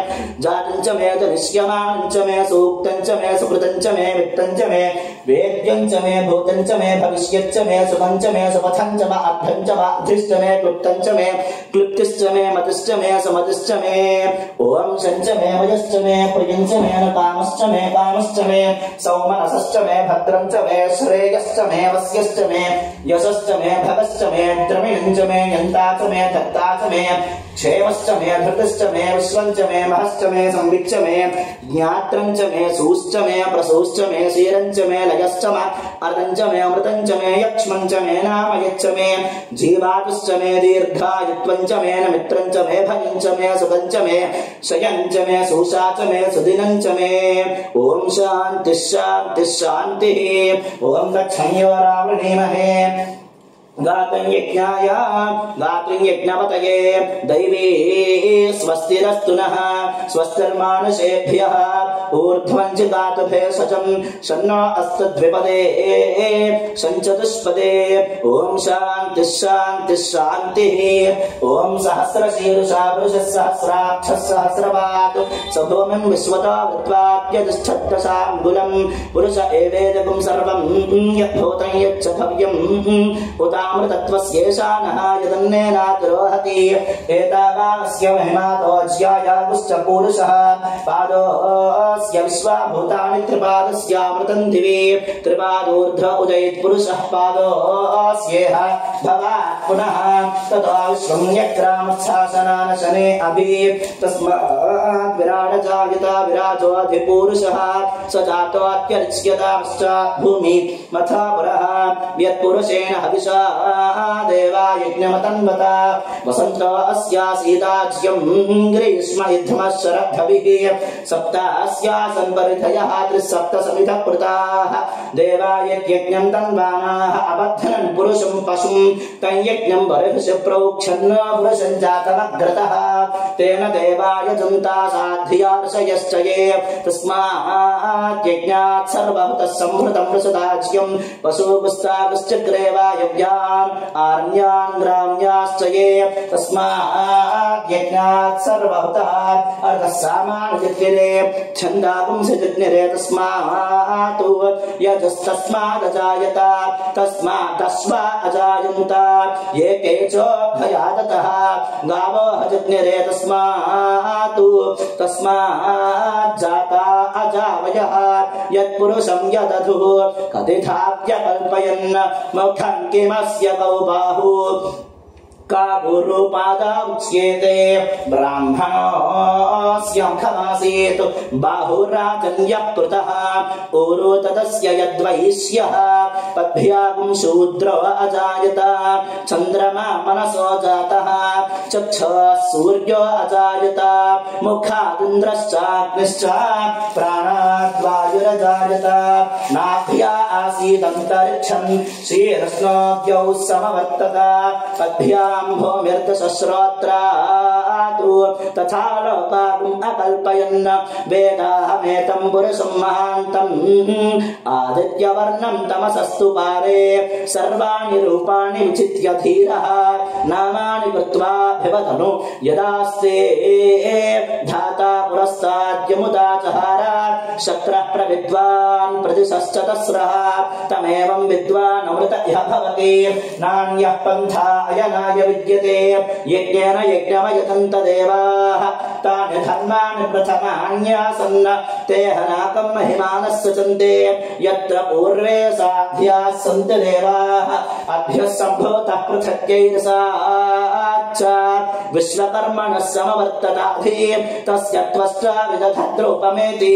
जातं च मे जनिष्यमानं च मे सूक्तं च मे सुकृतं च मे वित्तं च मे वेद्यं च मे भूतं च मे भविष्यच्च मे सुखं च मे सुपथं च मे अर्थं च मे अधृश्च मे क्लुप्तं च मे क्लुप्तिश्च मे मतिश्च मे समतिश्च मे ओम शञ्च मे वयश्च मे प्रियञ्च मे कामश्च मे कामश्च मे सौमनसश्च मे भद्रं च मे श्रेयश्च मे वस्यश्च मे यशश्च मे भगश्च मे द्रविणं च मे यन्ता च मे धत्ता च मे क्षेमश्च मे धृतश्च मे विश्वं च मे महश्च मे संविच्च मे ज्ञात्रं च मे सूश्च मे प्रसूश्च मे शीरं च मे लयश्च मे अर्धं च मे अमृतं च मे यक्ष्मं च मे नामयच्च मे जीवातुश्च मे दीर्घायुत्वं च मे मित्रं च मे भयं च मे सुखं च मे शयं च मे सुषा च मे सुदिनं च मे ओम शान्ति शान्ति शान्तिः ओम दक्षिणयोरावृणीमहे गातं यज्ञाय गात्रिं यज्ञपतये दैवी स्वस्तिरस्तु नः स्वस्तिर्मानुषेभ्यः ऊर्ध्वं च गातुभेषजं शन्नो अस्तद्विपदे शञ्चतुष्पदे ॐ शान्ति शान्ति शान्तिः ॐ सहस्रशीर्षा पुरुषः सहस्राक्षः सहस्रपात् सभूमिं विश्वतो वृत्वाप्यतिष्ठत्तशाङ्गुलं पुरुष एवेदकं सर्वं यद्भूतं यच्च भव्यम् उतामृतत्वस्येषानः यदन्नेनातिरोहति एतावानस्य महिमातोज्यायागुश्च पूरुषः पादोऽस्य विश्वाभूतानि त्रिपादस्यामृतं दिवि त्रिपादोर्ध्व उदयित् पुरुषः पादोऽस्येह भवात् पुनः ततो विश्वं यक्रामच्छासनान शने अभि तस्मात् विराट जायता विराजोऽधिपूरुषः स जातोऽत्यरिच्यताश्च भूमि मथा पुरः यत्पुरुषेण हविषा देवा यज्ञमतन्वता वसन्तो अस्यासीदाज्यं ग्रीष्म इद्धमः शरद्धभिः सप्तास्यासन् परिधयः त्रिसप्तसमिधः पृताः देवा यज्ञं तन्वानाः अबद्धनं पुरुषं पशुं तं यज्ञं बर्हिष प्रोक्षन् पुरुषं जातमग्रतः तेन देवाय जन्ता साध्यार्षयश्च ये तस्मात् यज्ञात् सर्वभूतः संहृतं वृषदाज्यं पशुपुस्तागश्चक्रे यज्ञान् आरण्यान् ग्राम्याश्च ये तस्मात् यज्ञात् सर्वभूतः अर्थः सामान्यजज्ञिरे छन्दापुंसजज्ञिरे तस्मात् यजस्तस्मादजायत तस्मादश्वा अजायन्त ये केचोभयादतः गावो हजज्ञिरे तस्मात् जाता अजावयः यत्पुरुषं यदधुः कथिथाप्यकल्पयन् मौखं किमस्य गौ बाहु काबुरूपादा उच्येते ब्राह्मणोऽस्यंखमासीत् बाहुराजन्यः पृतः ऊरु तदस्य यद्वैश्यः पद्भ्यागुं शूद्रो अजायत चन्द्रमा मनसो जातः चक्षुः सूर्यो अजायत मुखादिन्द्रश्चाग्निश्च प्राणाद्वायुरजायत नाभ्या आसीदन्तरिक्षं शीर्ष्णोऽद्यौ समवर्तत पद्भ्या भूमिर्दशस्रोत्रातु तथा लोकागुम् अकल्पयन् वेदाहमेतं पुरुषं महान्तम् आदित्यवर्णं तमसस्तु पारे सर्वाणि रूपाणि विचित्य धीरः नामानि कृत्वा भिवदनु यदास्ते धाता पुरस्ताद्यमुदा चहार शक्रः प्रविद्वान् प्रतिशश्चतस्रः तमेवं विद्वान् अमृत इह भवति नान्यः पन्था अयनाय विद्यते यज्ञेन यज्ञमयतन्त देवाः तानि धर्माणि प्रथमान्यासन् ते हनाकं महिमानः सचन्ते यत्र पूर्वे साध्याः सन्ति देवाः अभ्यः सम्भूतः पृथक्यैरसाच्च विश्वकर्मणः समवर्तताधि तस्य त्वष्टा विदधद्रूपमेति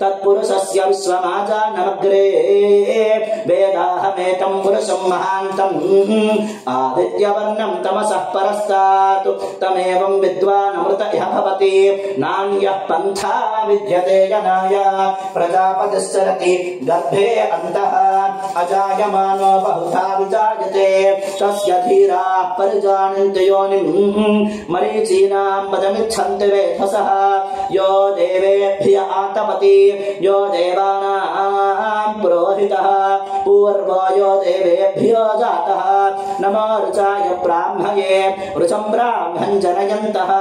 तत्पुरुषस्य विश्वमाजानमग्रे वेदाहमेतं पुरुषं महान्तम् आदित्यवर्णं तमसः परस्तात् तमेवं विद्वान् अमृत इह भवति नान्यः पन्था विद्यते जनाय प्रजापतिश्चरति गर्भे अन्तः अजायमानो बहुधा विजायते तस्य धीराः परिजानन्ति योनिं मरीचीनां पदमिच्छन्ति वेधसः यो देवेभ्य आतपति यो देवानां पुरोहितः पूर्वो यो देवेभ्यो जातः नमो ऋचाय ब्राह्मये ऋचं ब्राह्मं जनयन्तः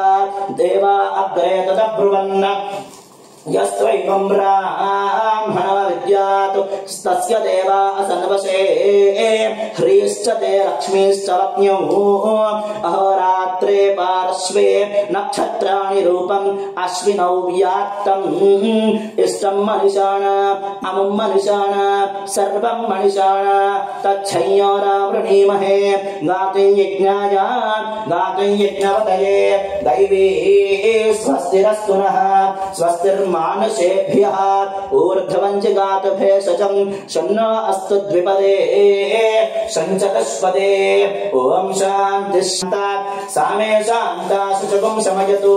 देवा अग्रे तदब्रुवन् यस्त्वैवं ब्राह्मणो विद्यात् तस्य देवा असन्वशे ह्रीश्च ते लक्ष्मीश्च वप्न्यौ अहोरात्रे पार्श्वे नक्षत्राणि रूपम् अश्विनौ व्यात्तम् इष्टं मनिषाण अमुं मनिषाण सर्वं मनिषाण तच्छंयोरावृणीमहे गातुं यज्ञाय गातुं यज्ञवतये दैवी स्वस्तिरस्तु नः स्वस्तिर्मानुषेभ्यः ऊर्ध्वं जिगात भेषजं शन्नो अस्तु द्विपदे शञ्चतुष्पदे ॐ शान्तिः सामे शान्ता शुचगुं शमयतु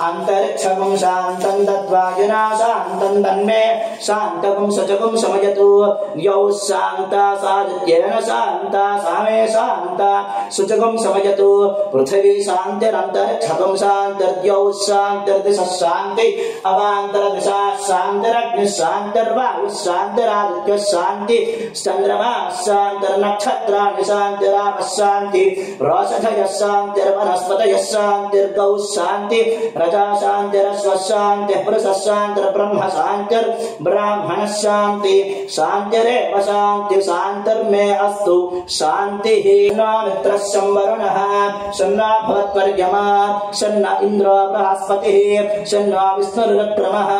अन्तरिक्षगुं शान्तं दद्वायुना शान्तं तन्मे शान्तगुं शुचगुं शमयतु यौ शान्ता सादित्येन शान्ता सामे शान्ता शुचगुं शमयतु पृथिवी शान्तिरन्तरिक्षगुं शान्तिर्द्यौ शान्तिर्दिशः शान्ति अवान्तरदिशा शान्तिरग्निः शान्तिर्वायुः शान्तिरादित्यः शान्ति चन्द्रमा शान्तिर्नक्षत्राणि शान्तिरापः शान्ति रोषधयः शान्तिर्वनस्पतयः शान्तिर्गौः शान्ति रजा शान्तिरश्वः शान्तिः पुरुषः शान्तिर्ब्रह्म शान्तिर्ब्राह्मणः शान्ति शान्तिरेव शान्ति शान्तिर्मे अस्तु शान्तिः शन्नो मित्रः शं वरुणः शन्नो भवत्वर्यमा शन्न इन्द्रो बृहस्पतिः शन्नो विष्णुरुक्रमः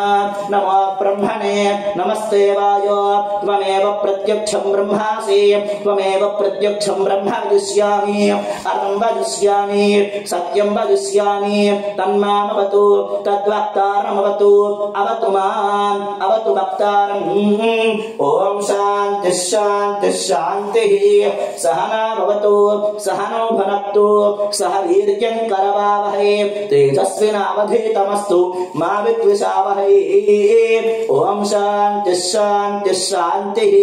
नमो ब्रह्मणे नमस्ते वायो त्वमेव प्रत्यक्षं ब्रह्मासि त्वमेव प्रत्यक्षं ब्रह्म वदिष्यामि अर्थं वदिष्यामि सत्यं वदिष्यामि तन्मामवतु तद्वक्तारमवतु अवतु माम् अवतु वक्तारम् ॐ शान्तिः शान्तिः शान्तिः सहना भवतु सहनौ भुनक्तु सह वीर्यं करवावहै तेजस्विनावधीतमस्तु मा विद्विषावहै ॐ शान्तिः शान्तिः शान्तिः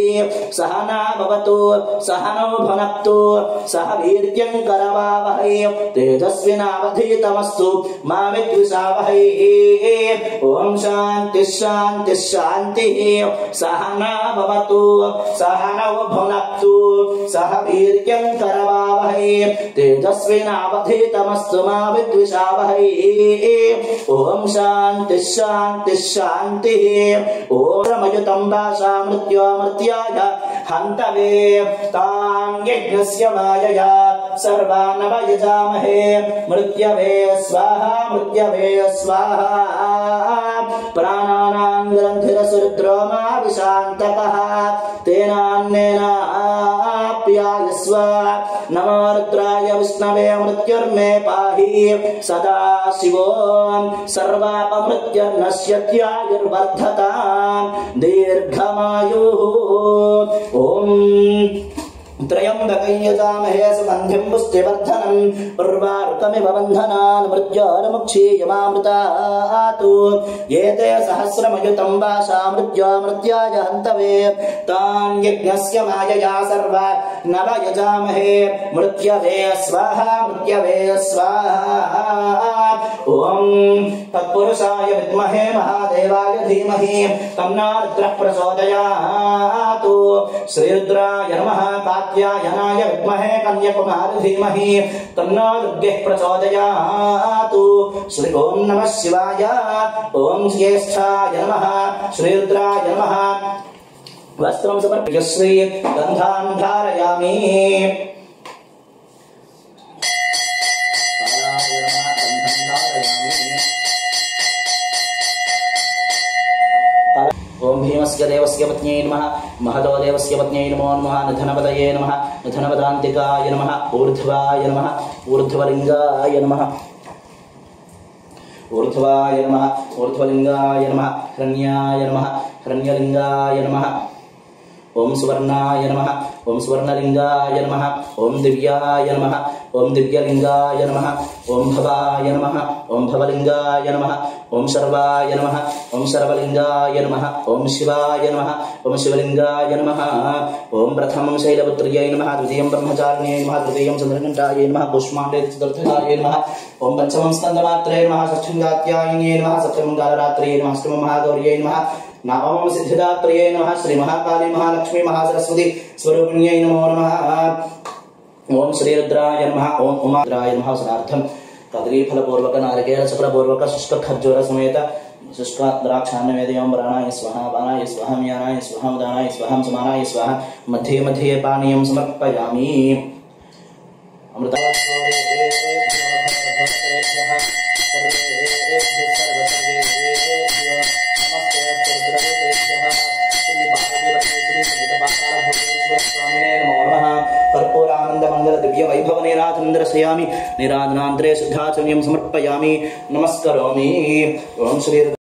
सहना भवतु सहनौ भुनक्तु सह वीर्यं करवावहै तेजस्विनावधीतमस्तु मा विद्विषावहै ॐ शान्तिः शान्तिः शान्तिः सहना भवतु सहनौ भुनक्तु सह वीर्यं करवावहै तेजस्विनावधीतमस्तु मा विद्विषावहै ॐ शान्तिः शान्तिः शान्तिः ॐ रमयुतं वासा मृत्योमृत्याय हन्तवे तां यज्ञस्य मायया सर्वान् वयजामहे मृत्यवे स्वाहा मृत्यवे स्वाहा प्राणानां ग्रन्थिरसुरुद्रो मा विशान्तकः तेनान्नेनाप्यायस्व नमो रुद्राय विष्णवे मृत्युर्मे पाहि सदा शिवो सर्वापमृत्युर्नश्यत्यायुर्वर्धतां दीर्घमायुः ॐ त्रयंबकं यजामहे सुगन्धिं पुष्टिवर्धनम् उर्वारुकमिव बन्धनान् मृत्योर्मुक्षीयमामृतात् एते सहस्रमयुतं वासा मृत्योमृत्याय हन्तवे तां यज्ञस्य मायया सर्वा नव यजामहे मृत्यवे स्वाहा मृत्यवे स्वाहा ॐ तत्पुरुषाय विद्महे महादेवाय धीमहि तन्नो रुद्रः प्रचोदयात् श्रीरुद्राय नमः कात्यायनाय विद्महे कन्याकुमारी धीमहि तन्नो दुर्गः प्रचोदयात् श्री ओम नमः शिवाय ओम ज्येष्ठाय नमः श्रीरुद्राय नमः वस्त्रं समर्प्य श्री गन्धां धारयामि ओम भीमस्य देवस्य पत्न्यै नमः महतो देवस्य पत्न्यै नमो नमः निधनपतये नमः निधनपदान्तिकाय नमः ऊर्ध्वाय नमः ऊर्ध्वलिङ्गाय नमः ऊर्ध्वाय नमः ऊर्ध्वलिङ्गाय नमः हिरण्याय नमः हिरण्यलिङ्गाय नमः ओम सुवर्णाय नमः ओम सुवर्णलिङ्गाय नमः ओम दिव्याय नमः ओम दिव्यलिङ्गाय नमः ओम भवाय नमः ओम भवलिङ्गाय नमः ओम सर्वाय नमः ओम सर्वलिङ्गाय नमः ओम शिवाय नमः ओम शिवलिङ्गाय नमः ओम प्रथमं शैलपुत्र्यै नमः द्वितीयं ब्रह्मचारिण्यै नमः तृतीयं चन्द्रघण्टायै नमः कुष्माण्डे चतुर्थायै नमः ओम पंचमं स्कन्दमात्रे नमः षष्ठं कात्यायन्यै नमः सप्तमं कालरात्र्यै नमः अष्टमं महागौर्यै नमः नवमं सिद्धिदात्र्यै नमः श्री महाकाली महालक्ष्मी महासरस्वती स्वरूपिण्यै नमो नमः ओम श्री रुद्राय नमः ओम उमाद्राय नमः सदार्थं कदलीफलपूर्वक नारिकेल शुक्रपूर्वक शुष्क खर्जूर समेत शुष्क द्राक्षान्नवेदयं प्राणाय स्वाहा पानाय स्वाहा म्यानाय स्वाहा उदानाय स्वाहा समानाय स्वाहा मध्ये मध्ये पानीयं समर्पयामि कर्पूरानंदमंगल दिव्य वैभव निराधनंद्रशयामि निराधनांतरे शुद्धाचर्यं समर्पयामि नमस्करोमि ओम श्री